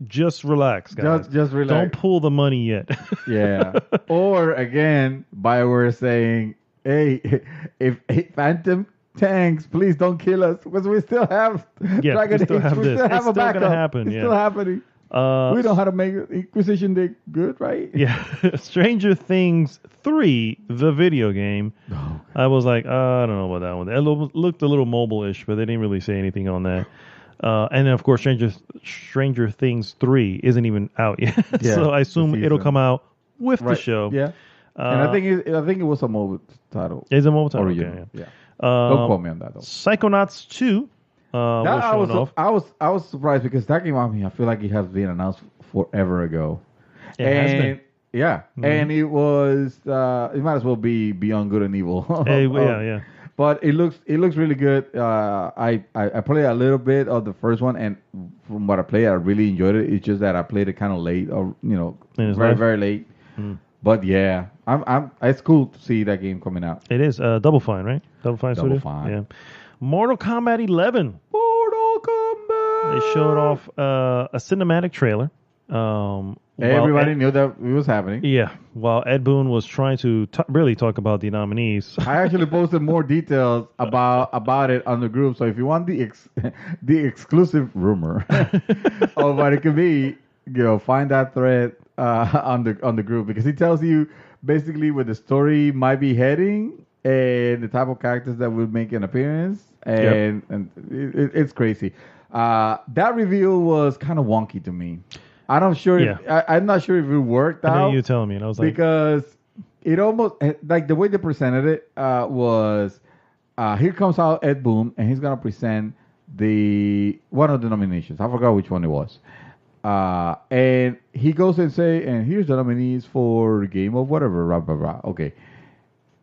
Just relax, guys. Just relax. Don't pull the money yet. Yeah. Or, again, BioWare saying... Hey, if Phantom tanks, please don't kill us because we still have Dragon Age. We still have a backup. It's still happening. We know how to make Inquisition Day good, right? Yeah. Stranger Things 3, the video game. Oh, I was like, I don't know about that one. It looked a little mobile-ish, but they didn't really say anything on that. And then, of course, Stranger Things 3 isn't even out yet. Yeah, so I assume it'll come out with the show. Yeah. And I think it was a mobile title. It's a mobile title. Okay, yeah. Don't quote me on that though. Psychonauts 2. I was surprised because that came out. I feel like it has been announced forever ago. It has been. Yeah, and it was. It might as well be Beyond Good and Evil. Yeah. But it looks really good. I played a little bit of the first one, and from what I played, I really enjoyed it. It's just that I played it kind of late, or very late. But yeah, it's cool to see that game coming out. It is Double Fine, right? Double Fine. Yeah. Mortal Kombat 11. Mortal Kombat. They showed off a cinematic trailer. Everybody knew that it was happening. Yeah. While Ed Boon was trying to really talk about the nominees. I actually posted more details about it on the group. So if you want the exclusive rumor of what it could be, find that thread on the group, because he tells you basically where the story might be heading and the type of characters that will make an appearance, and it's crazy. That reveal was kind of wonky to me. I'm not sure if it worked out. You telling me, and I was like, because it almost like the way they presented it was here comes out Ed Boon, and he's gonna present one of the nominations. I forgot which one it was. And he goes and say, and here's the nominees for game of whatever, blah, blah, blah. Okay.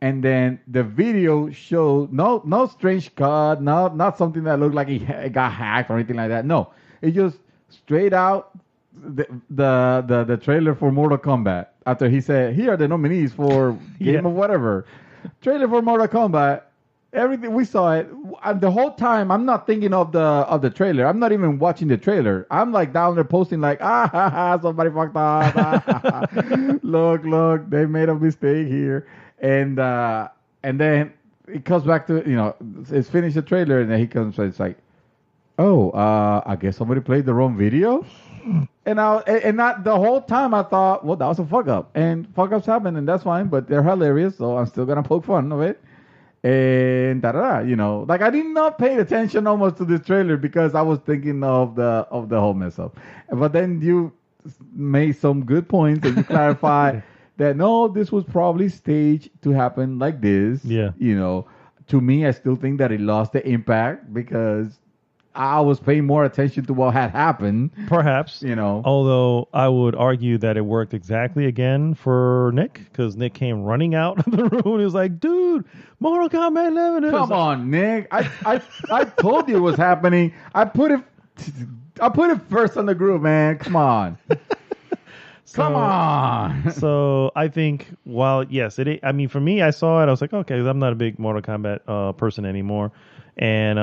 And then the video showed no strange cut, not something that looked like it got hacked or anything like that. No, it just straight out the trailer for Mortal Kombat. After he said, here are the nominees for game of whatever. Trailer for Mortal Kombat. Everything, we saw it, and the whole time I'm not thinking of the trailer. I'm not even watching the trailer. I'm like down there posting like, somebody fucked up. Look, they made a mistake here, and then it comes back to it's finished the trailer, and then he comes and it's like, I guess somebody played the wrong video, and the whole time I thought, well, that was a fuck up, and fuck ups happen, and that's fine, but they're hilarious, so I'm still gonna poke fun of it. And like I did not pay attention almost to this trailer because I was thinking of the whole mess up. But then you made some good points and you clarified that no, this was probably staged to happen like this. Yeah. To me, I still think that it lost the impact because I was paying more attention to what had happened. Perhaps. Although I would argue that it worked exactly again for Nick, because Nick came running out of the room and he was like, dude, Mortal Kombat 11. Come on, Nick. I told you it was happening. I I put it first on the group, man. Come on. Come on. So I think while yes, I mean, for me, I saw it. I was like, okay, I'm not a big Mortal Kombat person anymore, and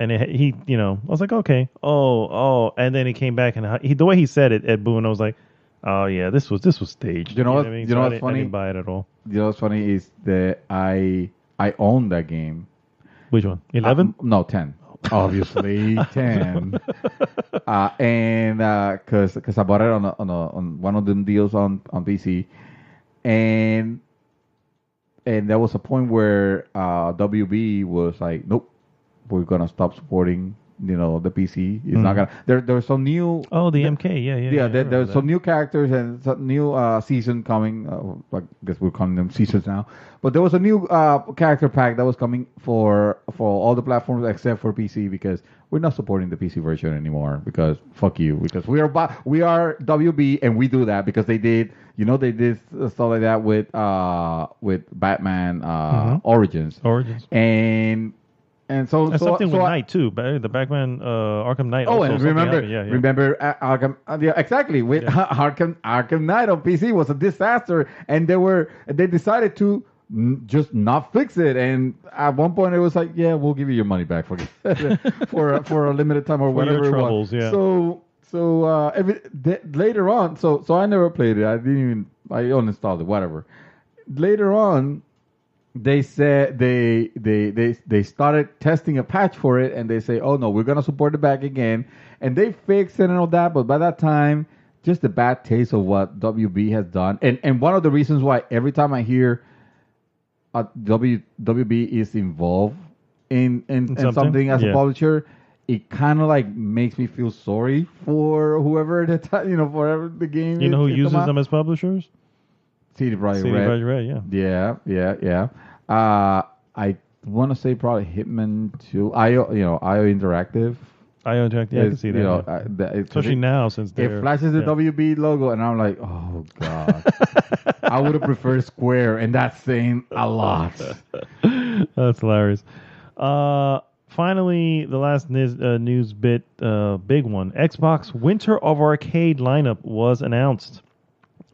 he, I was like, okay, and then he came back and the way he said it at Boone, I was like, oh yeah, this was staged. You know what? I mean? You know what's I funny? didn't buy it at all. You know what's funny is that I own that game. Which one? 11? No, 10. Obviously, 10. And because I bought it on one of them deals on PC, and there was a point where WB was like, nope, we're gonna stop supporting the PC. It's not gonna. There's some new. Oh, the MK, yeah. There's some new characters and some new season coming. I guess we're calling them seasons now. But there was a new character pack that was coming for all the platforms except for PC because we're not supporting the PC version anymore because fuck you. Because we are WB and we do that because they did stuff like that with Batman Origins. And so that's something with Knight too, the Batman Arkham Knight. Oh, also and remember Arkham? Yeah, exactly. With Arkham Knight on PC was a disaster, and they decided to just not fix it. And at one point, it was like, yeah, we'll give you your money back for for a limited time or whatever your it troubles, was. Yeah. So later on, so I never played it. I uninstalled it. Whatever. Later on. They said they started testing a patch for it, and they say, "Oh no, we're gonna support it back again," and they fixed it and all that. But by that time, just the bad taste of what WB has done, and one of the reasons why every time I hear WB is involved in something as a publisher, it kind of like makes me feel sorry for whoever for the game. You know who uses them as publishers? CD Projekt Red, yeah. I want to say probably Hitman 2. IO Interactive. IO Interactive, yeah, I can see that. Especially now since it flashes the WB logo, and I'm like, oh god, I would have preferred Square, and that's saying a lot. That's hilarious. Finally, the last news bit, big one. Xbox Winter of Arcade lineup was announced.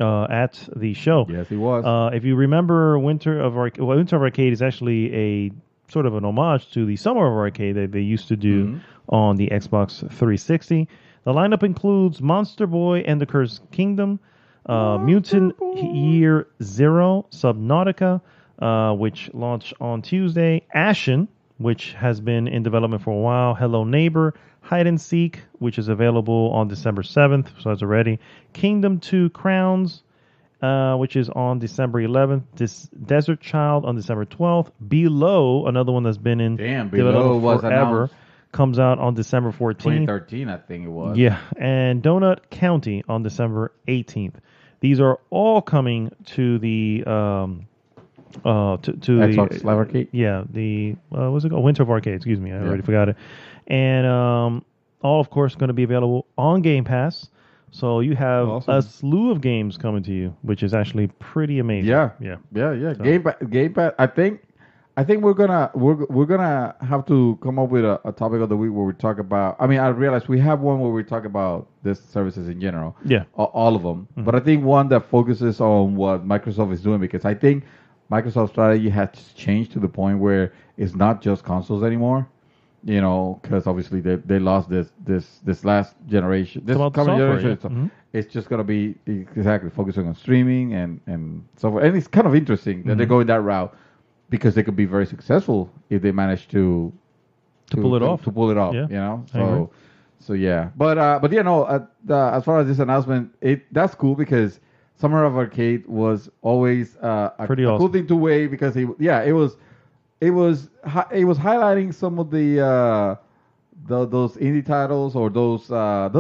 At the show. Yes, he was. If you remember, Winter of Arcade is actually a sort of an homage to the Summer of Arcade that they used to do on the Xbox 360. The lineup includes Monster Boy and the Cursed Kingdom, Mutant Year Zero, Subnautica, which launched on Tuesday, Ashen, which has been in development for a while, Hello Neighbor, Hide and Seek, which is available on December 7th, so it's already. Kingdom 2 Crowns, which is on December 11th. Desert Child on December 12th. Below, another one that's been in development forever, comes out on December 14th. 2013, I think it was. Yeah, and Donut County on December 18th. These are all coming to the to Xbox Live Arcade. Yeah, the what's it called? Winter of Arcade. Excuse me, I already forgot it. And all, of course, going to be available on Game Pass. So you have a slew of games coming to you, which is actually pretty amazing. Yeah. So. Game Pass. I think we're gonna have to come up with a topic of the week where we talk about. I mean, I realize we have one where we talk about these services in general. Yeah, all of them. Mm-hmm. But I think one that focuses on what Microsoft is doing, because I think Microsoft's strategy has changed to the point where it's not just consoles anymore. Because obviously they lost this last generation. This coming generation, so it's just gonna be exactly focusing on streaming and so forth. And it's kind of interesting that they're going that route because they could be very successful if they manage to pull it off. To pull it off, yeah. So yeah. But as far as this announcement, that's cool because Summer of Arcade was always a awesome. Cool thing to wait because it was highlighting some of those indie titles or those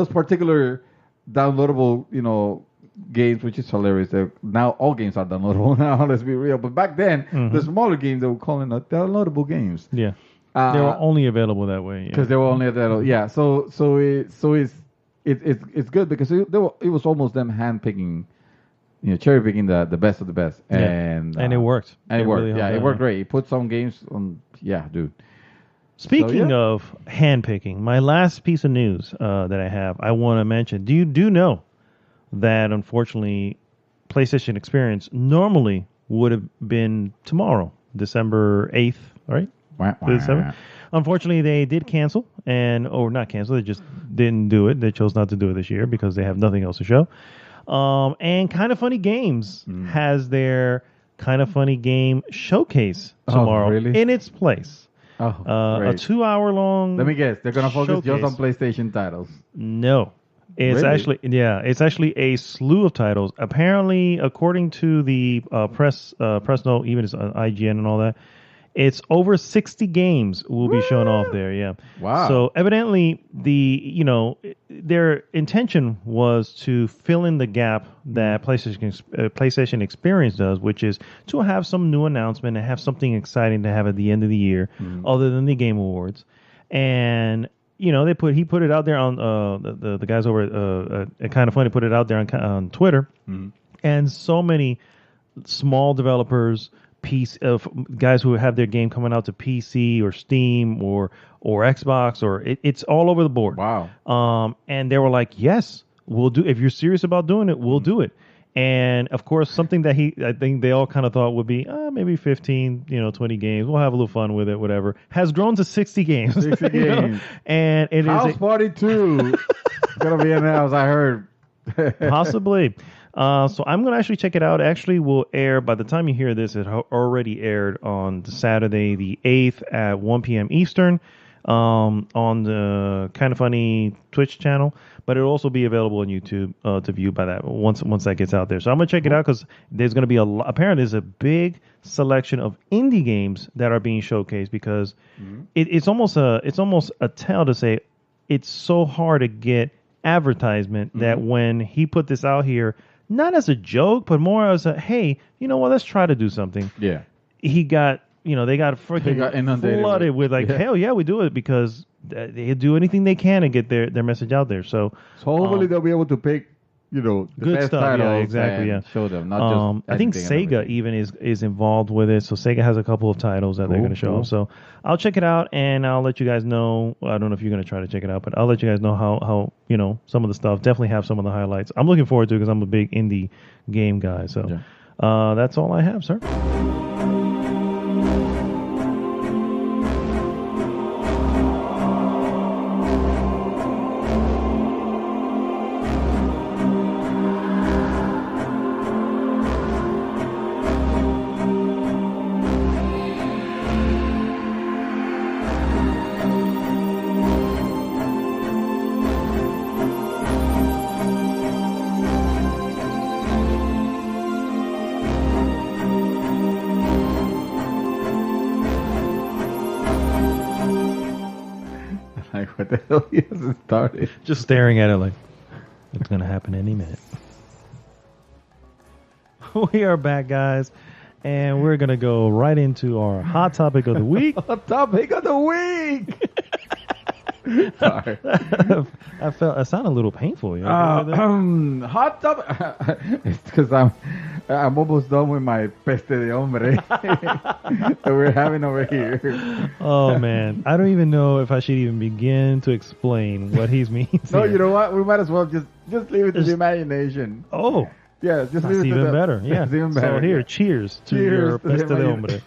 particular downloadable games, which is hilarious. Now all games are downloadable now. Let's be real. But back then, the smaller games they were calling downloadable games. Yeah, they were only available that way because they were only available. Yeah, so it's good because it was almost them handpicking. Cherry picking the best of the best, and it worked. And it worked. Really it worked great. He put some games on. Yeah, dude. Speaking of handpicking, my last piece of news that I have, I want to mention. Do you know that unfortunately, PlayStation Experience normally would have been tomorrow, December 8th, right? December. Unfortunately, they did cancel, or not cancel. They just didn't do it. They chose not to do it this year because they have nothing else to show. And Kind of Funny Games has their Kind of Funny Game showcase tomorrow in its place. A 2-hour long. Let me guess. They're gonna focus just on PlayStation titles. No, it's actually a slew of titles. Apparently, according to the press note, even it's on IGN and all that, it's over 60 games will be shown off there. Yeah. Wow. So evidently, their intention was to fill in the gap that PlayStation Experience does, which is to have some new announcement and have something exciting to have at the end of the year, other than the Game Awards. And he put it out there on the guys over at Kind of Funny put it out there on Twitter, and so many small developers. Guys who have their game coming out to PC or Steam or Xbox or it's all over the board. Wow. And they were like, yes, we'll do. If you're serious about doing it, we'll do it. And of course, something that I think they all kind of thought would be maybe 15, 20 games. We'll have a little fun with it, whatever. Has grown to 60 games. 60 games. And it House is Party 2 gonna be announced. I heard. Possibly. So I'm going to actually check it out. It actually will air, by the time you hear this, it already aired on Saturday the 8th at 1 p.m. Eastern on the Kind of Funny Twitch channel. But it'll also be available on YouTube to view by that once that gets out there. So I'm going to check it out because there's going to be apparently there's a big selection of indie games that are being showcased because it's almost a tell to say it's so hard to get advertisement that when he put this out here, not as a joke, but more as a, hey, you know what, let's try to do something. Yeah. They got freaking flooded with hell yeah, we do it because they do anything they can to get their message out there. So hopefully they'll be able to pick, the good best stuff. titles Yeah, exactly. and show them. Not just I think anything Sega even is involved with it. So Sega has a couple of titles that they're going to show off. So I'll check it out and I'll let you guys know. I don't know if you're going to try to check it out, but I'll let you guys know how some of the stuff. Definitely have some of the highlights. I'm looking forward to it because I'm a big indie game guy. So that's all I have, sir. What the hell? He hasn't started. Just staring at it like it's going to happen any minute. We are back, guys, and we're going to go right into our hot topic of the week. Hot topic of the week. Sorry. I sound a little painful. Hot topic. It's because I'm almost done with my peste de hombre that we're having over here. Oh man, I don't even know if I should even begin to explain what he means. No, here. you know what? We might as well just leave it to the imagination. Oh, yeah, just that's leave it even better. Yeah, it's even better. So here, cheers to your peste de hombre.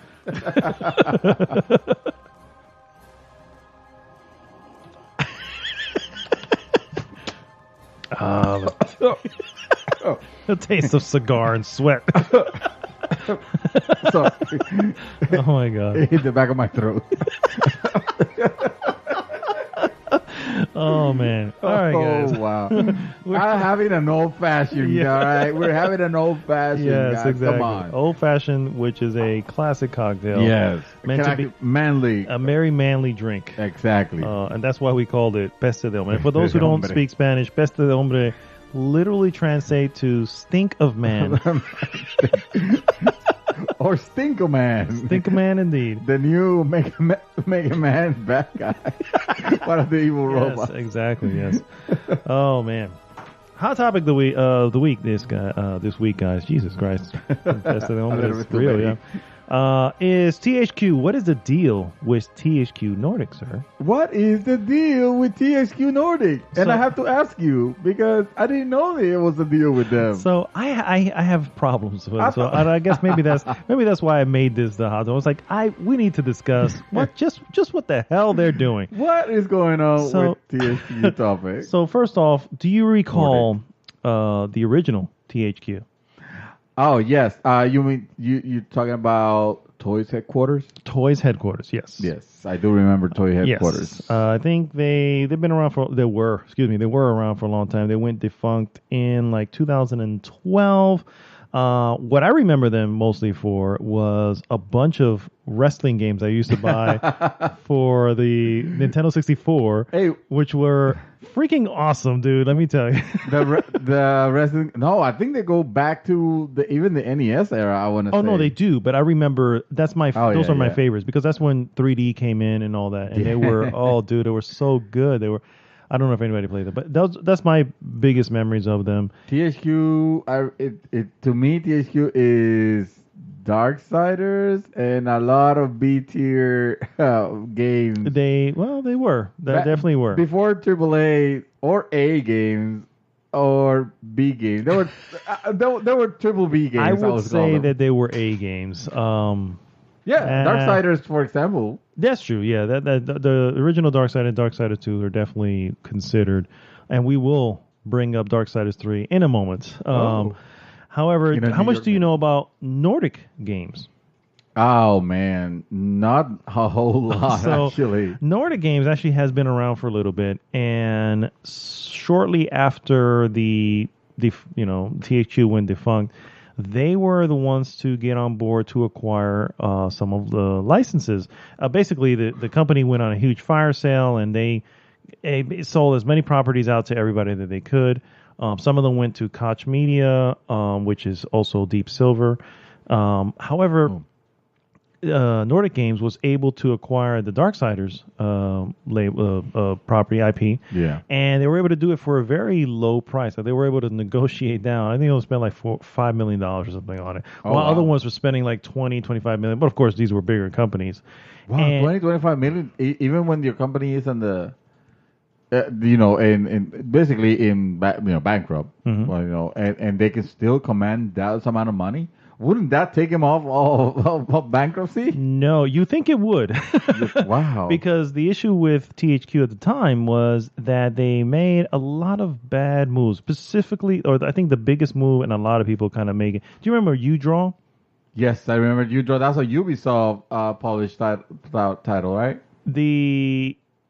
The taste of cigar and sweat. Sorry. Oh my god! It hit the back of my throat. Oh man! All right, guys. Oh wow! We're having an old fashioned. Yeah. All right, we're having an old fashioned. Yes, guys. exactly. Come on. Old fashioned, which is a classic cocktail. Yes, meant to be manly. a very manly drink. Exactly. And that's why we called it peste de hombre. For those who don't speak Spanish, peste de hombre literally translate to stink of man. Or Stinko Man. Stink of man, indeed. The new Mega Man bad guy. One of the evil robots. Exactly. Yes. Oh man. Hot topic the week. This week, guys. Jesus Christ. Peste de hombre is real. Yeah. Is THQ? What is the deal with THQ Nordic, sir? What is the deal with THQ Nordic? And So- I have to ask you because I didn't know there was a deal with them. So I have problems with it. So I guess maybe that's why I made this the hot. I was like, we need to discuss what just what the hell they're doing. What is going on So- with THQ topic? So first off, do you recall the original THQ? Oh yes, you mean you're talking about Toys headquarters? Toys headquarters, yes. Yes, I do remember Toy headquarters. Yes. I think they've been around they were around for a long time. They went defunct in like 2012. What I remember them mostly for was a bunch of wrestling games I used to buy for the Nintendo 64, Hey. which were freaking awesome, dude. Let me tell you. The wrestling. No, I think they go back to even the NES era. I want to. Oh say. no, they do. But I remember those yeah, are my yeah. favorites because that's when 3D came in and all that, and they were dude, they were so good. They were. I don't know if anybody played them, but that's my biggest memories of them. THQ. To me, THQ is Darksiders and a lot of B tier games. They were. They definitely were. Before AAA or A games or B games. There were triple B games. I would say call them. that they were A games. Darksiders, for example. That's true. Yeah, that the original Darksiders and Darksiders 2 are definitely considered, and we will bring up Darksiders 3 in a moment. However, In a how New much York do you game. know about Nordic games? Oh man, not a whole lot So, actually. Nordic Games actually has been around for a little bit, and shortly after the THQ went defunct, they were the ones to get on board to acquire some of the licenses. Basically, the company went on a huge fire sale, and they sold as many properties out to everybody that they could. Some of them went to Koch Media, which is also Deep Silver. However, Nordic Games was able to acquire the Darksiders property IP. Yeah. And they were able to do it for a very low price. Like they were able to negotiate down. I think they spent like $5 million or something on it. Oh, while other wow. ones were spending like 20, 25 million. But of course, these were bigger companies. Wow, And- 25 million, even when your company is on the, in basically bankrupt, Mm-hmm. well, and they can still command that amount of money. Wouldn't that take him off of bankruptcy? No, you think it would. Wow. Because the issue with THQ at the time was that they made a lot of bad moves. Specifically, or I think the biggest move, and a lot of people kind of make it. Do you remember U-Draw? Yes, I remember you draw. That's a Ubisoft published title, right?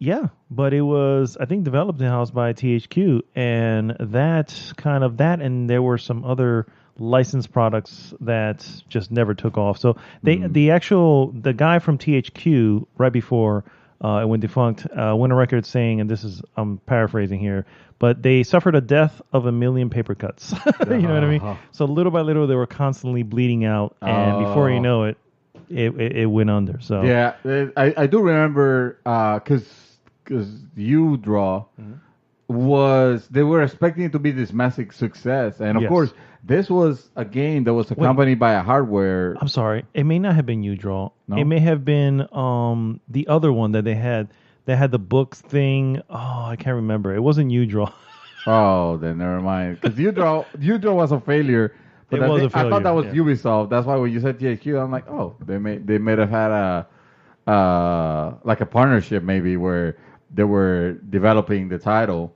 Yeah, but it was, I think, developed in-house by THQ, and and there were some other licensed products that just never took off. So the guy from THQ right before it went defunct went on record saying, and I'm paraphrasing here, but they suffered a death of 1 million paper cuts. You know what I mean? So little by little they were constantly bleeding out, and before you know it, it went under. So Yeah, I do remember because you draw they were expecting it to be this massive success, and of Yes. course this was a game that was accompanied by a hardware. I'm sorry, it may not have been U-Draw. No? It may have been the other one that they had. They had the books thing. Oh, I can't remember. It wasn't U-Draw. Oh, then never mind. Because you draw was a failure. But It was a I thought failure, that was yeah. Ubisoft. That's why when you said THQ, I'm like, oh, they may have had a partnership maybe where they were developing the title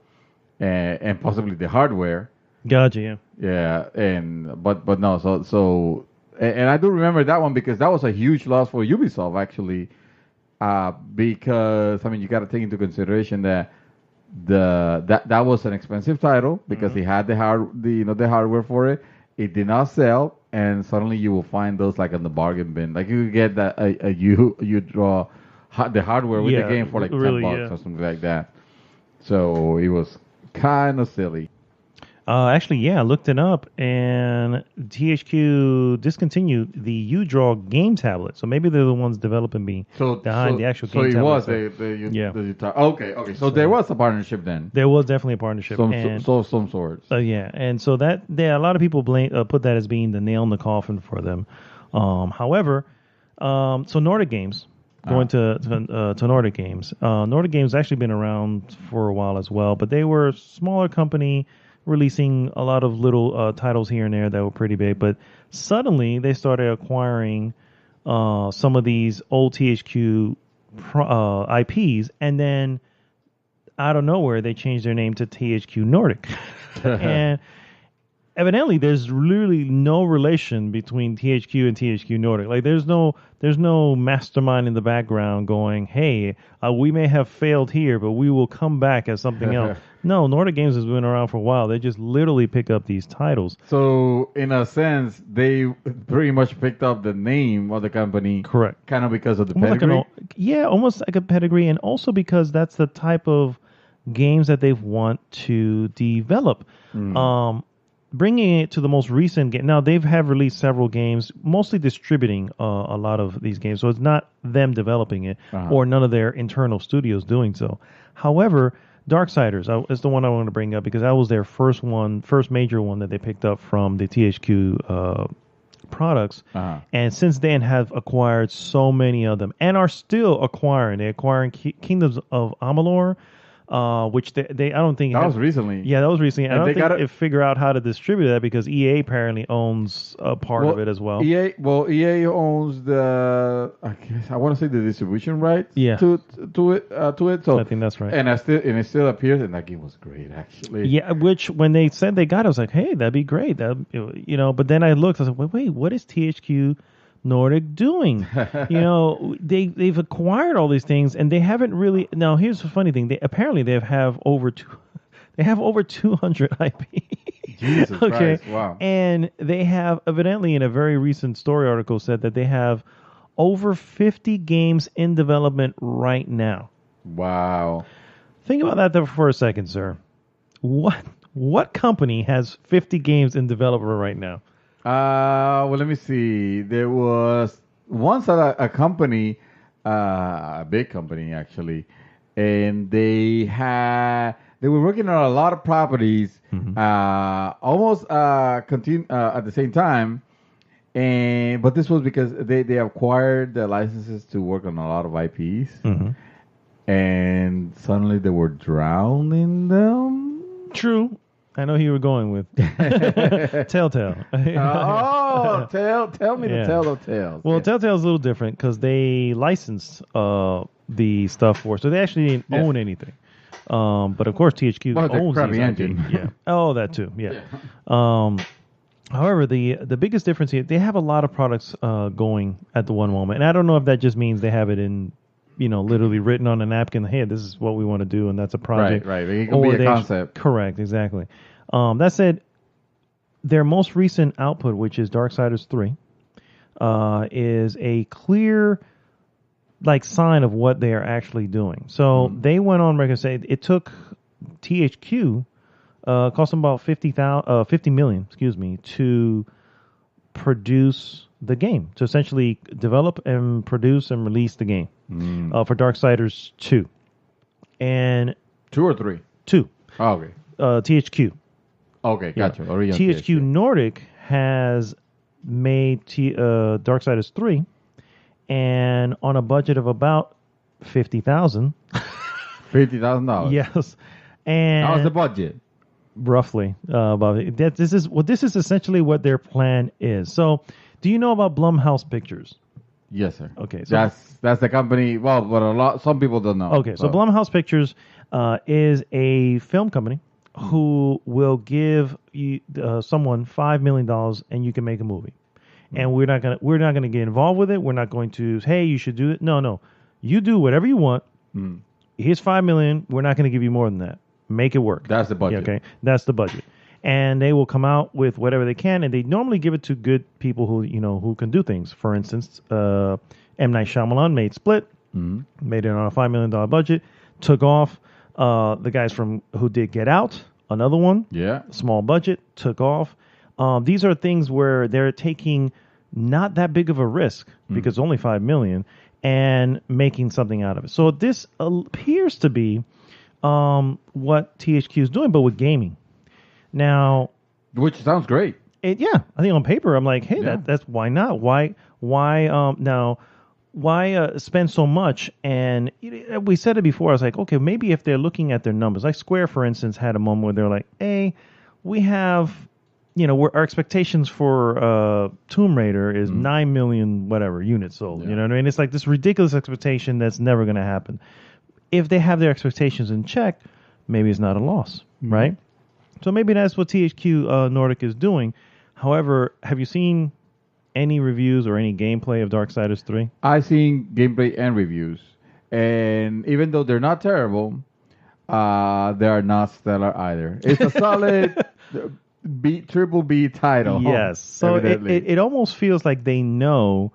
and possibly the hardware. Gotcha. Yeah. Yeah, but no, so I do remember that one because that was a huge loss for Ubisoft actually, because I mean you got to take into consideration that that was an expensive title because Mm-hmm. it had the hardware for it. It did not sell, and suddenly you will find those like in the bargain bin. Like you could get that you draw the hardware with Yeah, the game for like really, $10 yeah. or something like that. So it was kind of silly. Actually, yeah, I looked it up, and THQ discontinued the U-Draw game tablet. So maybe they're the ones developing behind the actual game So it tablet. was Yeah. okay. So there was a partnership then. There was definitely a partnership. and, Some sorts. yeah, and so a lot of people put that as being the nail in the coffin for them. However, So Nordic Games, going to Nordic Games. Nordic Games actually been around for a while as well, but they were a smaller company releasing a lot of little titles here and there that were pretty big. But suddenly they started acquiring some of these old THQ IPs, and then out of nowhere they changed their name to THQ Nordic. And evidently there's really no relation between THQ and THQ Nordic. Like there's no mastermind in the background going, hey, we may have failed here, but we will come back as something else. No, Nordic Games has been around for a while. They just literally pick up these titles. So in a sense, they pretty much picked up the name of the company. Correct. Kind of because of the Almost pedigree. Almost like a pedigree, and also because that's the type of games that they want to develop. Bringing it to the most recent game. Now, they have released several games, mostly distributing a lot of these games. So it's not them developing it or none of their internal studios doing so. However, Darksiders is the one I want to bring up because that was their first major one that they picked up from the THQ products. And since then have acquired so many of them and are still acquiring. They're acquiring Kingdoms of Amalur, which they I don't think that was recently. Yeah, that was recently. I And don't they think gotta- they figure out how to distribute that because EA apparently owns a part of it as well. EA owns the I want to say the distribution rights. Yeah. To it. So I think that's right. And it still appears, and that game was great actually. Yeah, which when they said they got it, I was like, hey, that'd be great. But then I looked, I was like, wait, what is THQ Nordic doing? They've acquired all these things and they haven't really. Now here's the funny thing: they have over 200 IP. Jesus Christ! Wow. And they have evidently in a very recent story article said that they have over 50 games in development right now. Wow. Think about that though for a second, sir. What company has 50 games in development right now? Well, let me see. There was once a company, a big company actually, and they were working on a lot of properties, almost at the same time, but this was because they acquired the licenses to work on a lot of IPs, and suddenly they were drowning them. True. I know who you were going with. Telltale. Tell me the tale of tales. Well, Telltale's a little different because they licensed the stuff for, so they actually didn't own anything. But of course, THQ owns crappy these engine. IP. Yeah. Oh, that too. Yeah. However, the biggest difference here, they have a lot of products going at the one moment, and I don't know if that just means they have it in. Literally written on a napkin. Hey, this is what we want to do, and that's a project. Right. It can be a concept. Correct, exactly. That said, their most recent output, which is Darksiders 3, is a clear sign of what they are actually doing. So they went on record saying it took THQ cost them about $50 million, to produce the game, to essentially develop and produce and release the game for Darksiders 2. And 2 or 3? 2. Oh, okay. THQ. Okay, gotcha. Yeah. THQ Nordic has made Darksiders 3, and on a budget of about $50,000. $50,000. Yes, and how's the budget? Roughly, about this is essentially what their plan is. So, do you know about Blumhouse Pictures? Yes, sir. Okay, so that's the company. Well, but some people don't know. Okay, so Blumhouse Pictures is a film company who will give you someone $5 million and you can make a movie. And we're not gonna get involved with it. We're not going to hey, you should do it. No, you do whatever you want. Here's $5 million. We're not gonna give you more than that. Make it work. That's the budget. Yeah, okay, that's the budget. And they will come out with whatever they can, and they normally give it to good people who can do things. For instance, M. Night Shyamalan made Split, made it on a $5 million budget, took off. The guys who did Get Out, another one, small budget, took off. These are things where they're taking not that big of a risk because it's only $5 million and making something out of it. So this appears to be what THQ is doing, but with gaming. Now, which sounds great. Yeah, I think on paper, I'm like, hey, that's why not? Why spend so much? And we said it before. I was like, okay, maybe if they're looking at their numbers, like Square, for instance, had a moment where they're like, hey, we have, our expectations for Tomb Raider is 9 million whatever units sold. You know what I mean? It's like this ridiculous expectation that's never going to happen. If they have their expectations in check, maybe it's not a loss, right? So maybe that's what THQ Nordic is doing. However, have you seen any reviews or any gameplay of Darksiders 3? I've seen gameplay and reviews. And even though they're not terrible, they are not stellar either. It's a solid triple B title. Yes. So it almost feels like they know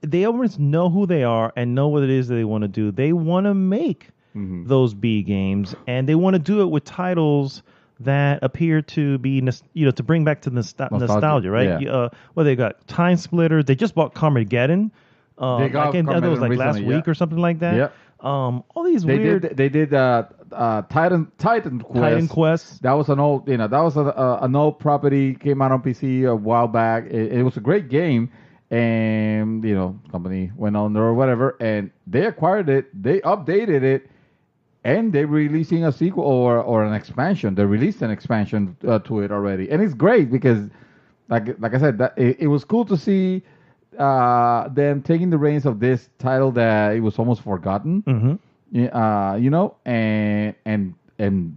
they almost know who they are and know what it is that they want to do. They want to make those B games, and they want to do it with titles that appear to be, to bring back to nostalgia, right? Yeah. They got Time Splitters. They just bought Carmageddon. They got Carmageddon it was like recently, last week or something like that. Yep. All these weird. They did Titan Quest. Titan Quest. That was an old, an old property. Came out on PC a while back. It was a great game, and company went under or whatever, and they acquired it. They updated it. And they're releasing a sequel or an expansion. They released an expansion to it already, and it's great because, like I said, that it was cool to see them taking the reins of this title that it was almost forgotten, and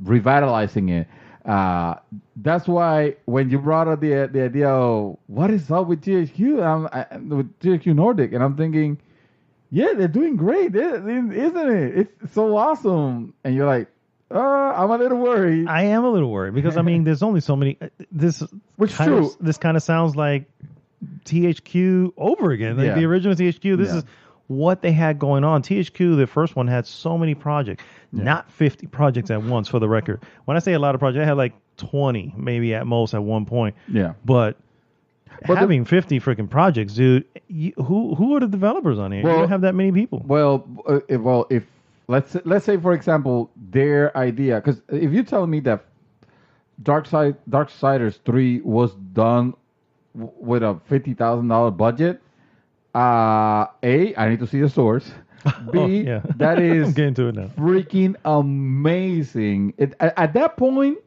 revitalizing it. That's why when you brought up the idea of what is up with THQ, with THQ Nordic, and I'm thinking. Yeah, they're doing great, isn't it? It's so awesome. And you're like, I'm a little worried. I am a little worried because, there's only so many. This kind of sounds like THQ over again. Like the original THQ. This is what they had going on. THQ, the first one, had so many projects. Not 50 projects at once, for the record. When I say a lot of projects, I had like 20, maybe at most at one point. Yeah. But having 50 freaking projects, dude, who are the developers on here? You don't have that many people. Well, if let's say for example their idea, because if you tell me that Darksiders 3 was done with a $50,000 budget, I need to see the source. B, that is I'm getting to it now. Freaking amazing. At that point,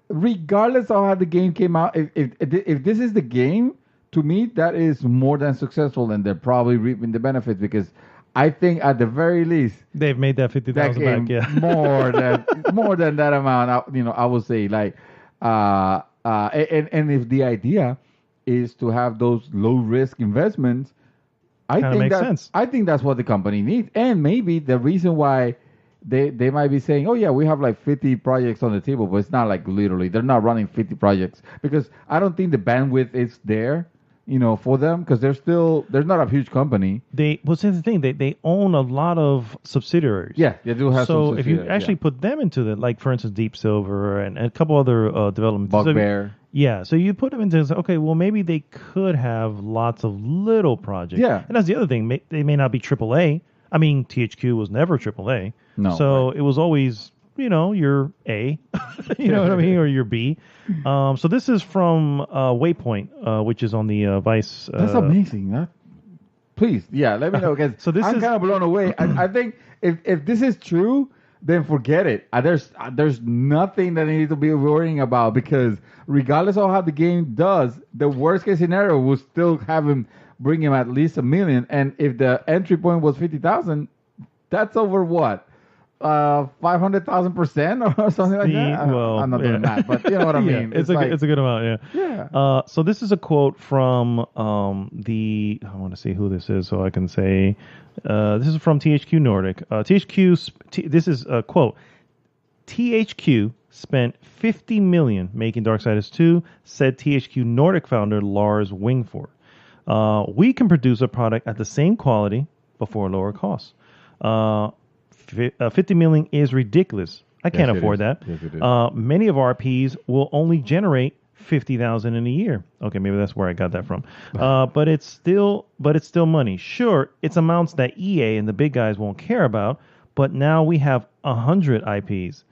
regardless of how the game came out, if this is the game, to me, that is more than successful, and they're probably reaping the benefits because I think at the very least they've made that 50,000 back. Yeah, more than that amount. I would say and if the idea is to have those low risk investments, I think that's what the company needs, and maybe the reason why. They might be saying, oh yeah, we have like 50 projects on the table, but it's not like literally. They're not running 50 projects because I don't think the bandwidth is there, for them because they're not a huge company. What's the thing? They own a lot of subsidiaries. Yeah, they do have. So if you actually put them into like for instance, Deep Silver and a couple other development. Bugbear. So you put them into okay, well maybe they could have lots of little projects. Yeah, and that's the other thing. They may not be AAA. THQ was never AAA. No. So it was always, your A, what I mean, or your B. So this is from Waypoint, which is on the Vice. That's amazing. Please, let me know because I'm kind of blown away. I think if this is true, then forget it. There's nothing that I need to be worrying about because regardless of how the game does, the worst case scenario will still have him. Bring him at least $1 million, and if the entry point was 50,000, that's over what 500,000% or something like that. I'm not doing that, but you know what I mean. It's a good amount. Yeah. So this is a quote from I want to see who this is, so I can say this is from THQ Nordic. This is a quote. THQ spent $50 million making Darksiders 2, said THQ Nordic founder Lars Wingford. We can produce a product at the same quality but for a lower cost. $50 million is ridiculous. I can't afford that. Yes, it is. Many of our RPs will only generate $50,000 in a year. Okay, maybe that's where I got that from. But it's still money. Sure, it's amounts that EA and the big guys won't care about. But now we have 100 IPs,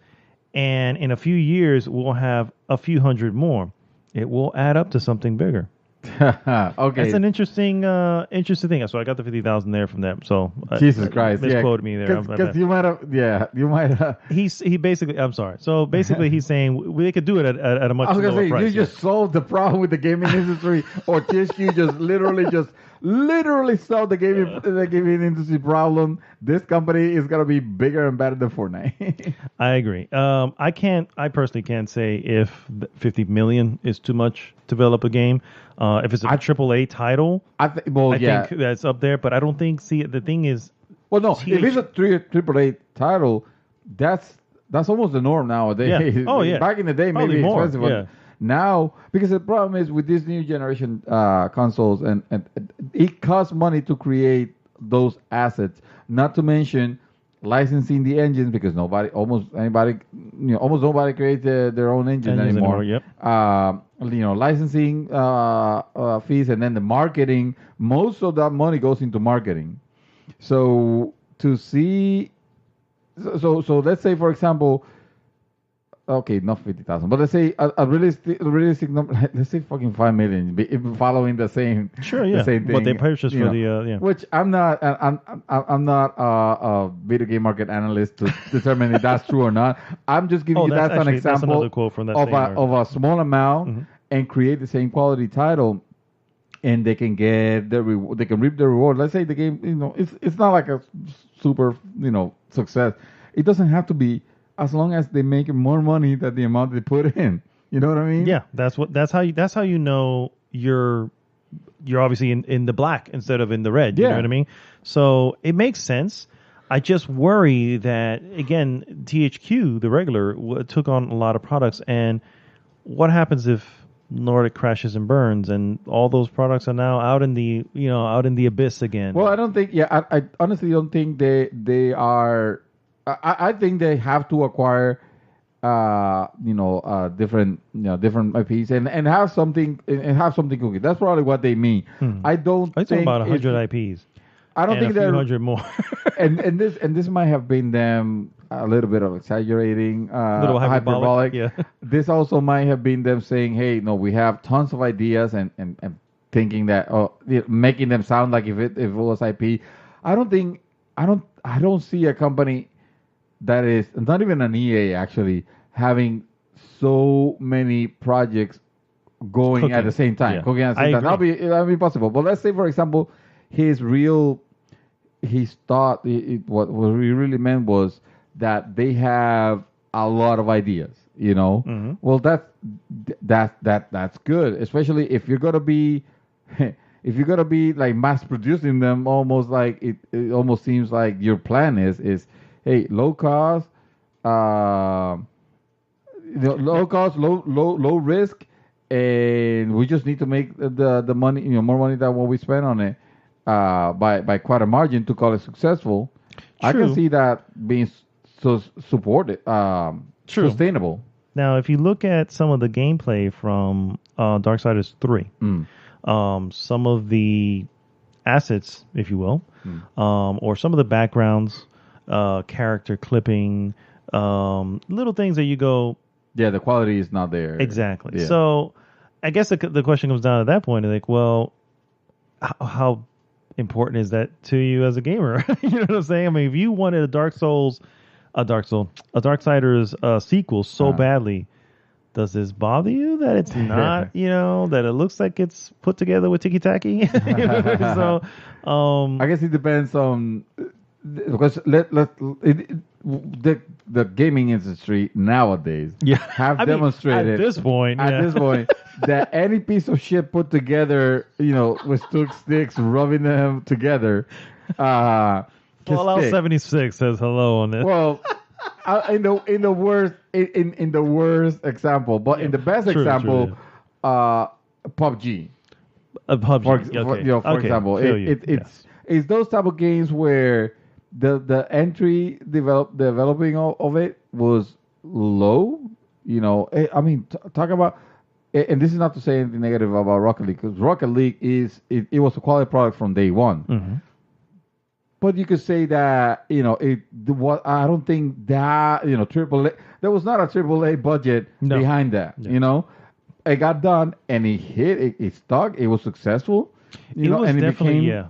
and in a few years we'll have a few hundred more. it will add up to something bigger. Okay. That's an interesting thing. So I got the 50,000 there from them. So Jesus Christ, misquoted me there. Because you might have, He basically. I'm sorry. So basically, he's saying they could do it at a much I was lower gonna say price. you just solved the problem with the gaming industry, or THQ just literally solved the gaming industry problem. This company is gonna be bigger and better than Fortnite. I agree. I personally can't say if 50 million is too much to develop a game. If it's a AAA title, I think that's up there. But I don't think. See, the thing is, well, no, if it's a AAA title, that's almost the norm nowadays. Yeah. Oh yeah. Back in the day, probably maybe more. expensive. Yeah. Now, because the problem is with these new generation consoles, and it costs money to create those assets. Not to mention licensing the engines, because almost nobody creates their own engines anymore. Yep. Licensing fees, and then the marketing. Most of that money goes into marketing. So to see, so let's say, for example. Okay, not 50,000, but let's say a realistic number. Let's say fucking 5 million, following the same. Sure, yeah. The same thing. What they purchased for the Which I'm not a video game market analyst to determine if that's true or not. I'm just giving you that as an example another quote from that of a small amount and create the same quality title, and they can get they can reap the reward. Let's say the game, it's not like a super success. It doesn't have to be. As long as they make more money than the amount they put in, you know what I mean? Yeah, that's how you know you're obviously in the black instead of in the red. You know what I mean? So it makes sense. I just worry that again, THQ, the regular, took on a lot of products, and what happens if Nordic crashes and burns, and all those products are now out in the abyss again? Well, I don't think. Yeah, I honestly don't think they are. I think they have to acquire, different IPs and have something cooking. That's probably what they mean. I don't think talking about 100 IPs. I don't think they're 100 100 more. and this might have been them a little bit of exaggerating, a little hyperbolic. Yeah. This also might have been them saying, "Hey, no, we have tons of ideas," and thinking that making them sound like if it was IP. I don't see a company that is not even an EA actually having so many projects going at the same time. Yeah. Cooking at the same time. That'll be possible. But let's say, for example, his thought, what he really meant was that they have a lot of ideas. Well, that's good, especially if you're gonna be like mass producing them. Almost like it almost seems like your plan is. Hey, low cost, low risk, and we just need to make the money, more money than what we spend on it, by quite a margin to call it successful. True. I can see that being supported, sustainable. Now, if you look at some of the gameplay from Darksiders 3, some of the assets, if you will, or some of the backgrounds. Character clipping, little things that you go. Yeah, the quality is not there. Exactly. Yeah. So, I guess the question comes down to that point. Like, well, how important is that to you as a gamer? You know what I'm saying? I mean, if you wanted a Darksiders sequel so badly, does this bother you that it's not? That it looks like it's put together with ticky tacky. So, I guess it depends on. Because the gaming industry nowadays have demonstrated at this point that any piece of shit put together, with sticks, rubbing them together, Fallout 76 says hello on this. Well, in the worst example, but in the best example, PUBG. For example, it's those type of games where the entry developing of it was low. I mean, talk about, and this is not to say anything negative about Rocket League, because Rocket League it was a quality product from day one. Mm-hmm. But you could say that I don't think that AAA, there was not a AAA budget behind that. Yeah. it got done and it hit. It stuck. It was successful. It was definitely a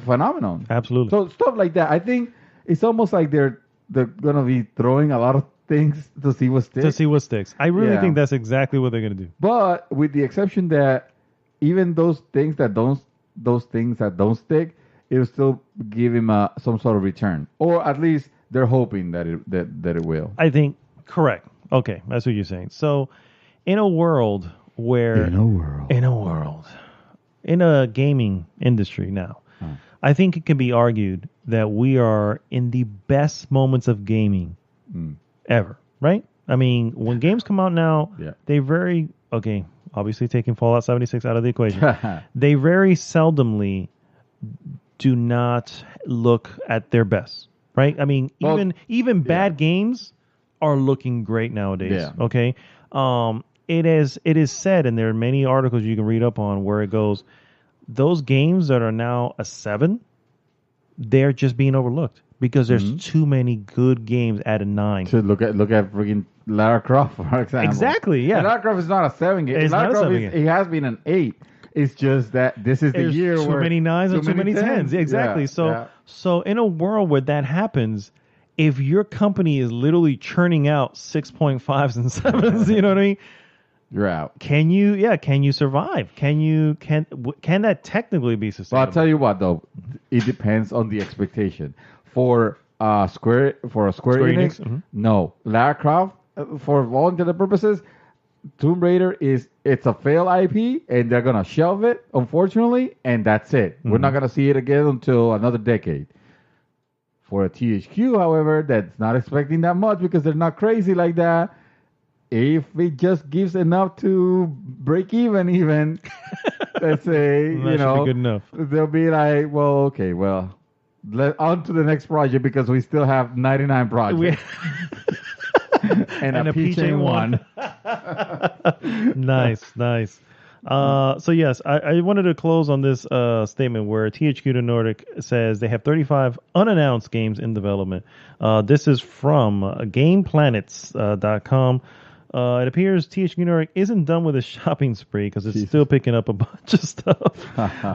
phenomenon. Absolutely. So stuff like that. I think it's almost like they're gonna be throwing a lot of things to see what sticks. I really think that's exactly what they're gonna do. But with the exception that even those things that don't stick, it'll still give him some sort of return, or at least they're hoping that it will. I think correct. Okay, that's what you're saying. So, in a world in a gaming industry now, I think it can be argued that we are in the best moments of gaming ever, right? I mean, when games come out now, they obviously taking Fallout 76 out of the equation, they very seldomly do not look at their best, right? I mean, even bad games are looking great nowadays. Yeah. Okay. It is said, and there are many articles you can read up on where it goes, those games that are now a 7, they're just being overlooked because there's too many good games at a 9. So look at freaking Lara Croft, for example. Exactly, yeah. And Lara Croft is not a 7 game. It's Lara not a Croft 7 game. It has been an 8. It's just that this is There's the year too where many 9s and too many 10s. Exactly. Yeah, So in a world where that happens, if your company is literally churning out 6.5s and 7s, you know what I mean? You're out. Can you survive? Can that technically be sustainable? Well, I'll tell you what though, it depends on the expectation. For Square Enix, no. Lara Croft, for all intended purposes, Tomb Raider it's a failed IP and they're gonna shelve it, unfortunately, and that's it. We're not gonna see it again until another decade. For a THQ, however, that's not expecting that much because they're not crazy like that. If it just gives enough to break even, let's say, That should be good enough. They'll be like, well, okay, on to the next project because we still have 99 projects. and a PJ one. Nice. So yes, I wanted to close on this statement where THQ Nordic says they have 35 unannounced games in development. This is from GamePlanets.com. It appears THQ Nordic isn't done with its shopping spree because it's still picking up a bunch of stuff.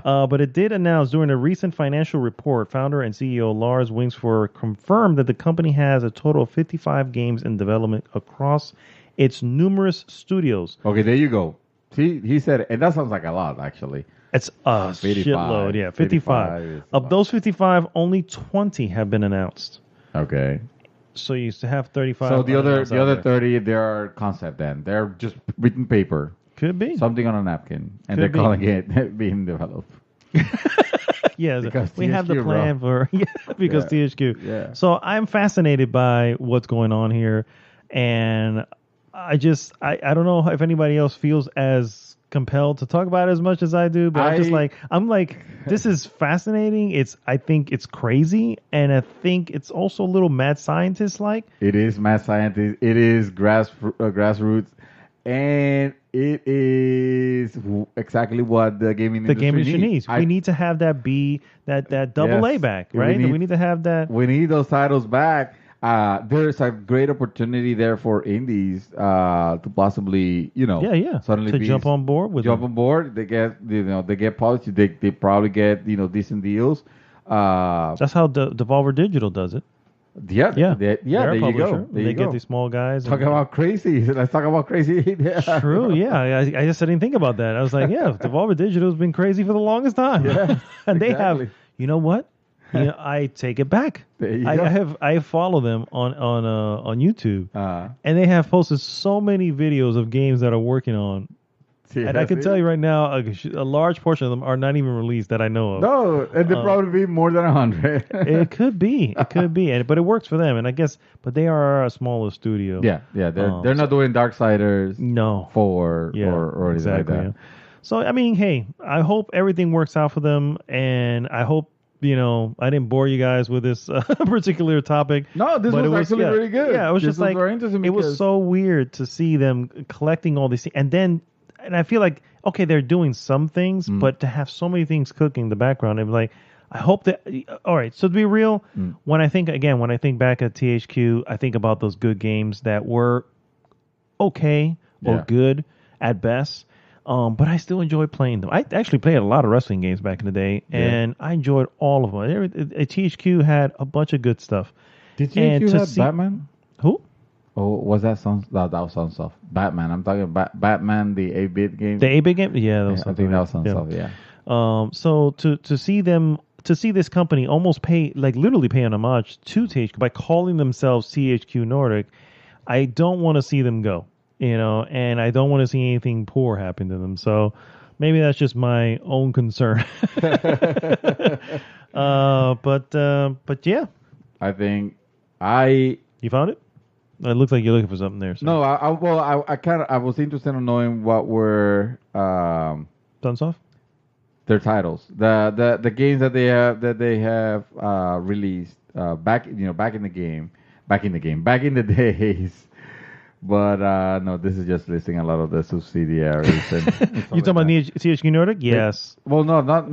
But it did announce during a recent financial report, founder and CEO Lars Wingsford confirmed that the company has a total of 55 games in development across its numerous studios. Okay, there you go. See, he said it, and that sounds like a lot, actually. It's a shitload, yeah, 55. Of those 55, only 20 have been announced. Okay. So you used to have 35. So the other 30, they are concept then. They're just written paper. Could be. Something on a napkin. And they're calling it being developed. Yes, we have the THQ, plan for because THQ. Yeah. So I'm fascinated by what's going on here, and I don't know if anybody else feels as compelled to talk about it as much as I do, but I'm like this is fascinating. I think it's crazy, and I think it's also a little mad scientist like. It is mad scientist. It is grassroots, and it is exactly what the gaming industry needs. We need to have that that double A back, right? We need to have that. We need those titles back. There's a great opportunity there for indies to possibly, suddenly jump on board with on board. They get polished. They probably get decent deals. That's how Devolver Digital does it. Yeah. There you go. They get these small guys. Talk about crazy. Let's talk about crazy. True. Yeah. I didn't think about that. I was like, yeah, Devolver Digital has been crazy for the longest time. Yeah, and they have. You know what? I take it back. I follow them on YouTube, and they have posted so many videos of games that are working on. And I can tell you right now, a large portion of them are not even released that I know of. No, and they'll probably be more than 100. It could be, but it works for them, and I guess. But they are a smaller studio. Yeah, they're not doing Darksiders. No, 4 or anything like that. Yeah. So I mean, hey, I hope everything works out for them, and I hope. I didn't bore you guys with this particular topic. No, this was actually really good. Yeah, it was just very interesting. It was so weird to see them collecting all these things. And I feel like, okay, they're doing some things, but to have so many things cooking in the background, it was like, I hope that, all right, so to be real, when I think back at THQ, I think about those good games that were okay or good. at best. But I still enjoy playing them. I actually played a lot of wrestling games back in the day, and I enjoyed all of them. THQ had a bunch of good stuff. Did you have Batman? Who? Oh, was that Sun? That was Sunsoft. Batman. I'm talking about Batman, the 8-bit game. The 8-bit game? Yeah, that was I think that was Sunsoft. Yeah. So to see them, to see this company almost pay, like literally pay an homage to THQ by calling themselves THQ Nordic, I don't want to see them go. And I don't want to see anything poor happen to them. So maybe that's just my own concern. But yeah. I think You found it? It looks like you're looking for something there. So. No, I was interested in knowing what were Sunsoft? Their titles, the games that they have released back in the days. But no, this is just listing a lot of the subsidiaries. And You talking about THQ Nordic? Yes. Well, no, not.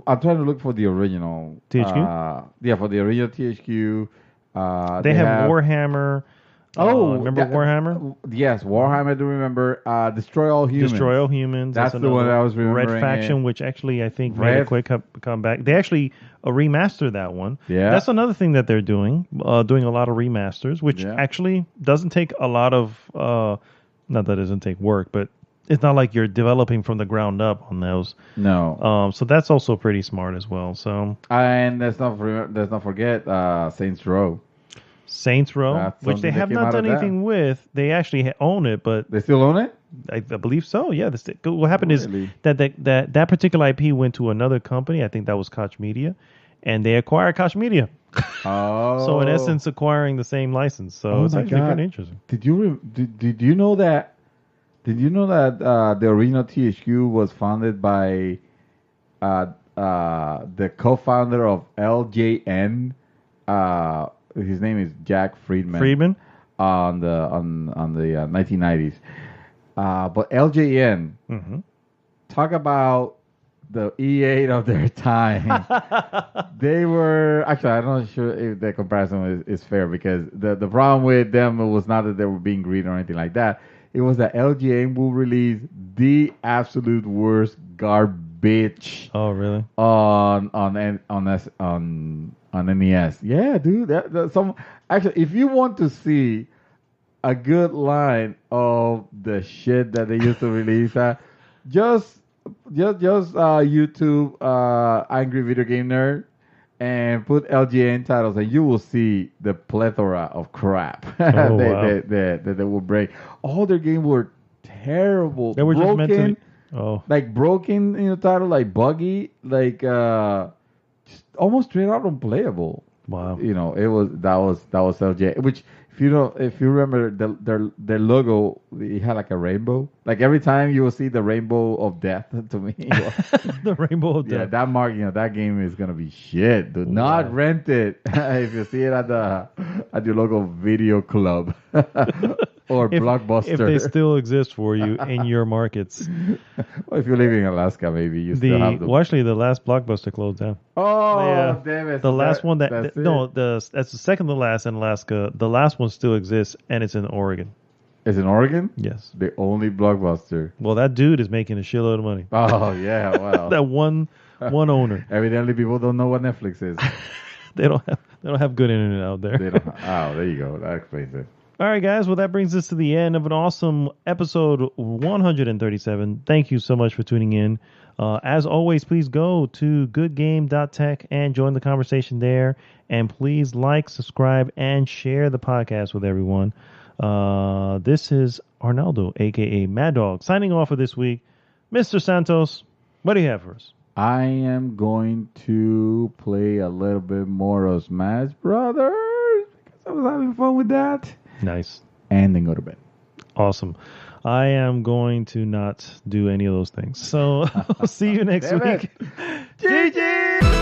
I'm trying to look for the original THQ. Yeah, for the original THQ. They have Warhammer. Remember Warhammer? Yes, Warhammer. I do remember. Destroy All Humans. Destroy All Humans. That's the one that I was remembering. Red Faction, which actually I think made a quick comeback. They actually remastered that one. Yeah, that's another thing that they're doing a lot of remasters, which actually doesn't take a lot of. Not that it doesn't take work, but it's not like you're developing from the ground up on those. No. So that's also pretty smart as well. So and let's not forget Saints Row. Saints Row, which they have not done anything with. They actually own it, but they still own it. I believe so. Yeah. What happened is that particular IP went to another company. I think that was Koch Media, and they acquired Koch Media. Oh. So in essence, acquiring the same license. So it's actually pretty interesting. Did you know that? Did you know that the original THQ was founded by the co-founder of LJN? His name is Jack Friedman. On the 1990s. But LJN, talk about the E8 of their time. They were actually, I'm not sure if the comparison is fair, because the problem with them was not that they were being greedy or anything like that. It was that LJN will release the absolute worst garbage. Oh, really? On NES. Yeah, dude. That some actually, if you want to see a good line of the shit that they used to release, just YouTube Angry Video Game Nerd and put LGN titles, and you will see the plethora of crap that they will break. All their games were terrible. They were broken, just meant to like broken in the title, like buggy, like just almost straight out unplayable. Wow. That was LJ, which if you remember their logo, it had like a rainbow. Like every time you will see the rainbow of death to me. The rainbow of death. Yeah, that mark, that game is gonna be shit. Do not rent it if you see it at your local video club or Blockbuster. If they still exist for you in your markets. Well, if you're living in Alaska, maybe you still have them. Well, actually, the last Blockbuster closed down. Oh, yeah. Damn it! The last one that's the second to last in Alaska. The last one still exists, and it's in Oregon. It's in Oregon? Yes. The only Blockbuster. Well, that dude is making a shitload of money. Oh yeah, well. That one owner. Evidently, people don't know what Netflix is. They don't have good internet out there. There you go. That explains it. All right, guys. Well, that brings us to the end of an awesome episode 137. Thank you so much for tuning in. As always, please go to goodgame.tech and join the conversation there. And please like, subscribe, and share the podcast with everyone. This is Arnaldo, a.k.a. Mad Dog, signing off for this week. Mr. Santos, what do you have for us? I am going to play a little bit more of Smash Brothers because I was having fun with that. Nice. And then go to bed. Awesome. I am going to not do any of those things. So, see you next week. GG!